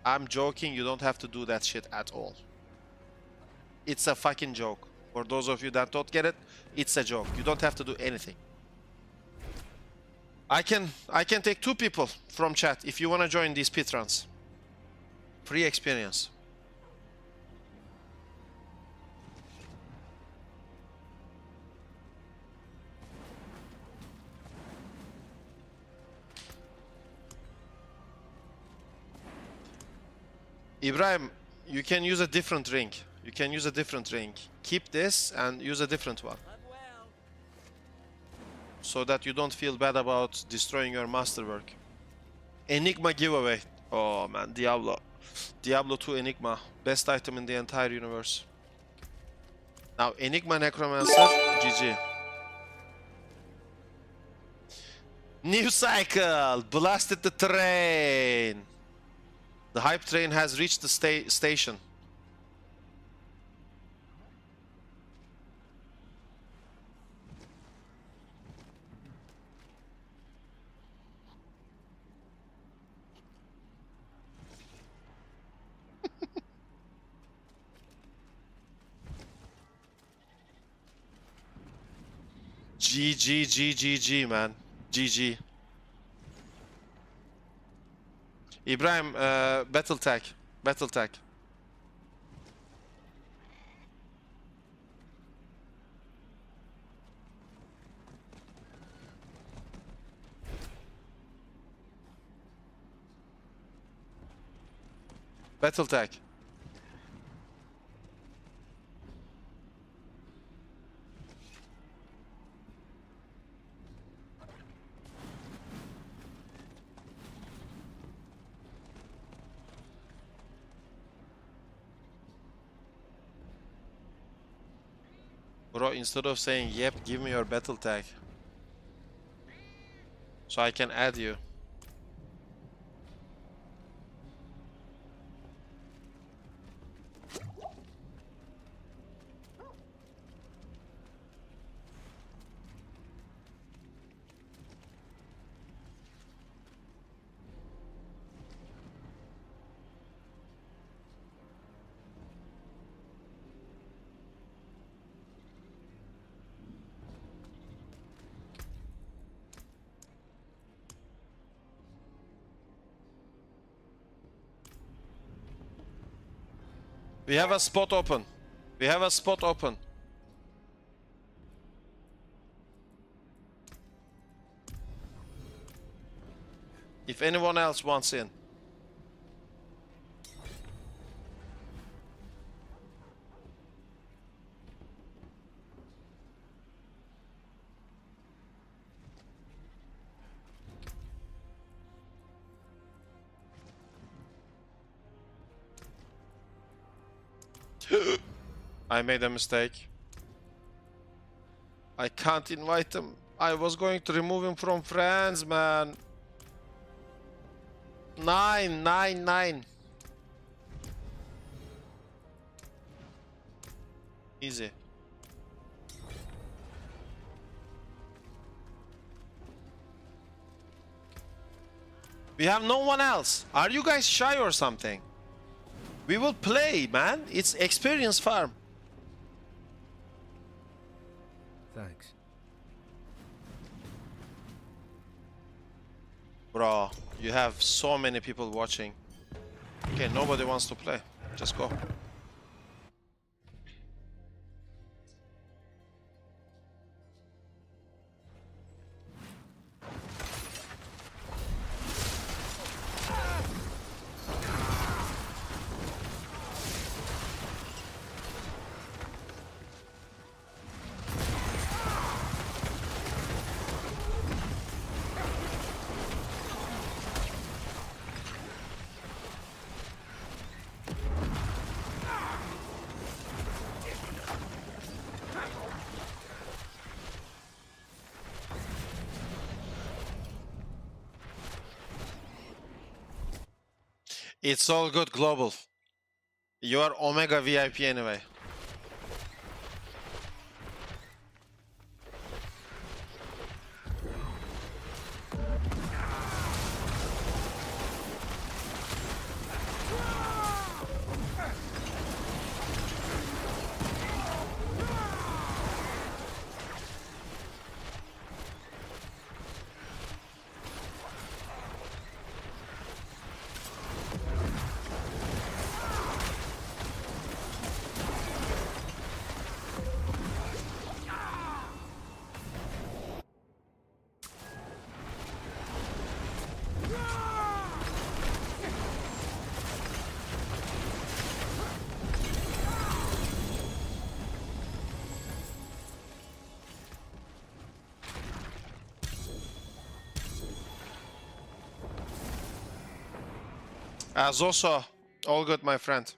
I'm joking. You don't have to do that shit at all. It's a fucking joke. For those of you that don't get it, it's a joke. You don't have to do anything. I can take 2 people from chat if you want to join these pitruns. Free experience. Ibrahim, you can use a different ring. You can use a different ring. Keep this and use a different one. So that you don't feel bad about destroying your masterwork. Enigma giveaway. Oh man, Diablo. Diablo 2 Enigma. Best item in the entire universe. Now, Enigma Necromancer, GG. New cycle! Blasted the train! The hype train has reached the station. GG, man. GG. Ibrahim, battle tag. Battle tag. Battle tag. Bro, instead of saying yep, give me your battle tag. So I can add you. We have a spot open. We have a spot open. If anyone else wants in. I made a mistake. I can't invite him. I was going to remove him from friends, man. 9. Easy. We have no one else. Are you guys shy or something? We will play, man. It's experience farm. Thanks. Bro, you have so many people watching. Okay, nobody wants to play. Just go. It's all good, Global. You are Omega VIP anyway. Zoso, all good, my friend.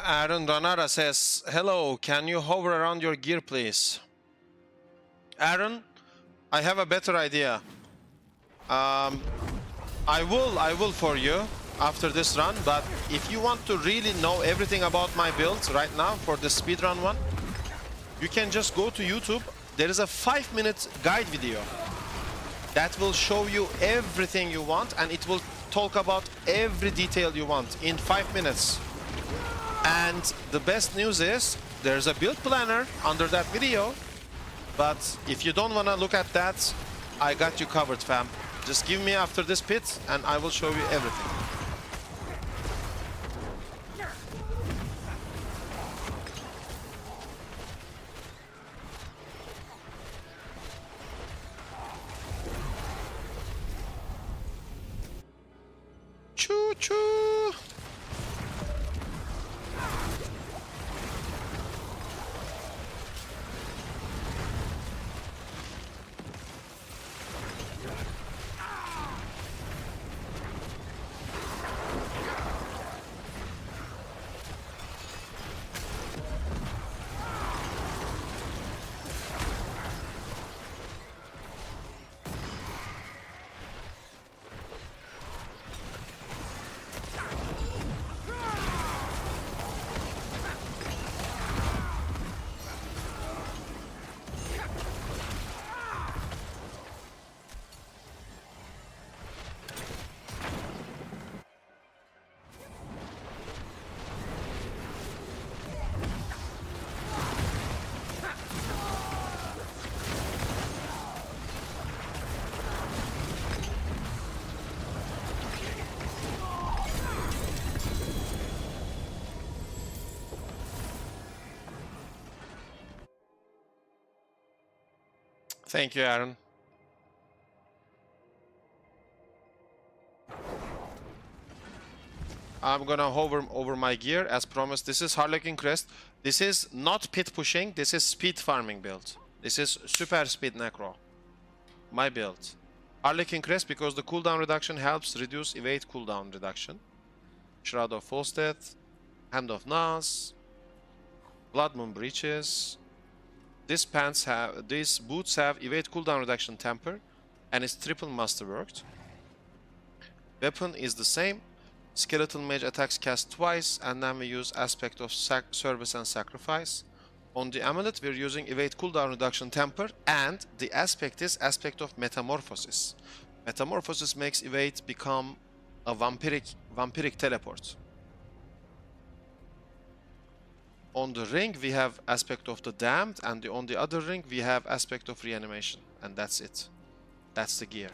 Aaron Ranara says, hello, can you hover around your gear, please? Aaron, I have a better idea. I will for you after this run, but if you want to really know everything about my build right now for the speedrun one, you can just go to YouTube. There is a 5-minute guide video that will show you everything you want, and it will talk about every detail you want in 5 minutes. And the best news is there's a build planner under that video, but if you don't want to look at that, I got you covered, fam. Just give me after this pit and I will show you everything. Choo choo. Thank you, Aaron. I'm gonna hover over my gear as promised. This is Harlequin Crest. This is not pit pushing, this is speed farming build. This is super speed necro. My build. Harlequin Crest because the cooldown reduction helps reduce evade cooldown reduction. Shroud of False Death, Hand of Nas, Blood Moon Breaches. These boots have evade cooldown reduction temper and is triple masterworked. Weapon is the same. Skeleton Mage attacks cast twice, and then we use aspect of service and sacrifice. On the amulet we're using evade cooldown reduction temper, and the aspect is aspect of metamorphosis. Metamorphosis makes evade become a vampiric teleport. On the ring we have aspect of the damned, and on the other ring we have aspect of reanimation, and that's it. That's the gear.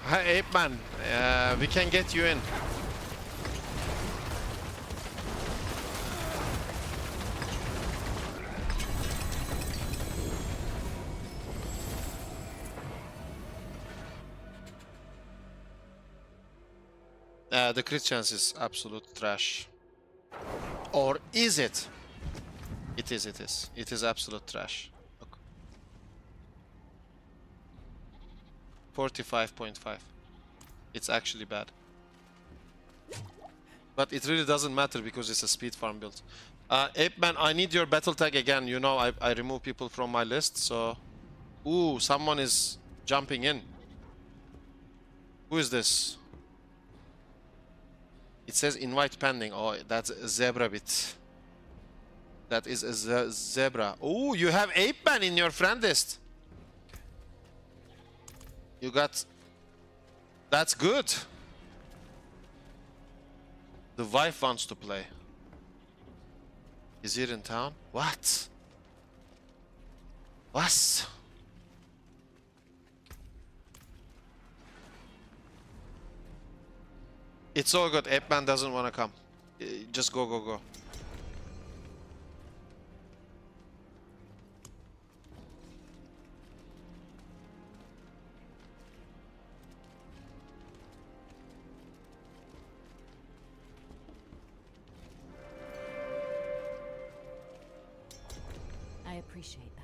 Hi, Ape Man. We can get you in. The crit chance is absolute trash. Or is it? It is, it is. It is absolute trash. Look. 45.5. It's actually bad. But it really doesn't matter because it's a speed farm build. Ape Man, I need your battle tag again. You know, I remove people from my list, so... Ooh, someone is jumping in. Who is this? It says invite pending. Oh, that's a zebra bit. That is a zebra. Oh, you have Ape Man in your friend list. You got... That's good. The wife wants to play. Is he in town? What? What? It's all good. Ape Man doesn't want to come. Just go, go, go. I appreciate that.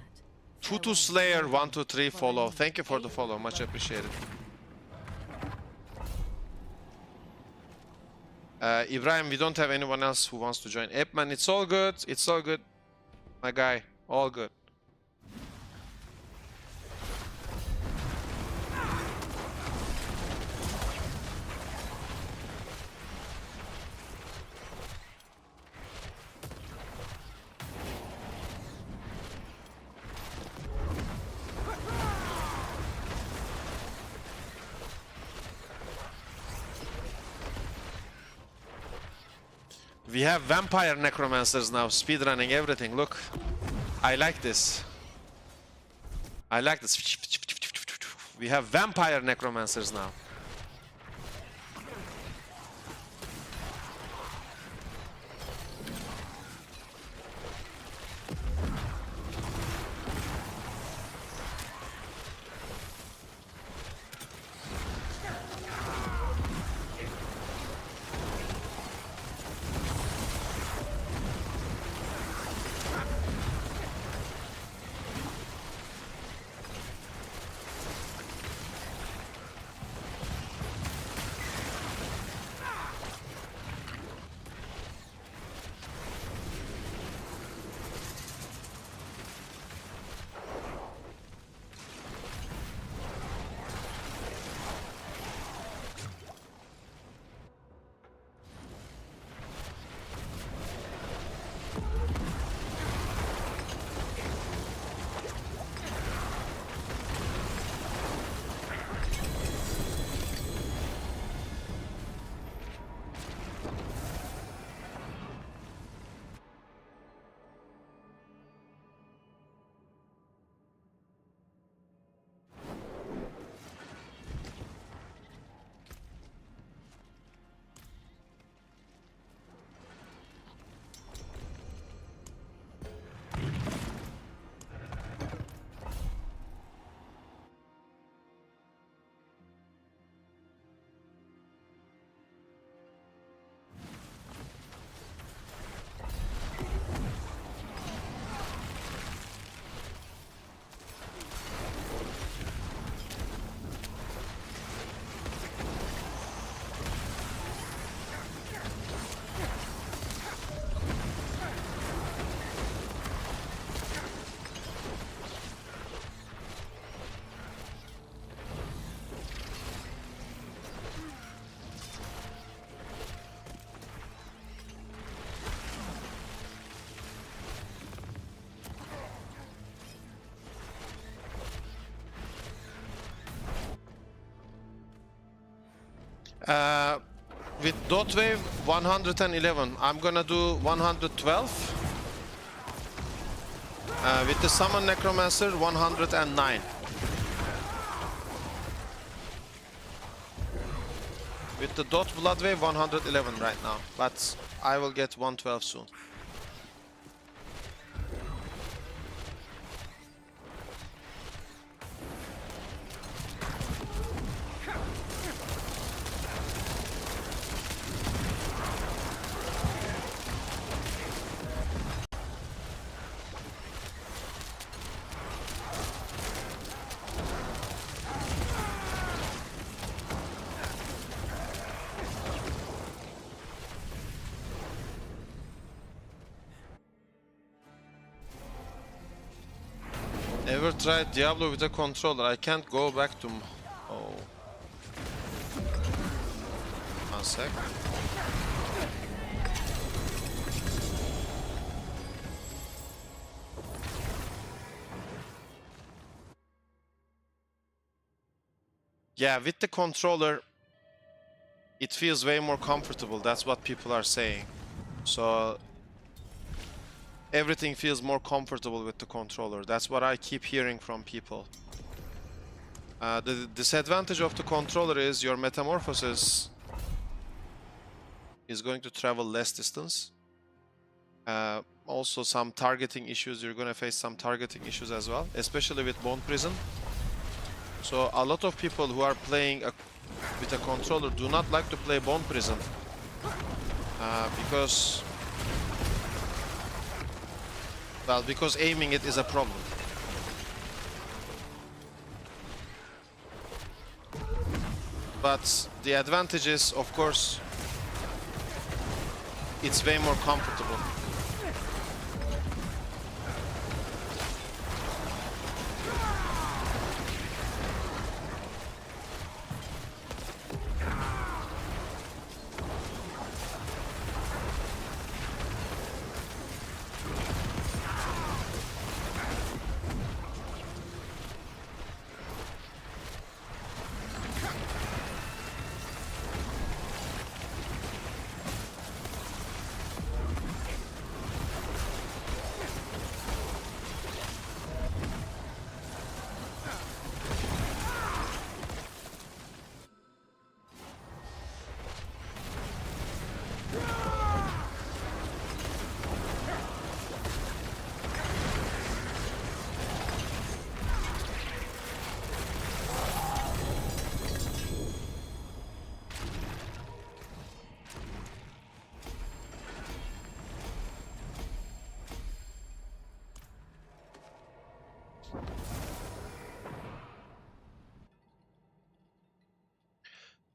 Tutu Slayer 123 follow. Thank you for the follow. Much appreciated. Ibrahim, we don't have anyone else who wants to join. Ape Man, it's all good. It's all good. My guy, all good. We have vampire necromancers now, speedrunning everything. Look, I like this. I like this. We have vampire necromancers now. With dot wave 111, I'm gonna do 112. With the summon necromancer 109. With the dot blood wave 111 right now, but I will get 112 soon. Never tried Diablo with a controller. I can't go back to... Oh. One sec. Yeah, with the controller, it feels way more comfortable. That's what people are saying. So everything feels more comfortable with the controller. That's what I keep hearing from people. The disadvantage of the controller is your metamorphosis is going to travel less distance. Also some targeting issues. You're going to face some targeting issues as well, especially with Bone Prison. So a lot of people who are playing with a controller do not like to play Bone Prison because aiming it is a problem. But the advantage is, of course, it's way more comfortable.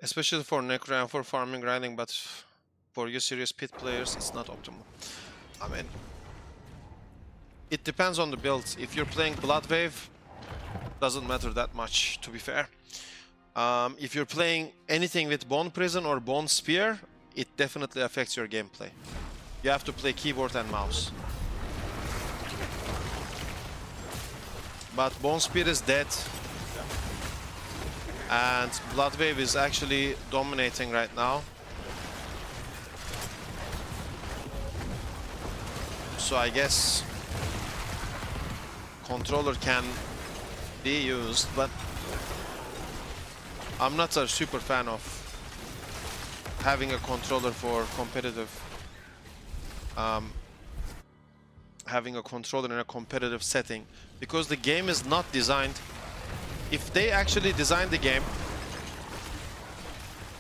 Especially for Necro and for farming grinding, but for you serious pit players, it's not optimal. I mean, it depends on the build. If you're playing Blood Wave, doesn't matter that much, to be fair. If you're playing anything with Bone Prison or Bone Spear, it definitely affects your gameplay. You have to play keyboard and mouse. But Bone Spear is dead. And Blood Wave is actually dominating right now. So I guess controller can be used, but I'm not a super fan of having a controller for competitive. Having a controller in a competitive setting, because the game is not designed. If they actually designed the game,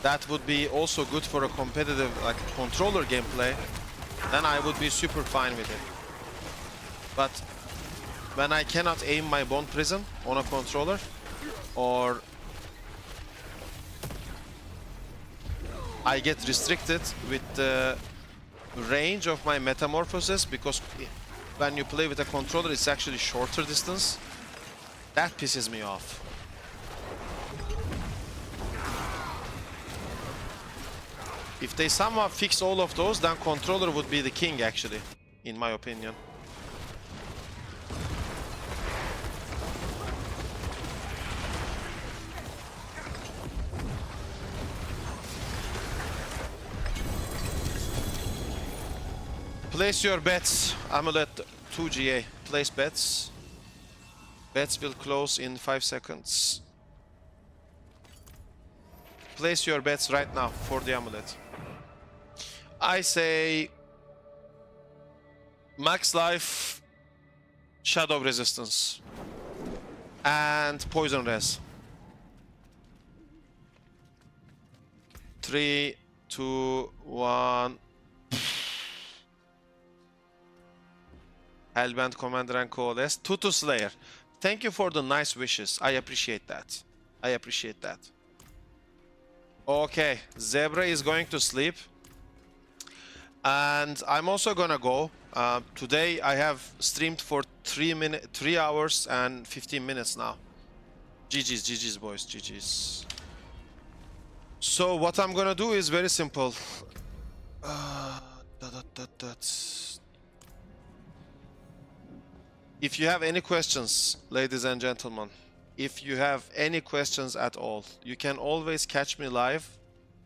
that would be also good for a competitive, like, controller gameplay, then I would be super fine with it. But when I cannot aim my Bone Prison on a controller, or I get restricted with the range of my metamorphosis, because when you play with a controller, it's actually shorter distance. That pisses me off. If they somehow fix all of those, then controller would be the king, actually, in my opinion. Place your bets. Amulet 2GA. Place bets. Bets will close in 5 seconds. Place your bets right now for the amulet. I say max life, shadow resistance, and poison res. 3, 2, 1. Hellbent Commander and Coalesce. Tutu Slayer. Thank you for the nice wishes. I appreciate that. I appreciate that. Okay, Zebra is going to sleep. And I'm also gonna go. Today I have streamed for 3 hours and 15 minutes now. GG's, boys, GG's. So what I'm gonna do is very simple. If you have any questions, ladies and gentlemen, if you have any questions at all, you can always catch me live.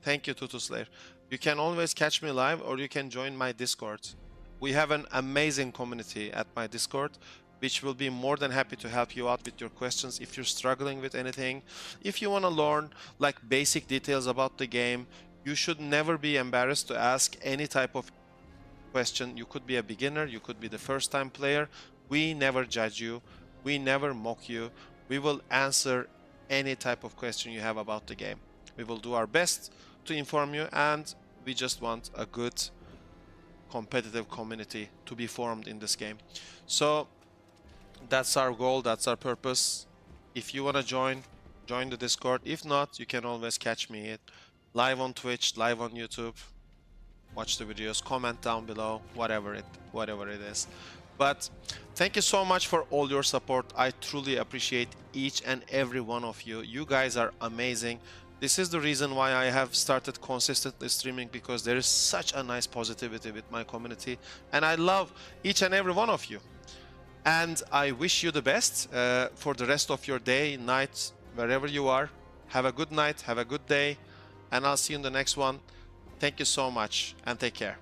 Thank you, Tutu Slayer. You can always catch me live, or you can join my Discord. We have an amazing community at my Discord, which will be more than happy to help you out with your questions if you're struggling with anything. If you want to learn like basic details about the game, you should never be embarrassed to ask any type of question. You could be a beginner, you could be the first time player. We never judge you, we never mock you. We will answer any type of question you have about the game. We will do our best to inform you, and we just want a good competitive community to be formed in this game. So that's our goal, that's our purpose. If you want to join the Discord. If not, you can always catch me live on Twitch, live on YouTube. Watch the videos, comment down below, whatever it is. But thank you so much for all your support. I truly appreciate each and every one of you. You guys are amazing. This is the reason why I have started consistently streaming, because there is such a nice positivity with my community, and I love each and every one of you. And I wish you the best for the rest of your day, night, wherever you are. Have a good night, have a good day, and I'll see you in the next one. Thank you so much, and take care.